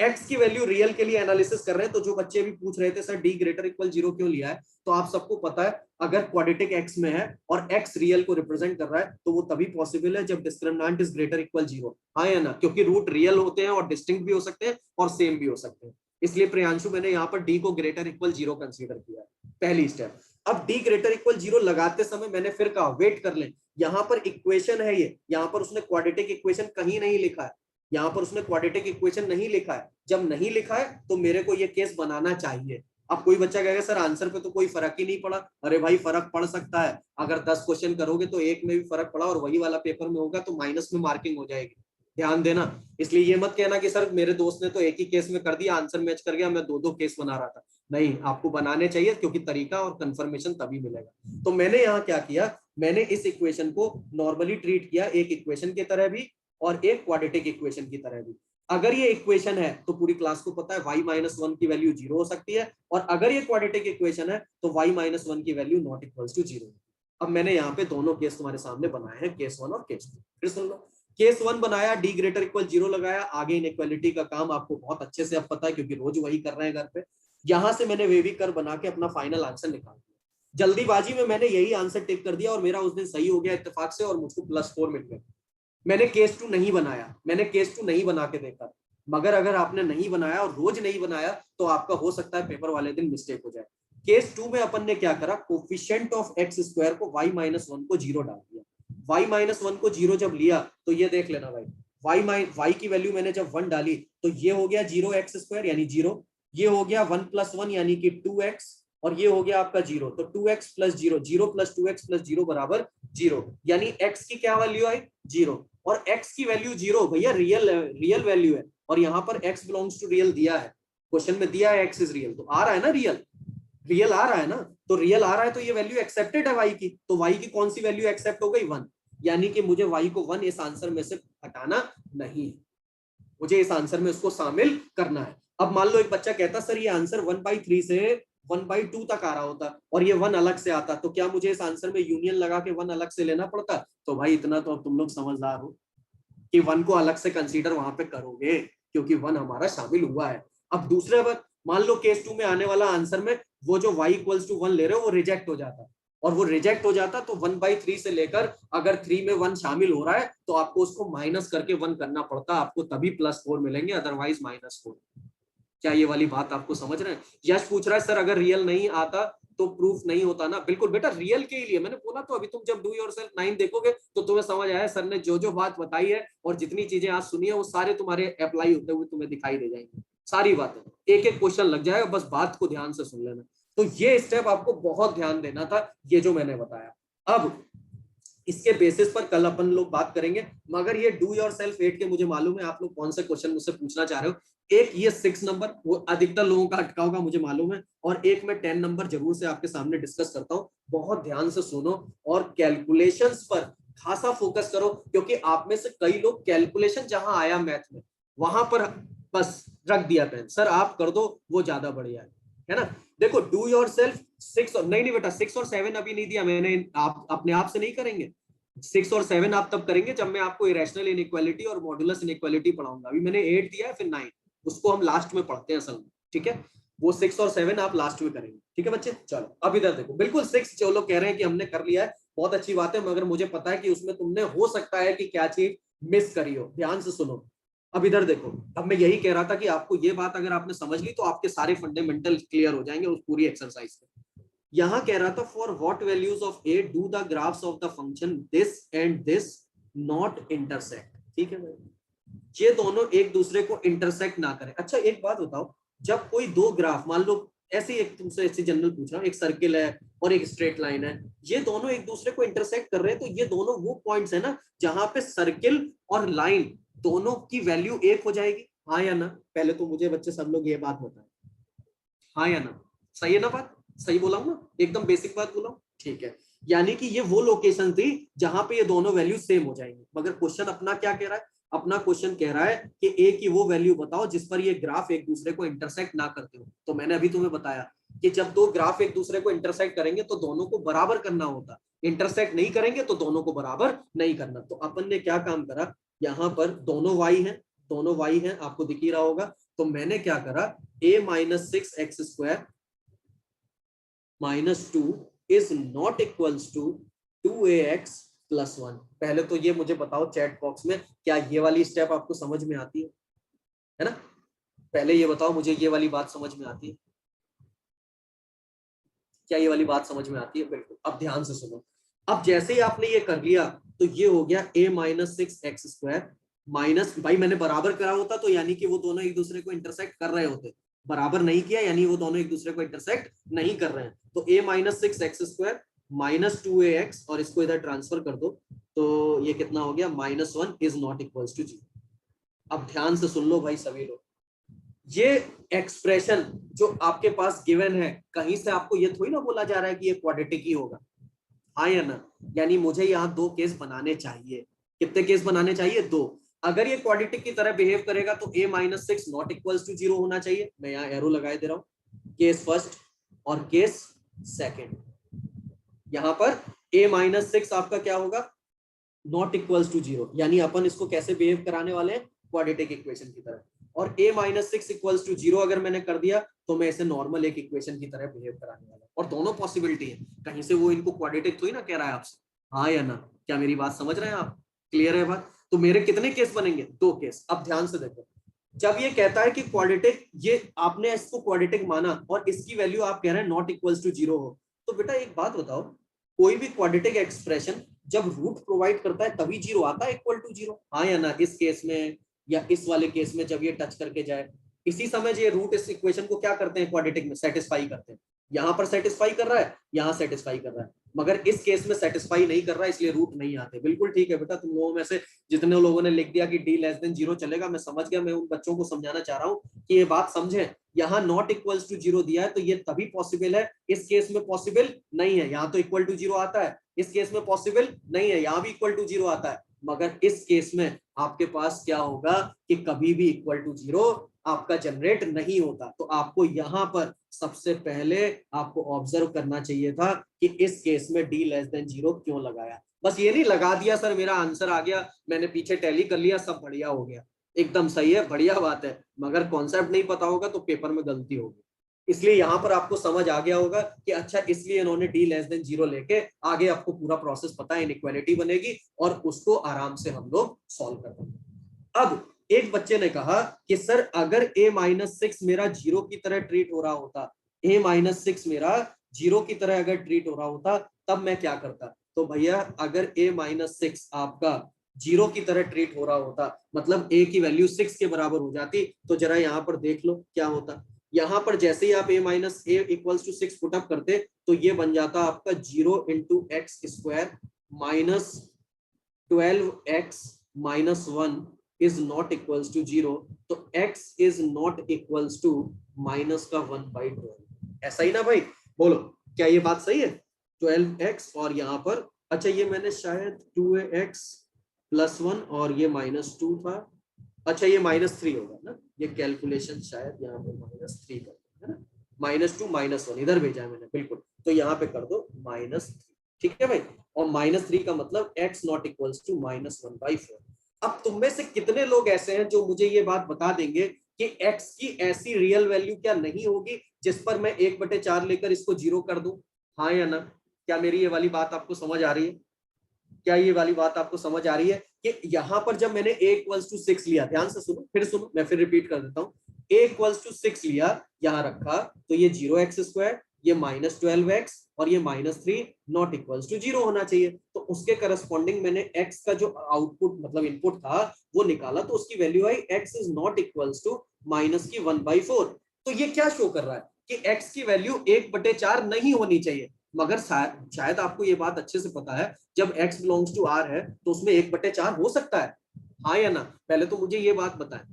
x की वैल्यू रियल के लिए एनालिसिस कर रहे हैं, तो जो बच्चे भी पूछ रहे थे सर d ग्रेटर इक्वल 0 क्यों लिया है, तो आप सबको पता है अगर क्वाड्रेटिक x में है और x रियल को रिप्रेजेंट कर रहा है तो वो तभी पॉसिबल है जब डिस्क्रिमिनेंट इज ग्रेटर इक्वल 0, हाँ या ना? क्योंकि रूट रियल होते हैं और डिस्टिंक्ट भी हो सकते हैं और सेम भी हो सकते हैं, इसलिए प्रियांशु मैंने यहाँ पर d को ग्रेटर इक्वल 0 कंसीडर किया है, पहली स्टेप। अब d ग्रेटर इक्वल 0 लगाते समय मैंने फिर कहा वेट कर लें, यहाँ पर इक्वेशन है ये, यहाँ पर उसने क्वाड्रेटिक इक्वेशन कहीं नहीं लिखा है, यहाँ पर उसने क्वाड्रेटिक इक्वेशन नहीं लिखा है, जब नहीं लिखा है तो मेरे को ये केस बनाना चाहिए। अब कोई बच्चा कहेगा सर आंसर पे तो कोई फर्क ही नहीं पड़ा, अरे भाई फर्क पड़ सकता है, अगर 10 क्वेश्चन करोगे तो एक में भी फर्क पड़ा और वही वाला पेपर में होगा तो माइनस में मार्किंग हो जाएगी, ध्यान देना। इसलिए ये मत कहना कि सर मेरे दोस्त ने तो एक ही केस में कर दिया, आंसर मैच कर गया, मैं 2-2 केस बना रहा था, नहीं, आपको बनाने चाहिए, क्योंकि तरीका और कंफर्मेशन तभी मिलेगा। तो मैंने यहाँ क्या किया, मैंने इस इक्वेशन को नॉर्मली ट्रीट किया एक इक्वेशन की तरह भी और एक क्वाड्रेटिक इक्वेशन की तरह भी। अगर ये इक्वेशन है तो पूरी क्लास को पता है y-1 की वैल्यू 0 हो सकती है, और अगर ये क्वाड्रेटिक इक्वेशन है तो y-1 की वैल्यू नॉट इक्वल्स टू 0। अब मैंने यहाँ पे दोनों केस तुम्हारे सामने बनाए हैं, केस 1 और केस 2, फिर सुन लो। केस 1 बनाया, d ग्रेटर इक्वल 0 लगाया, आगे इनइक्वालिटी का काम आपको बहुत अच्छे से अब पता है क्योंकि रोज वही कर रहे हैं घर पे। यहां से मैंने वेवी कर बना के अपना फाइनल आंसर निकाल दिया, जल्दीबाजी में मैंने यही आंसर टिक कर दिया और मेरा उस दिन सही हो गया इत्तेफाक से और मुझको +4 मिल गया। मैंने केस 2 नहीं बनाया, मैंने केस 2 नहीं बना के देखा, मगर अगर आपने नहीं बनाया और रोज नहीं बनाया तो आपका हो सकता है पेपर वाले दिन मिस्टेक हो जाए। केस 2 में अपन ने क्या करा, कोफिशिएंट ऑफ x स्क्वायर को y-1 को 0 डाल दिया, y-1 को 0 जब लिया तो ये देख लेना भाई, y की वैल्यू मैंने जब 1 डाली तो ये हो गया 0x स्क्वायर यानी 0, ये हो गया 1 + 1 यानी कि 2x, और ये हो गया आपका 0, तो 2x + 0, 0 + 2x + 0 बराबर 0, यानी x की क्या वैल्यू आई, 0, और x की वैल्यू 0 भैया रियल वैल्यू है, और यहाँ पर x बिलोंग्स टू रियल दिया है, क्वेश्चन में दिया है x इज रियल, तो आ रहा है ना रियल आ रहा है ना, तो रियल आ रहा है तो ये वैल्यू एक्सेप्टेड है y की, तो y की कौन सी वैल्यू एक्सेप्ट हो गई, 1। यानी कि मुझे y को 1 इस आंसर में से हटाना नहीं है, मुझे इस आंसर में उसको शामिल करना है। अब मान लो एक बच्चा कहता सर ये आंसर 1/3 से 1/2 तक आ रहा होता और ये 1 अलग से आता, तो क्या मुझे इस आंसर में यूनियन लगा के 1 अलग से लेना पड़ता? तो भाई इतना तो अब तुम लोग समझदार हो कि 1 को अलग से कंसीडर वहां पे करोगे, क्योंकि 1 हमारा शामिल हुआ है। अब दूसरे बार मान लो केस 2 में आने वाला आंसर में वो जो y = 1 ले रहे हो वो रिजेक्ट हो जाता, और वो रिजेक्ट हो जाता तो 1/3 से लेकर अगर 3 में 1 शामिल हो रहा है तो आपको उसको माइनस करके 1 करना पड़ता, आपको तभी +4 मिलेंगे, अदरवाइज -4। क्या ये वाली बात आपको समझ रहे हैं? यश पूछ रहा है सर अगर रियल नहीं आता तो प्रूफ नहीं होता ना? बिल्कुल बेटा, रियल के लिए मैंने बोला, तो अभी तुम जब डू योरसेल्फ 9 देखोगे तो तुम्हें समझ आया सर ने जो जो बात बताई है और जितनी चीजें आज सुनी है वो सारे तुम्हारे अप्लाई होते हुए तुम्हें दिखाई दे जाएंगे, सारी बातें, एक एक क्वेश्चन लग जाएगा, बस बात को ध्यान से सुन लेना। तो ये स्टेप आपको बहुत ध्यान देना था, ये जो मैंने बताया। अब इसके बेसिस पर कल अपन लोग बात करेंगे, मगर ये डू योरसेल्फ 8 के मुझे मालूम है आप लोग कौन से क्वेश्चन मुझसे पूछना चाह रहे हो। एक ये 6 नंबर वो अधिकतर लोगों का अटका होगा मुझे मालूम है, और एक मैं 10 नंबर जरूर से आपके सामने डिस्कस करता हूं। बहुत ध्यान से सुनो और कैलकुलेशंस पर खासा फोकस करो, क्योंकि आप में से कई लोग कैलकुलेशन जहां आया मैथ में वहां पर बस रख दिया पेन, सर आप कर दो वो ज्यादा बढ़िया है ना। देखो डू योरसेल्फ 6 और नहीं बेटा 6 और 7 अभी नहीं दिया मैंने, आप अपने आप से नहीं करेंगे। 6 और 7 आप तब करेंगे जब मैं आपको इरेशनल इनइक्वालिटी और मॉडुलस इनइक्वालिटी पढ़ाऊंगा। अभी मैंने 8 दिया है, फिर 9, उसको हम लास्ट में पढ़ते हैं असल में, ठीक है। वो 6 और 7 आप लास्ट में करेंगे, ठीक है बच्चे। चलो अब इधर देखो, बिल्कुल 6 जो लोग कह रहे हैं कि हमने कर लिया है बहुत अच्छी बात है, मगर मुझे पता है कि उसमें तुमने हो सकता है कि क्या चीज मिस करी हो, ध्यान से सुनो। अब इधर देखो, अब मैं यही कह रहा था कि आपको ये बात अगर आपने समझ ली तो आपके सारे फंडामेंटल क्लियर हो जाएंगे उस पूरी एक्सरसाइज में। यहां कह रहा था for what values of A do the graphs of the function this and this not intersect, ठीक है भाई, ये दोनों एक दूसरे को इंटरसेक्ट ना करें। अच्छा एक बात बताओ, जब कोई दो ग्राफ मान लो ऐसे, एक तुमसे ऐसे जनरल पूछ रहा हूं, एक सर्किल है और एक स्ट्रेट लाइन है, ये दोनों एक दूसरे को इंटरसेक्ट कर रहे हैं, तो ये दोनों वो पॉइंट्स है ना जहां पे सर्किल और लाइन दोनों की वैल्यू एक हो जाएगी, हाँ या ना? पहले तो मुझे बच्चे सब लोग ये बात बताएं, हाँ या ना? सही है ना बात? सही बोला हूं ना? एकदम बेसिक बात बोला हूं, ठीक है। यानी कि ये वो लोकेशन थी जहां पे ये दोनों वैल्यू सेम हो जाएंगी। मगर क्वेश्चन अपना क्या कह रहा है? अपना क्वेश्चन कह रहा है कि ए की वो वैल्यू बताओ जिस पर ये ग्राफ एक दूसरे को इंटरसेक्ट ना करते हो। तो मैंने अभी तुम्हें बताया कि जब दो ग्राफ एक दूसरे को इंटरसेक्ट करेंगे तो दोनों को बराबर करना होता, इंटरसेक्ट नहीं करेंगे तो दोनों को बराबर नहीं करना। तो अपन ने क्या काम करा, यहाँ पर दोनों y हैं, दोनों y हैं, आपको दिख ही रहा होगा। तो मैंने क्या करा, a-6x² -2 is not equals to 2ax+1। पहले तो ये मुझे बताओ चैट बॉक्स में, क्या ये वाली स्टेप आपको समझ में आती है ना? पहले ये बताओ मुझे, ये वाली बात समझ में आती है? क्या ये वाली बात समझ में आती है? बिल्कुल। अब ध्यान से सुनो, अब जैसे ही आपने ये कर लिया तो ये हो गया a-6x² माइनस, भाई मैंने बराबर करा होता तो यानी कि वो दोनों एक दूसरे को इंटरसेक्ट कर रहे होते, बराबर नहीं किया यानी वो दोनों एक दूसरे को इंटरसेक्ट नहीं कर रहे हैं। तो a-6x² -2ax, और इसको इधर ट्रांसफर कर दो तो ये कितना हो गया, -1 इज नॉट इक्वल्स टू 0। अब ध्यान से सुन लो भाई सभी लोग, ये एक्सप्रेशन जो आपके पास गिवन है, कहीं से आपको ये थोड़ी ना बोला जा रहा है कि ये क्वाड्रेटिक ही होगा, हाँ या ना? यानी मुझे यहाँ दो केस बनाने चाहिए। कितने केस बनाने चाहिए? दो। अगर ये क्वाड्रेटिक की तरह बिहेव करेगा तो a-6 नॉट इक्वल्स टू 0 होना चाहिए। मैं यहाँ एरो लगाए दे रहा हूँ, केस फर्स्ट और केस सेकंड। यहाँ पर a-6 आपका क्या होगा, नॉट इक्वल्स टू 0, यानी अपन इसको कैसे बिहेव कराने वाले हैं, क्वाड्रेटिक इक्वेशन की तरह। और a-6 इक्वल्स टू 0 अगर मैंने कर दिया तो मैं इसे नॉर्मल एक इक्वेशन की तरह बिहेव कराने वाला हूं। और दोनों पॉसिबिलिटी है, कहीं से वो इनको क्वाड्रेटिक थोड़ी ना कह रहा है आपसे, हाँ या ना? क्या मेरी बात समझ रहे हैं आप? क्लियर है बात? तो मेरे कितने केस बनेंगे? दो केस। अब ध्यान से देखो, जब ये कहता है कि क्वाड्रेटिक, ये आपने इसको क्वाड्रेटिक माना और इसकी वैल्यू आप कह रहे हैं नॉट इक्वल्स टू 0 हो, तो बेटा एक बात बताओ, कोई भी क्वाड्रेटिक एक्सप्रेशन जब रूट प्रोवाइड करता है तभी 0 आता है इक्वल टू 0, हाँ या ना? इस केस में या इस वाले केस में जब ये टच करके जाए, इसी समय ये रूट इस इक्वेशन को क्या करते हैं, क्वाड्रेटिक में सेटिस्फाई करते हैं। यहां पर सेटिस्फाई कर रहा है, यहां सेटिस्फाई कर रहा है, मगर इस केस में सेटिस्फाई नहीं कर रहा, इसलिए रूट नहीं आते। बिल्कुल ठीक है बेटा, तुम लोगों में से जितने लोगों ने लिख दिया कि डी लेस देन जीरो चलेगा, मैं समझ गया। मैं उन बच्चों को समझाना चाह रहा हूँ कि ये बात समझें। यहाँ नॉट इक्वल्स टू जीरो दिया है तो ये तभी पॉसिबल है, इस केस में पॉसिबल नहीं है। यहाँ तो इक्वल टू जीरो आता है, इस केस में पॉसिबल नहीं है, यहाँ भी इक्वल टू जीरो आता है। मगर इस केस में आपके पास क्या होगा कि कभी भी इक्वल टू जीरो आपका जनरेट नहीं होता। तो आपको यहां पर सबसे पहले आपको ऑब्जर्व करना चाहिए था कि इस केस में डी लेस देन जीरो क्यों लगाया। बस ये नहीं लगा दिया सर मेरा आंसर आ गया, मैंने पीछे टैली कर लिया, सब बढ़िया हो गया, एकदम सही है, बढ़िया बात है, मगर कॉन्सेप्ट नहीं पता होगा तो पेपर में गलती होगी। इसलिए यहां पर आपको समझ आ गया होगा कि अच्छा इसलिए इन्होंने डी लेस देन जीरो लेके, आगे आपको पूरा प्रोसेस पता है, इनइक्वालिटी बनेगी और उसको आराम से हम लोग सॉल्व कर देंगे। अब एक बच्चे ने कहा कि सर अगर a माइनस सिक्स मेरा जीरो की तरह ट्रीट हो रहा होता, a माइनस सिक्स मेरा जीरो की तरह अगर ट्रीट हो रहा होता तब मैं क्या करता। तो भैया अगर a माइनस सिक्स आपका जीरो की तरह ट्रीट हो रहा होता, मतलब a की वैल्यू सिक्स के बराबर हो जाती, तो जरा यहाँ पर देख लो क्या होता। यहाँ पर जैसे ही आप a minus A equals to six put up करते तो ये बन जाता आपका zero into x square minus 12x minus one is not equals to zero. तो x is not equals to minus का 1/12। ऐसा ही ना भाई, बोलो क्या ये बात सही है। 12x और यहाँ पर अच्छा ये मैंने शायद 2x प्लस वन और ये माइनस टू था, अच्छा ये माइनस थ्री होगा ना, ये कैलकुलेशन शायद यहाँ पे माइनस थ्री कर दो, है ना, माइनस टू माइनस वन इधर भेजा है मैंने, बिल्कुल, तो यहाँ पे कर दो माइनस थ्री, ठीक है भाई। और माइनस थ्री का मतलब x not equals to minus 1/4। अब तुम में से कितने लोग ऐसे हैं जो मुझे ये बात बता देंगे कि x की ऐसी रियल वैल्यू क्या नहीं होगी जिस पर मैं 1/4 लेकर इसको जीरो कर दूं, हाँ या ना। क्या मेरी ये वाली बात आपको समझ आ रही है, क्या ये वाली बात आपको समझ आ रही है कि यहाँ पर जब मैंने a इक्वल्स टू सिक्स लिया, ध्यान से सुनो, फिर सुनो, मैं फिर रिपीट कर देता हूँ, a इक्वल्स टू सिक्स लिया, यहाँ रखा, तो ये जीरो एक्स स्क्वायर, ये माइनस 12x और ये minus three not equals to zero होना चाहिए। तो उसके करस्पॉन्डिंग मैंने x का जो आउटपुट मतलब इनपुट था वो निकाला, तो उसकी वैल्यू आई x is not equals to minus की 1/4। तो ये क्या शो कर रहा है कि x की वैल्यू 1/4 नहीं होनी चाहिए। मगर शायद आपको ये बात अच्छे से पता है, जब x बिलोंग्स टू r है तो उसमें 1/4 हो सकता है, हाँ या ना। पहले तो मुझे ये बात बताएं,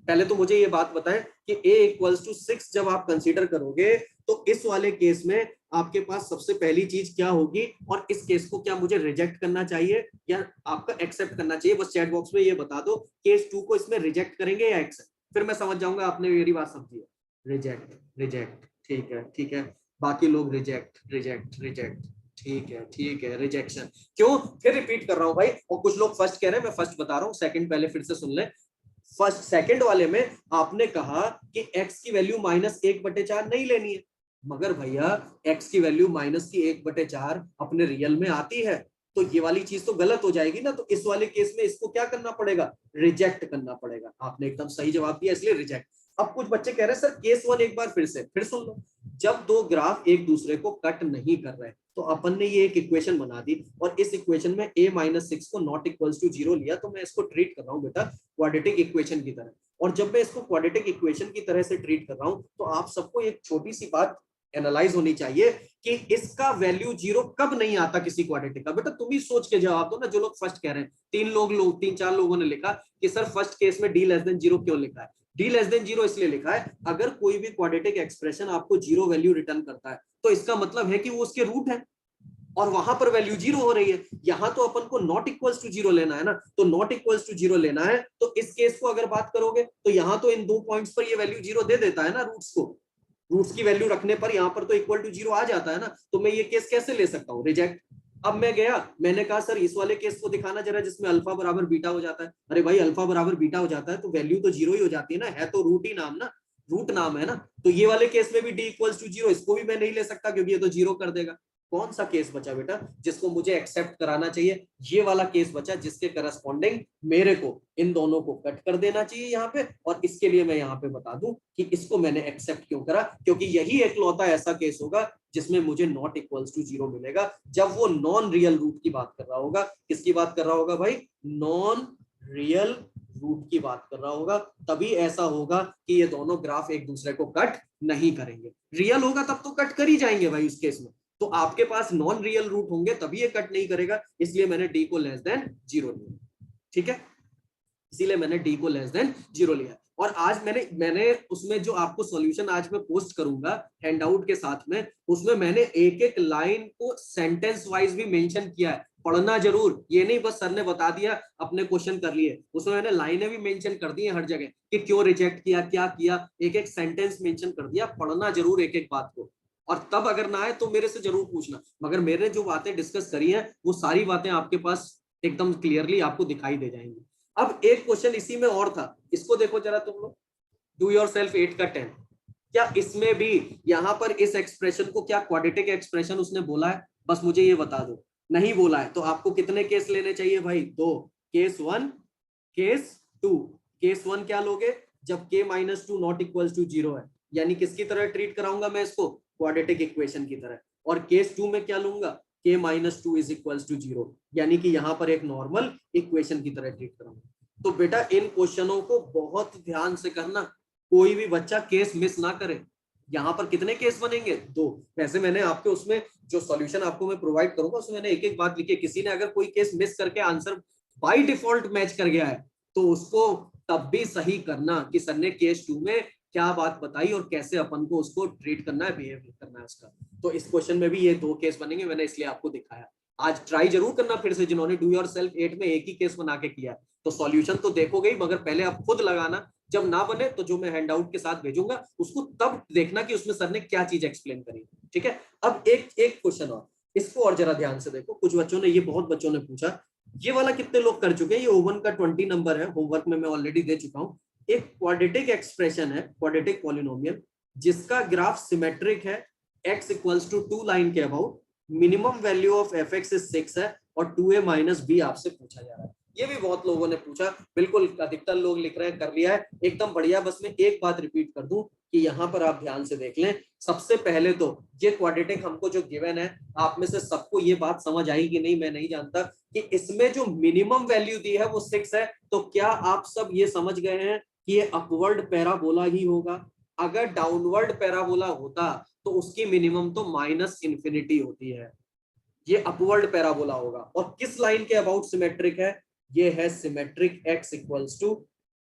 पहले तो मुझे ये बात बताएं कि a इक्वल्स टू 6 जब आप कंसीडर करोगे तो इस वाले केस में आपके पास सबसे पहली चीज क्या होगी, और इस केस को क्या मुझे रिजेक्ट करना चाहिए या आपका एक्सेप्ट करना चाहिए, बस चैट बॉक्स में ये बता दो, केस 2 को इसमें रिजेक्ट करेंगे या एक्सेप्ट, फिर मैं समझ जाऊंगा आपने मेरी बात समझी है। रिजेक्ट, रिजेक्ट, ठीक है ठीक है, बाकी लोग रिजेक्ट रिजेक्ट रिजेक्ट, ठीक है रिजेक्शन। क्यों, फिर रिपीट कर रहा हूं भाई, और कुछ लोग फर्स्ट कह रहे हैं, मैं फर्स्ट बता रहा हूं, सेकंड पहले फिर से सुन ले। फर्स्ट सेकंड वाले में आपने कहा कि x की वैल्यू माइनस 1/4 नहीं लेनी है, मगर भैया x की वैल्यू माइनस की 1/4 अपने रियल में आती है, तो ये वाली चीज तो गलत हो जाएगी ना। तो इस वाले केस में इसको क्या करना पड़ेगा, रिजेक्ट करना पड़ेगा। आपने एकदम सही जवाब दिया, इसलिए रिजेक्ट। अब कुछ बच्चे कह रहे हैं सर केस वन एक बार फिर सुन लो। जब दो ग्राफ एक दूसरे को कट नहीं कर रहे तो अपन ने ये एक इक्वेशन बना दी, और इस इक्वेशन में a माइनस सिक्स को नॉट इक्वल्स टू जीरो लिया, तो मैं इसको ट्रीट कर रहा हूँ बेटा क्वाड्रेटिक इक्वेशन की तरह। और जब मैं इसको क्वाड्रेटिक इक्वेशन की तरह से ट्रीट कर रहा हूँ तो आप सबको एक छोटी सी बात एनालाइज होनी चाहिए कि इसका वैल्यू जीरो कब नहीं आता किसी क्वाड्रेटिक का। बेटा तुम ही सोच के जवाब दो ना, जो लोग फर्स्ट कह रहे हैं, तीन चार लोगों ने लिखा कि सर फर्स्ट केस में डी लेस देन जीरो क्यों लिखा है। डी लेस देन जीरो इसलिए लिखा है, अगर कोई भी क्वाड्रेटिक एक्सप्रेशन आपको जीरो वैल्यू रिटर्न करता है तो इसका मतलब है कि वो उसके रूट है, और वहां पर वैल्यू जीरो हो रही है। यहां तो अपन को नॉट इक्वल्स टू जीरो लेना है ना, तो नॉट इक्वल्स टू जीरो लेना है, तो इस केस को अगर बात करोगे तो यहां तो इन दो पॉइंट्स पर ये वैल्यू जीरो दे देता है ना, रूट्स को, रूट्स की वैल्यू रखने पर यहाँ पर तो इक्वल टू जीरो आ जाता है ना। तो मैं ये केस कैसे ले सकता हूँ, रिजेक्ट। अब मैं गया, मैंने कहा सर इस वाले केस को दिखाना जरा जिसमें अल्फा बराबर बीटा हो जाता है। अरे भाई अल्फा बराबर बीटा हो जाता है तो वैल्यू तो जीरो ही हो जाती है ना, है तो रूट ही नाम ना, रूट नाम है ना। तो ये वाले केस में भी डी इक्वल्स टू जीरो, इसको भी मैं नहीं ले सकता क्योंकि ये तो जीरो कर देगा। कौन सा केस बचा बेटा जिसको मुझे एक्सेप्ट कराना चाहिए, ये वाला केस बचा जिसके करस्पॉन्डिंग मेरे को इन दोनों को कट कर देना चाहिए यहाँ पे। और इसके लिए मैं यहाँ पे बता दूं कि इसको मैंने एक्सेप्ट क्यों करा, क्योंकि यही एकलौता ऐसा केस होगा जिसमें मुझे नॉट इक्वल्स टू जीरो मिलेगा, जब वो नॉन रियल रूट की बात कर रहा होगा। किसकी बात कर रहा होगा भाई, नॉन रियल रूट की बात कर रहा होगा, तभी ऐसा होगा कि ये दोनों ग्राफ एक दूसरे को कट नहीं करेंगे। रियल होगा तब तो कट कर ही जाएंगे भाई उस केस में। तो तो आपके पास नॉन रियल रूट होंगे तभी ये कट नहीं करेगा, इसलिए मैंने डी को लेस देन 0 लिया। ठीक है, इसीलिए मैंने डी को लेस देन 0 लिया। और आज मैंने उसमें जो आपको सॉल्यूशन आज मैं पोस्ट करूंगा हैंडआउट के साथ में, उसमें मैंने एक एक लाइन को सेंटेंस वाइज भी मेंशन किया है, पढ़ना जरूर, ये नहीं बस सर ने बता दिया अपने क्वेश्चन कर लिए, उसमें मैंने लाइनें भी मेंशन कर दी है हर जगह कि क्यों रिजेक्ट किया, क्या किया, एक एक सेंटेंस मेंशन कर दिया। पढ़ना जरूर एक एक बात को, और तब अगर ना आए तो मेरे से जरूर पूछना, मगर मैंने जो बातें डिस्कस करी हैं वो सारी बातें आपके पास एकदम क्लियरली आपको दिखाई दे जाएंगी। अब एक क्वेश्चन इसी में और था, इसको देखो जरा तुम लोग, डू योरसेल्फ 8 का 10, क्या इसमें भी यहां पर इस एक्सप्रेशन को क्या क्वाड्रेटिक एक्सप्रेशन उसने बोला है? बस मुझे ये बता दो, नहीं बोला है तो आपको कितने केस लेने चाहिए भाई? 2, केस 1, केस 2। केस 1 क्या लोगे? जब k - 2 नॉट इक्वल टू 0 है, यानी किसकी तरह ट्रीट कराऊंगा मैं इसको? क्वाड्रेटिक इक्वेशन की तरह। और केस 2 में क्या लूंगा? k - 2 इज इक्वल टू 0, यानी कि यहां पर एक नॉर्मल इक्वेशन की तरह ट्रीट कराऊंगा। तो बेटा इन क्वेश्चनों को बहुत ध्यान से करना, कोई भी बच्चा केस मिस ना करे। यहाँ पर कितने केस बनेंगे? 2। वैसे मैंने आपके उसमें जो सॉल्यूशन आपको मैं प्रोवाइड करूंगा उसमें मैंने एक एक बात लिखी है, किसी ने अगर कोई केस मिस करके आंसर बाय डिफॉल्ट मैच कर गया है तो उसको तब भी सही करना कि सर ने केस 2 में क्या बात बताई और कैसे अपन को उसको ट्रीट करना है, बिहेव करना है उसका। तो इस क्वेश्चन में भी ये 2 केस बनेंगे, मैंने इसलिए आपको दिखाया। आज ट्राई जरूर करना फिर से, जिन्होंने डू योरसेल्फ 8 में एक ही केस बना के किया तो सॉल्यूशन तो देखोगे ही, मगर पहले आप खुद लगाना, जब ना बने तो जो मैं हैंडआउट के साथ भेजूंगा उसको तब देखना कि उसमें सर ने क्या चीज एक्सप्लेन करी। ठीक है, अब एक एक क्वेश्चन और, इसको और जरा ध्यान से देखो। कुछ बच्चों ने, ये बहुत बच्चों ने पूछा, ये वाला कितने लोग कर चुके हैं? ये ओवन का 20 नंबर है, होमवर्क में मैं ऑलरेडी दे चुका हूं। एक क्वाड्रेटिक एक्सप्रेशन है, क्वाड्रेटिक पॉलिनोमियल, जिसका ग्राफ सिमेट्रिक है, x इक्वल्स टू 2 लाइन के about, minimum value of fx is 6 है और 2a - b आपसे पूछा जा रहा है। ये भी बहुत लोगों ने पूछा, बिल्कुल अधिकतर लोग लिख रहे हैं, कर लिया है एकदम बढ़िया। बस मैं एक बात रिपीट कर दूं कि यहाँ पर आप ध्यान से देख लें। सबसे पहले तो ये क्वाड्रेटिक हमको जो गिवन है, आप में से सबको ये बात समझ आई कि नहीं मैं नहीं जानता, कि इसमें जो मिनिमम वैल्यू दी है वो 6 है। तो क्या आप सब ये समझ गए हैं कि ये अपवर्ड पैराबोला ही होगा? अगर डाउनवर्ड पैराबोला होता तो उसकी मिनिमम तो -∞ होती है, ये अपवर्ड पैराबोला होगा। और किस लाइन के अबाउट सिमेट्रिक है? ये है symmetric x equals to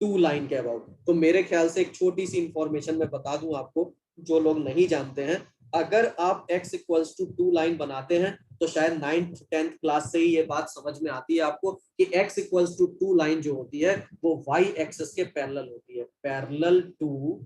2 line के अबाउट। तो मेरे ख्याल से एक छोटी सी इंफॉर्मेशन मैं बता दूं आपको, जो लोग नहीं जानते हैं, अगर आप x इक्वल्स टू 2 लाइन बनाते हैं तो शायद 9th 10th क्लास से ही ये बात समझ में आती है आपको कि x इक्वल्स टू 2 लाइन जो होती है वो y एक्सिस के पैरेलल होती है, पैरेलल टू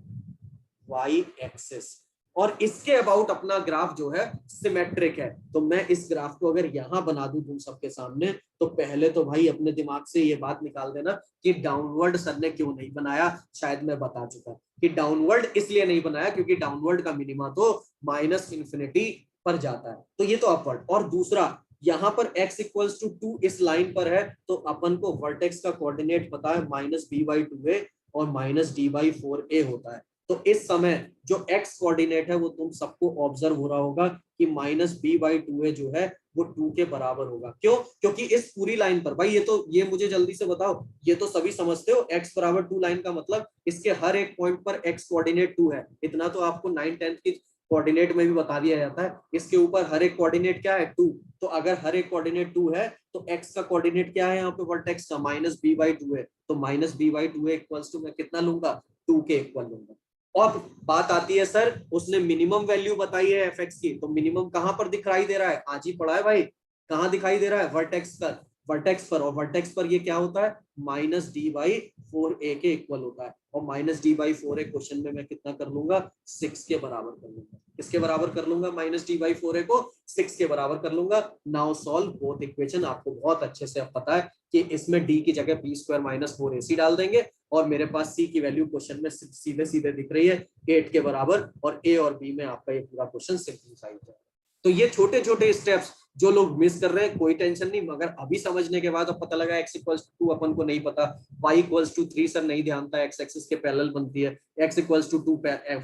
y एक्सिस। और इसके अबाउट अपना ग्राफ जो है सिमेट्रिक है। तो मैं इस ग्राफ को अगर यहां बना दूं तुम सबके सामने, तो पहले तो भाई अपने दिमाग से ये बात निकाल देना कि डाउनवर्ड सर ने क्यों नहीं बनाया। शायद मैं बता चुका कि डाउनवर्ड इसलिए नहीं बनाया क्योंकि डाउनवर्ड का मिनिमा तो -∞ पर जाता है, तो ये तो अपवर्ड। और दूसरा, यहाँ पर x इक्वल्स टू 2 इस लाइन पर है, तो अपन को वर्टेक्स का कोऑर्डिनेट पता है -b/2a और -d/4a होता है। तो इस समय जो x कोऑर्डिनेट है वो तुम सबको ऑब्जर्व हो रहा होगा कि -b/2a जो है वो 2 के बराबर होगा। क्यों? क्योंकि इस पूरी लाइन पर भाई, ये मुझे जल्दी से बताओ, ये तो सभी समझते हो x बराबर 2 लाइन का मतलब इसके हर एक पॉइंट पर x कोऑर्डिनेट 2 है। इतना तो आपको 9th 10th की कोऑर्डिनेट में भी बता दिया जाता है। इसके ऊपर हर एक कोऑर्डिनेट क्या है? 2। तो अगर हर एक कोऑर्डिनेट 2 है तो x का कोऑर्डिनेट क्या है यहाँ पे? वर्टेक्स का -b/2a। तो -b/2a इक्वल्स टू मैं कितना लूंगा? 2 के इक्वल लूंगा। और बात आती है सर उसने मिनिमम वैल्यू बताई है fx की, तो मिनिमम कहां पर दिखाई दे रहा है? आज ही पढ़ा है भाई, कहां दिखाई दे रहा है? वर्टेक्स पर, वर्टेक्स पर। और वर्टेक्स पर ये क्या होता है? -d/4a के इक्वल होता है। और -d/4a क्वेश्चन में मैं कितना कर लूंगा? 6 के बराबर कर लूंगा। किसके बराबर कर लूंगा? -d/4a को 6 के बराबर कर लूंगा। Now solve both equation. आपको बहुत अच्छे से अब पता है कि इसमें d की जगह b² - 4ac डाल देंगे और मेरे पास c की वैल्यू क्वेश्चन में सीधे सीधे दिख रही है 8 के बराबर, और a और b में आपका ये पूरा क्वेश्चन सिंपलीफाई हो जाएगा। तो ये छोटे छोटे स्टेप्स जो लोग मिस कर रहे हैं कोई टेंशन नहीं, मगर अभी समझने के बाद अब पता लगा x इक्वल्स टू 2 अपन को नहीं पता, y इक्वल्स टू 3 सर नहीं ध्यान था, x एक्सिस के पैरेलल बनती है, x equals to 2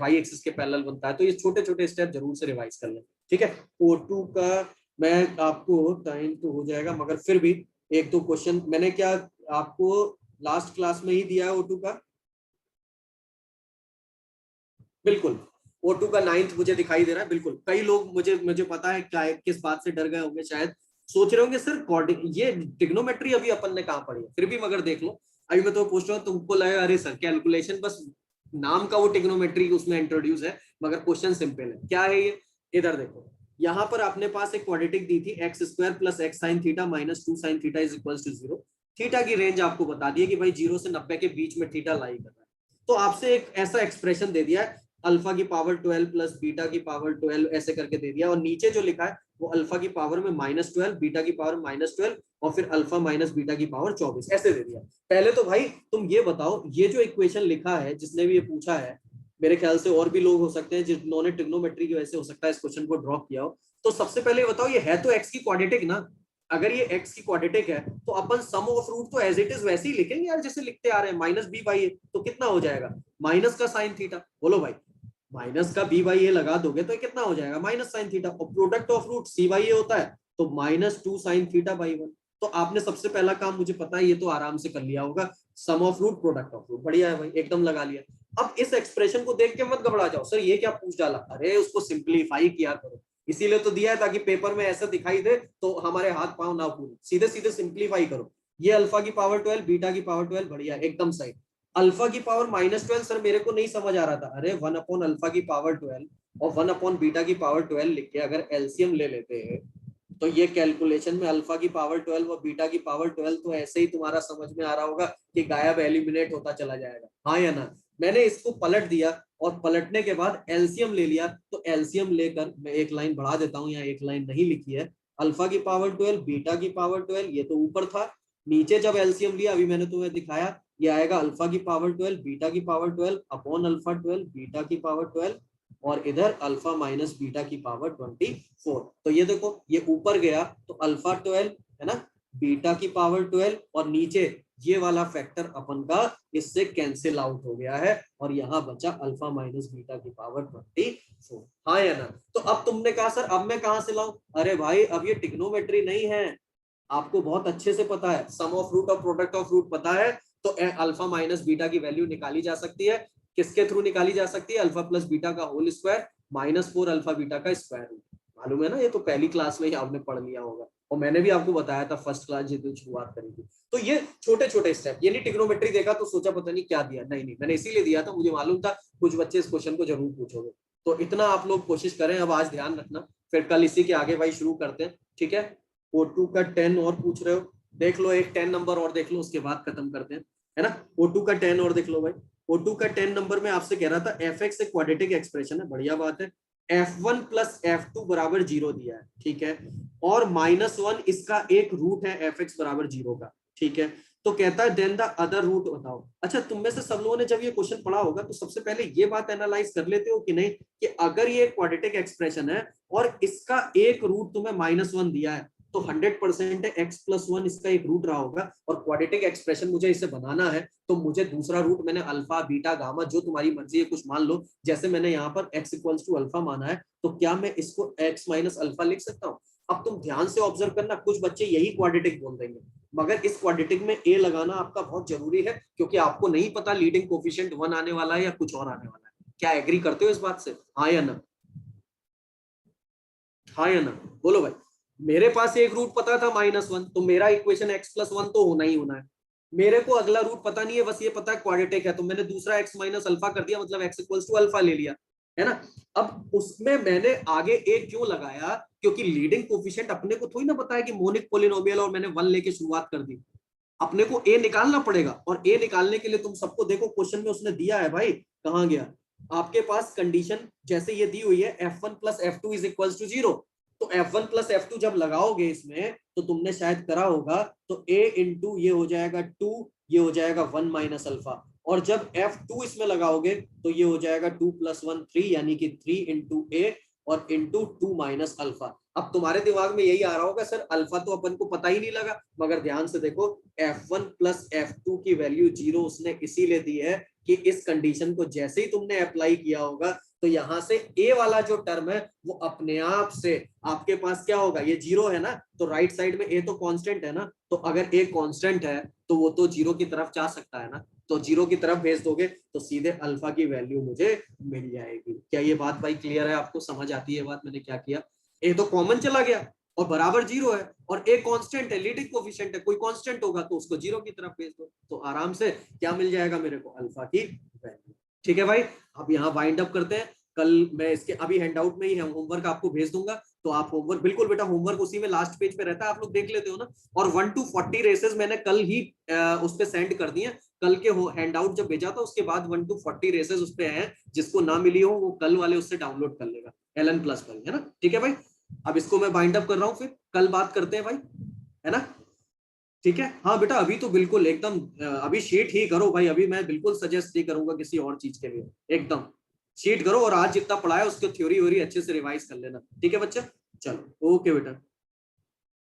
y axis के पैरेलल बनता है। तो ये छोटे छोटे स्टेप जरूर से रिवाइज कर लें। ठीक है, O2 का मैं आपको टाइम तो हो जाएगा, मगर फिर भी एक दो क्वेश्चन मैंने क्या आपको लास्ट क्लास में ही दिया है O2 का? बिल्कुल। O2 का 9th मुझे दिखाई दे रहा है, बिल्कुल। कई लोग मुझे पता है क्या किस बात से डर गए होंगे, शायद सोच रहे होंगे सर ये ट्रिग्नोमेट्री अभी अपन ने कहाँ पढ़ी है, फिर भी मगर देख लो अभी मैं तो पूछ रहा हूँ, तुमको लगा अरे सर कैलकुलेशन बस नाम का वो ट्रिग्नोमेट्री उसमें इंट्रोड्यूस है, मगर क्वेश्चन सिंपल है। क्या है ये, इधर देखो, यहाँ पर अपने पास एक क्वाड्रेटिक दी थी x square plus x sine theta minus 2 sine theta is equal to 0। Theta की रेंज आपको बता दी है कि भाई 0 से 90 के बीच में थीटा लाई कर रहा है। तो आपसे एक ऐसा एक्सप्रेशन दे दिया है अल्फा की पावर 12 प्लस बीटा की पावर 12 ऐसे करके दे दिया, और नीचे जो लिखा है वो अल्फा की पावर में -12, बीटा की पावर -12 और फिर अल्फा माइनस बीटा की पावर 24 ऐसे दे दिया। पहले तो भाई तुम ये बताओ, ये जो इक्वेशन लिखा है जिसने भी ये पूछा है, मेरे ख्याल से और भी लोग हो सकते हैं जिन्होंने ट्रिग्नोमेट्री की वजह से हो सकता है इस क्वेश्चन को ड्रॉप किया हो। तो सबसे पहले बताओ ये है तो एक्स की क्वाड्रेटिक ना, अगर ये x की क्वाड्रेटिक है तो अपन सम ऑफ रूट तो एज इट इज वैसे ही लिखेंगे यार जैसे लिखते आ रहे हैं, माइनस बी बाई ए, तो कितना हो जाएगा माइनस का साइन थीटा, बोलो भाई माइनस का बी बाई ए लगा दोगे तो कितना हो जाएगा माइनस साइन थीटा, और product of root C by A होता है तो -2 साइन थीटा बाई 1। तो आपने सबसे पहला काम मुझे पता है ये तो आराम से कर लिया होगा, sum of root product of root, बढ़िया है भाई एकदम लगा लिया। अब इस एक्सप्रेशन को देख के मत घबरा जाओ सर ये क्या पूछ डाला, अरे उसको सिंप्लीफाई किया करो, इसीलिए तो दिया है ताकि पेपर में ऐसा दिखाई दे तो हमारे हाथ पांव ना फूले, सीधे सीधे सिंप्लीफाई करो। ये अल्फा की पावर 12 बीटा की पावर 12, बढ़िया एकदम सही। अल्फा की पावर -12 सर मेरे को नहीं समझ आ रहा था, अरे 1 अपॉन अल्फा की पावर 12 और 1 अपॉन बीटा की पावर 12 लिख के अगर एलसीएम ले लेते हैं तो ये कैलकुलेशन में अल्फा की पावर 12 और बीटा की पावर 12 तो ऐसे ही तुम्हारा समझ में आ रहा होगा कि गायब एलिमिनेट होता चला जाएगा, हाँ या ना। मैंने इसको पलट दिया और पलटने के बाद एलसीएम ले लिया, तो एलसीएम लेकर मैं एक लाइन बढ़ा देता हूं, यहाँ एक लाइन नहीं लिखी है, अल्फा की पावर 12 बीटा की पावर 12 ये तो ऊपर था, नीचे जब एलसीएम लिया अभी मैंने तुम्हें दिखाया ये आएगा अल्फा की पावर 12 बीटा की पावर 12 अपॉन अल्फा 12 बीटा की पावर 12 और इधर अल्फा माइनस बीटा की पावर 24। तो ये देखो ये ऊपर गया तो अल्फा 12 है ना, बीटा की पावर 12 और नीचे ये वाला फैक्टर अपन का इससे कैंसिल आउट हो गया है और यहाँ बचा अल्फा माइनस बीटा की पावर 24, हाँ या ना। तो अब तुमने कहा सर अब मैं कहां से लाऊं, अरे भाई अब ये ट्रिग्नोमेट्री नहीं है, आपको बहुत अच्छे से पता है सम ऑफ रूट और प्रोडक्ट ऑफ रूट पता है, तो अल्फा माइनस बीटा की वैल्यू निकाली जा सकती है, किसके थ्रू निकाली जा सकती है, अल्फा प्लस बीटा का होल स्क्वायर -4 अल्फा बीटा का स्क्वायर रूट, मालूम है ना, ये तो पहली क्लास में ही आपने पढ़ लिया होगा और मैंने भी आपको बताया था फर्स्ट क्लास जितनी शुरुआत करी थी। तो ये छोटे छोटे स्टेप, ये नहीं ट्रिग्नोमेट्री देखा तो सोचा पता नहीं क्या दिया, नहीं मैंने इसीलिए दिया था, मुझे मालूम था कुछ बच्चे इस क्वेश्चन को जरूर पूछोगे, तो इतना आप लोग कोशिश करें, अब आज ध्यान रखना, फिर कल इसी के आगे भाई शुरू करते हैं, ठीक है। O2 का 10 और पूछ रहे हो, देख लो एक 10 नंबर और देख लो उसके बाद खत्म करते हैं, है ना। O2 का 10 और देख लो भाई, O2 का 10 नंबर में आपसे कह रहा था fx एक क्वाड्रेटिक एक्सप्रेशन है, बढ़िया बात है, f1 प्लस f2 बराबर 0 दिया है, ठीक है, और -1 इसका एक रूट है fx बराबर 0 का, ठीक है। तो कहता है देन द अदर रूट बताओ। अच्छा तुम में से सब लोगों ने जब ये क्वेश्चन पढ़ा होगा तो सबसे पहले ये बात एनालाइज कर लेते हो कि नहीं कि अगर ये क्वाड्रेटिक एक्सप्रेशन है और इसका एक रूट तुम्हें -1 दिया है तो 100% है x प्लस 1 इसका एक रूट रहा होगा, और क्वाड्रेटिक एक्सप्रेशन मुझे इसे बनाना है तो मुझे दूसरा रूट मैंने अल्फा बीटा गामा जो तुम्हारी मर्जी है कुछ मान लो, जैसे मैंने यहाँ पर x इक्वल्स टू अल्फा माना है तो क्या मैं इसको x माइनस अल्फा लिख सकता हूँ। अब तुम ध्यान से ऑब्जर्व करना, कुछ बच्चे यही क्वाड्रेटिक बोल देंगे, मगर इस क्वाड्रेटिक में a लगाना आपका बहुत जरूरी है क्योंकि आपको नहीं पता लीडिंग कोफिशिएंट 1 आने वाला है या कुछ और आने वाला है। क्या एग्री करते हो इस बात से, हाँ या ना, हाँ या ना, बोलो भाई। मेरे पास एक रूट पता था -1 तो मेरा इक्वेशन x प्लस 1 तो होना ही होना है, मेरे को अगला रूट पता नहीं है, बस ये पता है क्वाड्रेटिक है तो मैंने दूसरा x माइनस अल्फा कर दिया, मतलब x इक्वल्स टू अल्फा ले लिया, है ना। अब उसमें मैंने आगे a क्यों लगाया, क्योंकि लीडिंग कोफिशिएंट अपने को थोड़ी ना पता है कि मोनिक पॉलिनोमियल, और मैंने 1 लेके शुरुआत कर दी, अपने को a निकालना पड़ेगा, और a निकालने के लिए तुम सबको देखो क्वेश्चन में उसने दिया है भाई, कहां गया आपके पास कंडीशन, जैसे ये दी हुई है f1 plus f2 is equals to 0, तो f1 प्लस f2 जब लगाओगे इसमें तो तुमने शायद करा होगा तो a इंटू ये हो जाएगा 2, ये हो जाएगा 1 माइनस अल्फा, और जब f2 इसमें लगाओगे तो ये हो जाएगा 2 प्लस 1 3 यानी कि 3 इंटू a और इंटू 2 माइनस अल्फा। अब तुम्हारे दिमाग में यही आ रहा होगा सर अल्फा तो अपन को पता ही नहीं लगा, मगर ध्यान से देखो f1 प्लस f2 की वैल्यू 0 उसने इसीलिए दी है कि इस कंडीशन को जैसे ही तुमने अप्लाई किया होगा तो यहां से a वाला जो टर्म है वो अपने आप से आपके पास क्या होगा, ये 0 है ना, तो राइट साइड में a तो कांस्टेंट है ना, तो अगर a कांस्टेंट है तो वो तो 0 की तरफ जा सकता है ना, तो 0 की तरफ भेज दोगे तो सीधे अल्फा की वैल्यू मुझे मिल जाएगी। क्या ये बात भाई क्लियर है, आपको समझ आती है बात मैंने क्या किया? ये तो कॉमन चला गया और बराबर 0 है, और एक कांस्टेंट है, लीडिंग कोफिशिएंट है, कोई कांस्टेंट होगा तो उसको 0 की तरफ भेज दो, तो आराम से क्या मिल जाएगा मेरे को, अल्फा की वैल्यू। ठीक है भाई, अब यहाँ वाइंड अप करते हैं। कल मैं इसके अभी हैंडआउट में ही होमवर्क आपको भेज दूंगा, तो आप होमवर्क बिल्कुल बेटा, होमवर्क उसी में लास्ट पेज पे रहता है, आप लोग देख लेते हो ना। और 1 to 40 रेसेस मैंने कल ही उस पे सेंड कर दिए। कल के हैंडआउट जब भेजा था उसके बाद 1 to 40 रेसेस उस पे हैं, जिसको ना मिली हो वो कल वाले उससे डाउनलोड कर लेगा, LN+ पर, है ना? ठीक है भाई, अब इसको मैं बाइंड अप कर रहा हूँ, फिर कल बात करते हैं भाई, है ना? ठीक है, हाँ बेटा, अभी तो बिल्कुल एकदम अभी शीट ही करो भाई, अभी मैं बिल्कुल सजेस्ट नहीं करूंगा किसी और चीज के लिए, एकदम शीट करो, और आज जितना पढ़ाया उसको थ्योरी व्योरी अच्छे से रिवाइज कर लेना। ठीक है बच्चा, चलो ओके बेटा।